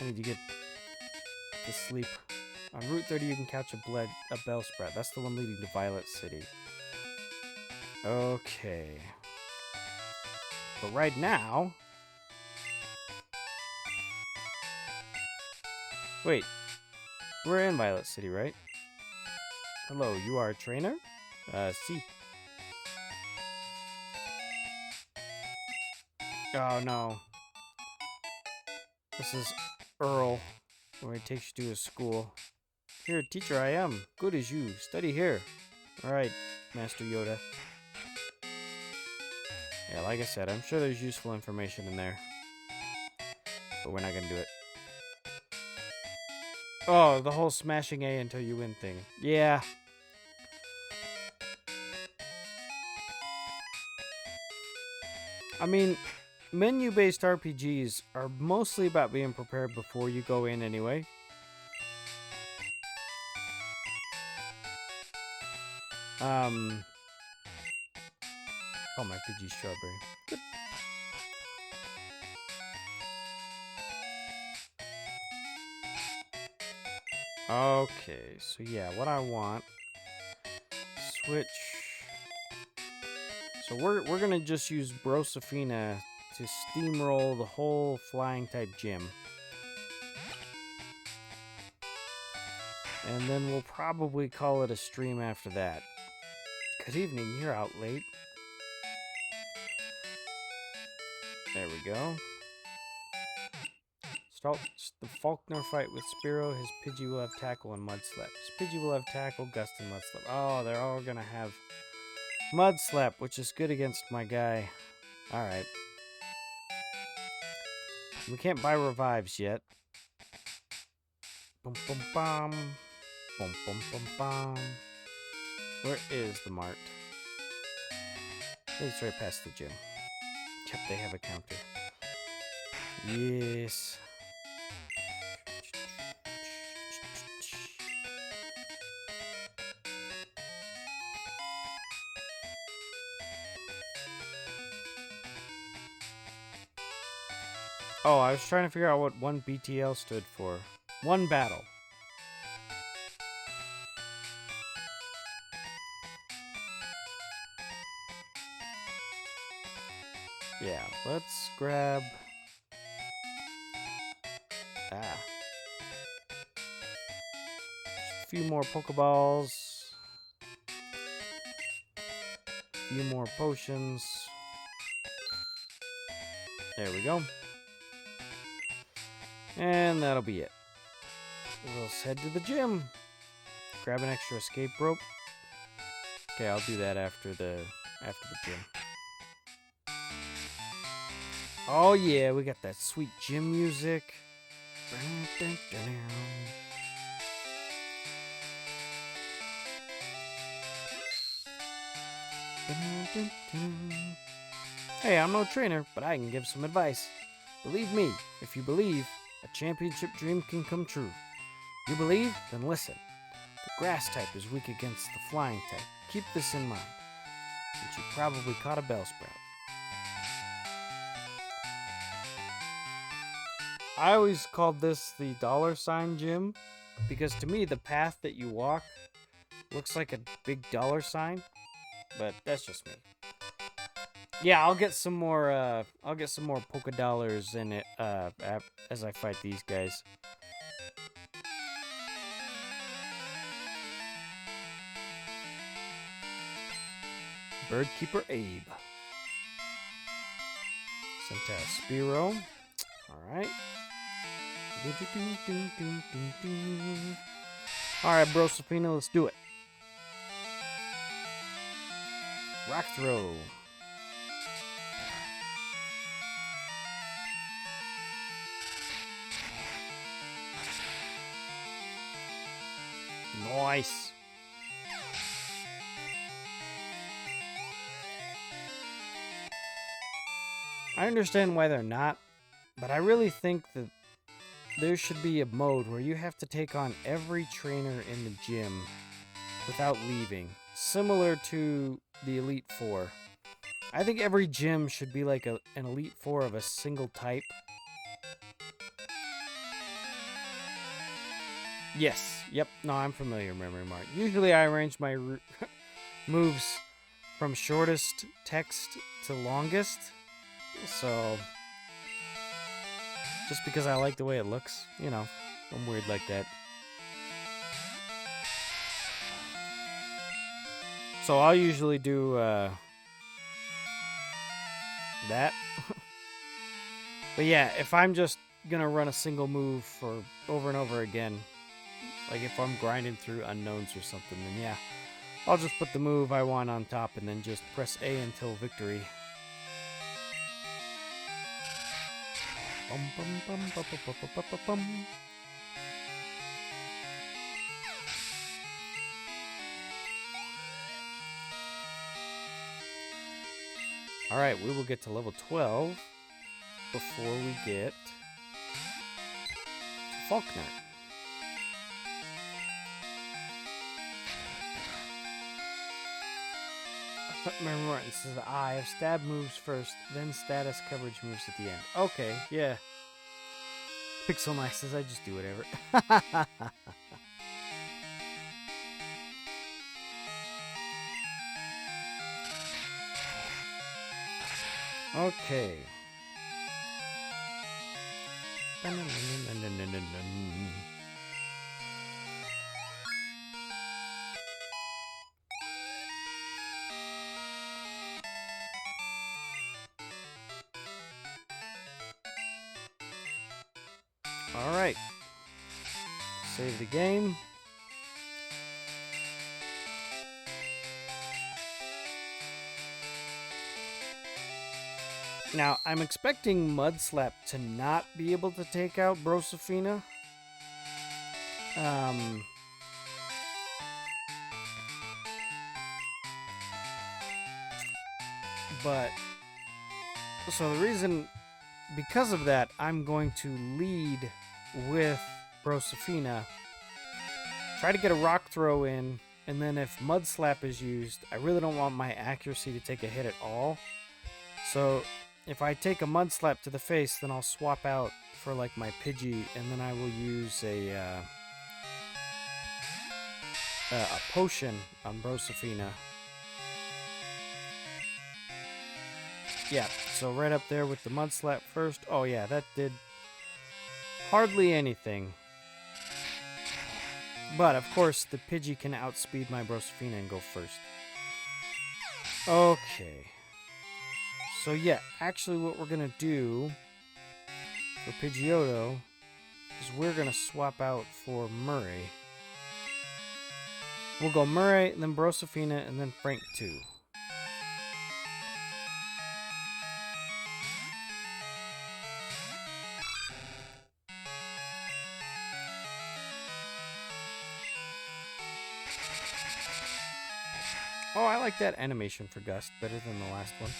I need to get to sleep. On Route 30, you can catch a Bellsprout. That's the one leading to Violet City. Okay. But right now... Wait. We're in Violet City, right? Hello, you are a trainer? See. Oh, no. This is Earl, where he takes you to his school. Here, teacher, I am. Good as you. Study here. Alright, Master Yoda. Yeah, like I said, I'm sure there's useful information in there. But we're not gonna do it. Oh, the whole smashing A until you win thing. Yeah. I mean, menu-based RPGs are mostly about being prepared before you go in anyway. Oh, my Pidgey Strawberry. Good. Okay, so yeah, what I want... Switch... So we're gonna just use Brosafina to steamroll the whole flying-type gym. And then we'll probably call it a stream after that. Good evening, you're out late. There we go. Start the Faulkner fight with Spearow. His Pidgey will have Tackle and Mudslap. His Pidgey will have Tackle, Gust, and Mudslap. Oh, they're all gonna have Mudslap, which is good against my guy. Alright. We can't buy revives yet. Bum bum bum. Bum bum bum bum. Where is the mart? It's right past the gym. Yep, they have a counter. Yes. Oh, I was trying to figure out what one BTL stood for. One battle. Yeah, let's grab... Ah. few more Pokeballs. A few more potions. There we go. And that'll be it. Let's head to the gym. Grab an extra escape rope. Okay, I'll do that after the gym. Oh yeah, we got that sweet gym music. Hey, I'm no trainer, but I can give some advice. Believe me, if you believe, a championship dream can come true. You believe? Then listen. The grass type is weak against the flying type. Keep this in mind, since you probably caught a Bellsprout. I always called this the $ gym, because to me the path that you walk looks like a big $, but that's just me. Yeah, I'll get some more polka dollars in it as I fight these guys. Birdkeeper Abe. Centaur Spiro. Alright. Alright, bro, Safina, let's do it. Rock throw. Nice. I understand why they're not, but I really think that there should be a mode where you have to take on every trainer in the gym without leaving, similar to the Elite Four. I think every gym should be like an Elite Four of a single type. Yes, yep, no, I'm familiar, Memory Mark. Usually I arrange my moves from shortest text to longest, so just because I like the way it looks, you know, I'm weird like that. So I'll usually do that. But yeah, if I'm just gonna run a single move for over and over again, like if I'm grinding through unknowns or something, then yeah, I'll just put the move I want on top and then just press A until victory. Bum, bum, bum, bum, bum, bum, bum, bum, bum. Alright, we will get to level 12 before we get to Faulkner. Remember, Martin says I have stab moves first, then status coverage moves at the end. Okay, yeah. Pixel Nice says I just do whatever. Okay. Alright. Save the game. Now, I'm expecting Mudslap to not be able to take out Brosafina. But, so the reason, because of that, I'm going to lead with Brosafina. Try to get a rock throw in, and then if Mudslap is used, I really don't want my accuracy to take a hit at all. So, if I take a Mudslap to the face, then I'll swap out for like my Pidgey, and then I will use a potion on Brosafina. Yeah, so right up there with the Mudslap first. Oh yeah, that did hardly anything. But, of course, the Pidgey can outspeed my Brosifina and go first. Okay. So, yeah, actually what we're going to do for Pidgeotto is we're going to swap out for Murray. We'll go Murray, and then Brosifina, and then Frank too. Oh, I like that animation for Gust better than the last one.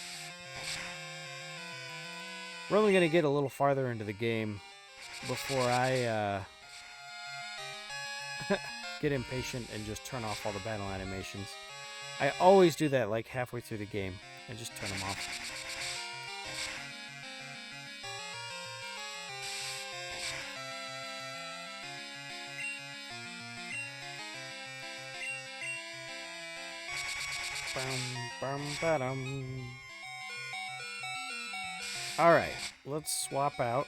We're only going to get a little farther into the game before I get impatient and just turn off all the battle animations. I always do that like halfway through the game and just turn them off. Alright, let's swap out.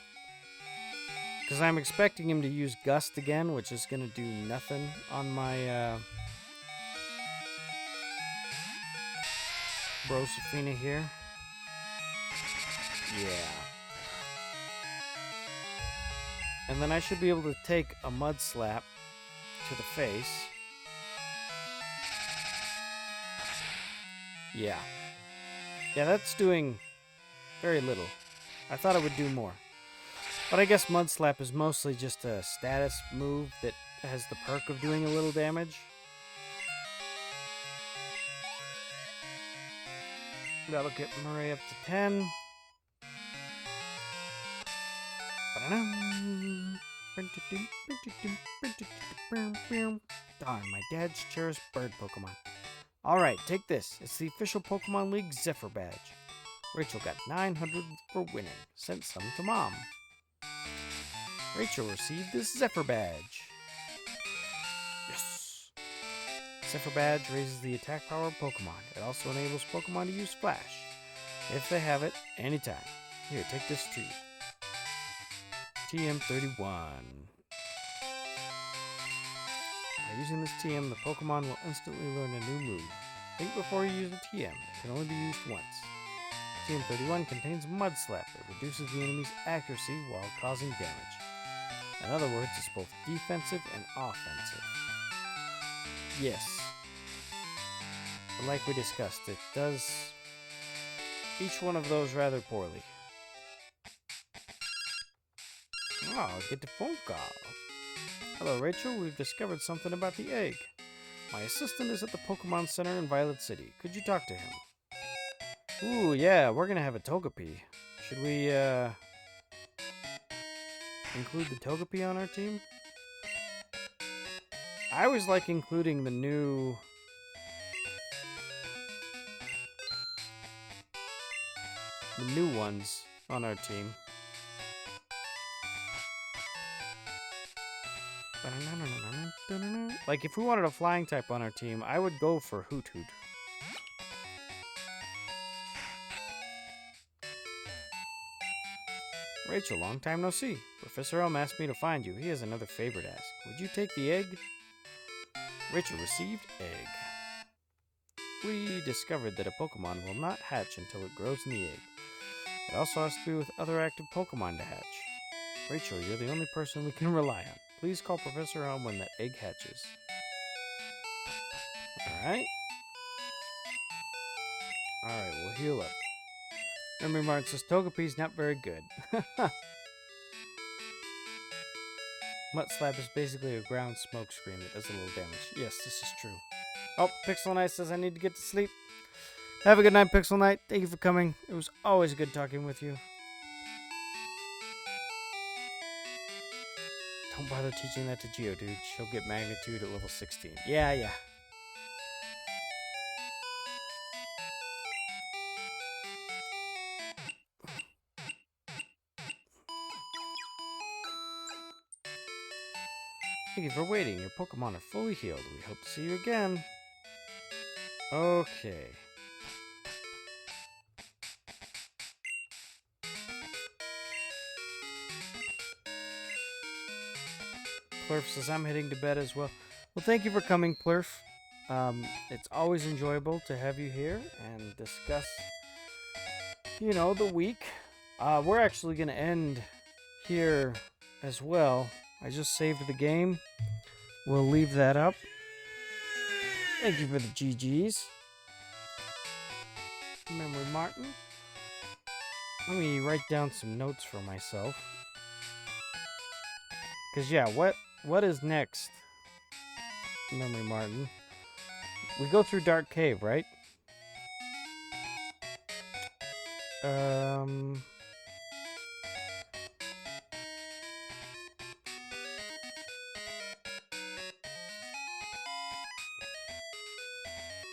Because I'm expecting him to use Gust again, which is going to do nothing on my Brosifina here. Yeah. And then I should be able to take a Mud Slap to the face. Yeah. Yeah, that's doing very little. I thought it would do more. But I guess Mud Slap is mostly just a status move that has the perk of doing a little damage. That'll get Murray up to 10. Darn, my dad's cherished bird Pokemon. Alright, take this. It's the official Pokemon League Zephyr badge. Rachel got 900 for winning. Sent some to Mom. Rachel received this Zephyr badge. Yes! Zephyr badge raises the attack power of Pokemon. It also enables Pokemon to use Flash, if they have it, anytime. Here, take this too. TM31. By using this TM, the Pokemon will instantly learn a new move. Think before you use a TM. It can only be used once. TM31 contains Mud Slap. It reduces the enemy's accuracy while causing damage. In other words, it's both defensive and offensive. Yes. But like we discussed, it does each one of those rather poorly. Oh, get the phone call. Hello, Rachel. We've discovered something about the egg. My assistant is at the Pokemon Center in Violet City. Could you talk to him? Ooh, yeah, we're gonna have a Togepi. Should we, include the Togepi on our team? I always like including the new ones on our team. Like, if we wanted a flying type on our team, I would go for Hoot Hoot. Rachel, long time no see. Professor Elm asked me to find you. He has another favor to ask. Would you take the egg? Rachel received egg. We discovered that a Pokemon will not hatch until it grows in the egg. It also has to be with other active Pokemon to hatch. Rachel, you're the only person we can rely on. Please call Professor Elm when that egg hatches. Alright. Alright, we'll heal up. Memory Martin says Togepi's not very good. Mud Slap is basically a ground smoke screen that does a little damage. Yes, this is true. Oh, Pixel Knight says I need to get to sleep. Have a good night, Pixel Knight. Thank you for coming. It was always good talking with you. Don't bother teaching that to Geodude. She'll get magnitude at level 16. Yeah. Thank you for waiting. Your Pokemon are fully healed. We hope to see you again. Okay. Clerf says I'm heading to bed as well. Well, thank you for coming, Plurf. It's always enjoyable to have you here and discuss, the week. We're actually going to end here as well. I just saved the game. We'll leave that up. Thank you for the GGs. Memory Martin. Let me write down some notes for myself. Because, yeah, what is next, Memory Martin? We go through Dark Cave, right?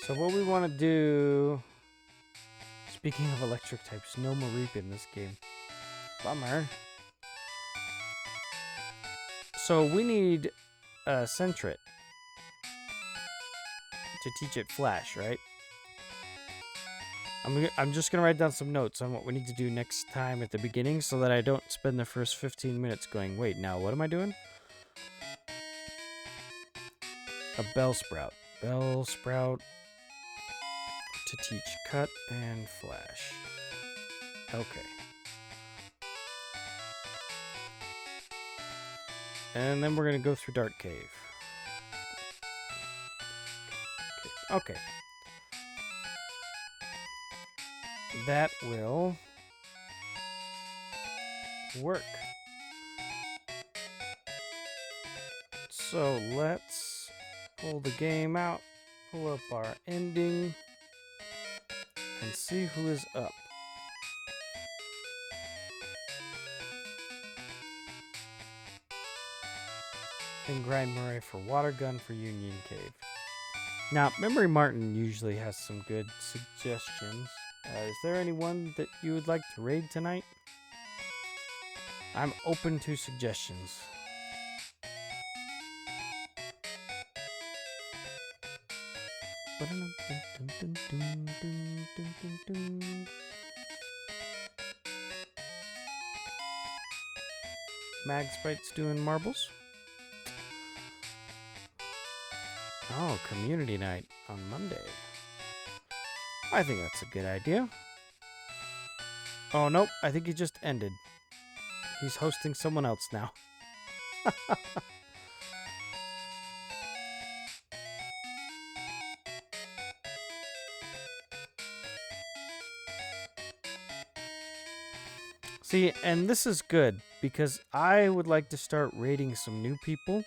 So what we want to do... Speaking of electric types, no Mareep in this game. Bummer. So we need a Sentret to teach it Flash, right? I'm just going to write down some notes on what we need to do next time at the beginning so that I don't spend the first 15 minutes going, wait, now what am I doing? A Bellsprout. Bellsprout to teach Cut and Flash. Okay. And then we're going to go through Dark Cave. Okay. That will work. So let's pull the game out, pull up our ending, and see who is up. And Grind Murray for Water Gun for Union Cave. Now, Memory Martin usually has some good suggestions. Is there anyone that you would like to raid tonight? I'm open to suggestions. Mag Sprite's doing marbles. Oh, community night on Monday. I think that's a good idea. Oh, nope. I think he just ended. He's hosting someone else now. See, and this is good because I would like to start raiding some new people.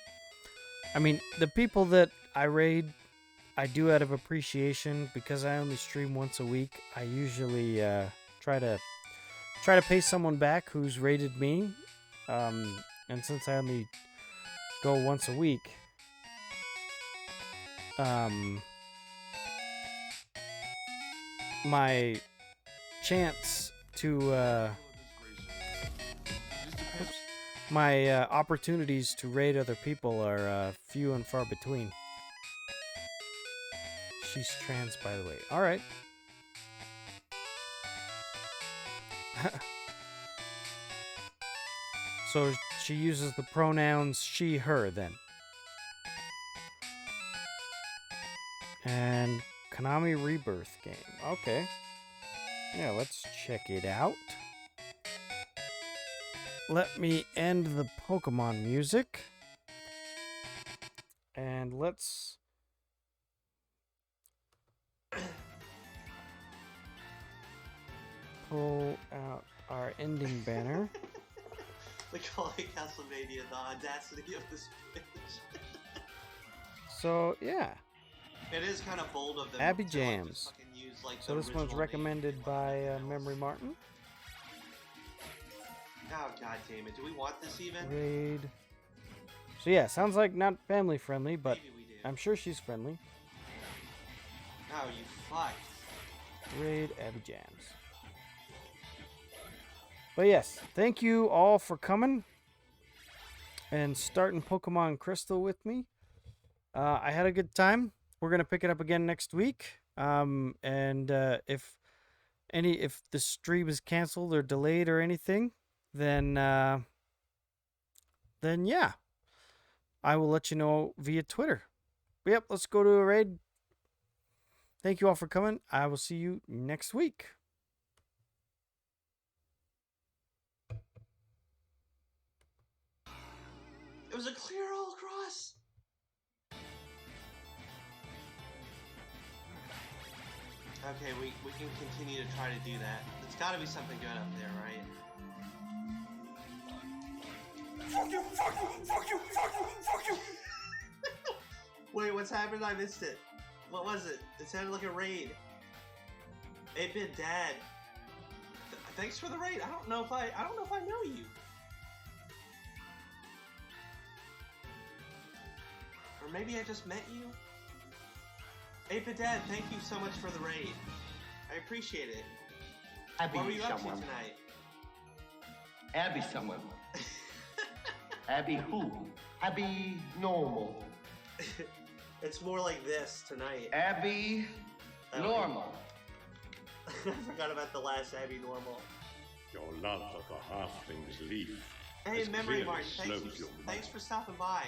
I mean, the people that I raid, I do out of appreciation because I only stream once a week. I usually try to pay someone back who's raided me, and since I only go once a week, my chance to my opportunities to raid other people are few and far between. She's trans, by the way. All right. So she uses the pronouns she, her, then. And Konami Rebirth game. Okay. Yeah, let's check it out. Let me end the Pokemon music. And let's... pull out our ending banner. We call it Castlevania, the audacity of this bitch. So, yeah. It is kind of bold of them. Abby to, Jams. Like, use, like, So this one's recommended by Memory Martin. Oh, god damn it. Do we want this even? Raid. So yeah, sounds like not family friendly, but Maybe we do. I'm sure she's friendly. Oh, you fuck. Raid Abby Jams. But yes, thank you all for coming and starting Pokemon Crystal with me. I had a good time. We're gonna pick it up again next week. And if the stream is canceled or delayed or anything, then yeah, I will let you know via Twitter. But yep, let's go to a raid. Thank you all for coming. I will see you next week. It was a clear all across. Okay, we can continue to try to do that. There's got to be something good up there, right? Fuck you, fuck you, fuck you, fuck you, fuck you. Wait, what's happened? I missed it. What was it? It sounded like a raid. 8-Bit Dad. Thanks for the raid. I don't know if I know you. Or maybe I just met you. 8-Bit Dad, thank you so much for the raid. I appreciate it. Abby What were you up to someone. tonight? Abby someone. Abby who? Abby normal. It's more like this tonight. Abby Oh, normal. I forgot about the last Abby Normal. Your love of the halfling's leaf. Hey, has Memory clearly Martin, slowed your thanks for mind. stopping by.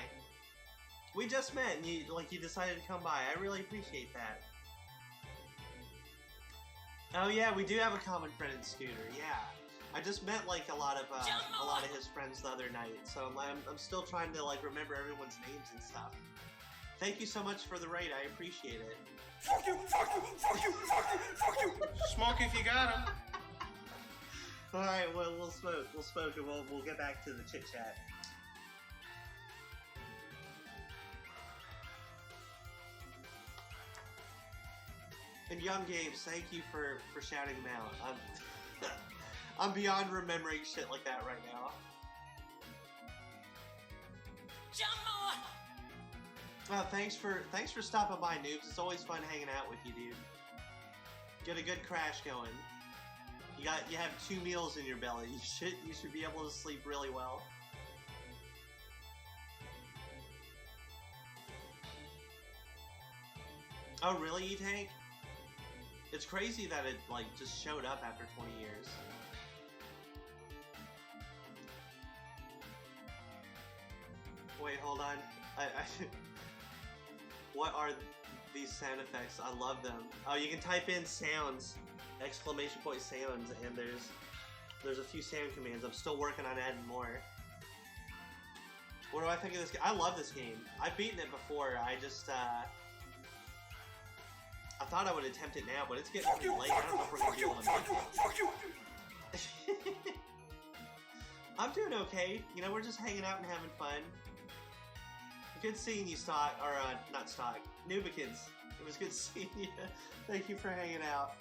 We just met and you decided to come by. I really appreciate that. Oh yeah, we do have a common friend in Scooter. Yeah, I just met like a lot of his friends the other night, so I'm still trying to like remember everyone's names and stuff. Thank you so much for the raid. I appreciate it. Fuck you, fuck you, fuck you, fuck you, fuck you. Smoke if you got him. All right, well we'll smoke, and we'll get back to the chit chat. And Young Games, thank you for shouting them out. I'm beyond remembering shit like that right now. Well, thanks for stopping by, noobs. It's always fun hanging out with you, dude. Get a good crash going. You have 2 meals in your belly. You should be able to sleep really well. Oh, really, E-Tank? It's crazy that it like just showed up after 20 years. Wait, hold on. What are these sound effects? I love them. Oh, you can type in sounds, exclamation point sounds, and there's a few sound commands. I'm still working on adding more. What do I think of this game? I love this game. I've beaten it before. I just I thought I would attempt it now, but it's getting Fuck pretty you, late. I don't know if we're gonna fuck be you, able to fuck you, make fuck you. it. I'm doing okay. You know, we're just hanging out and having fun. Good seeing you, Stock, or not Stock, Noobikins. It was good seeing you. Thank you for hanging out.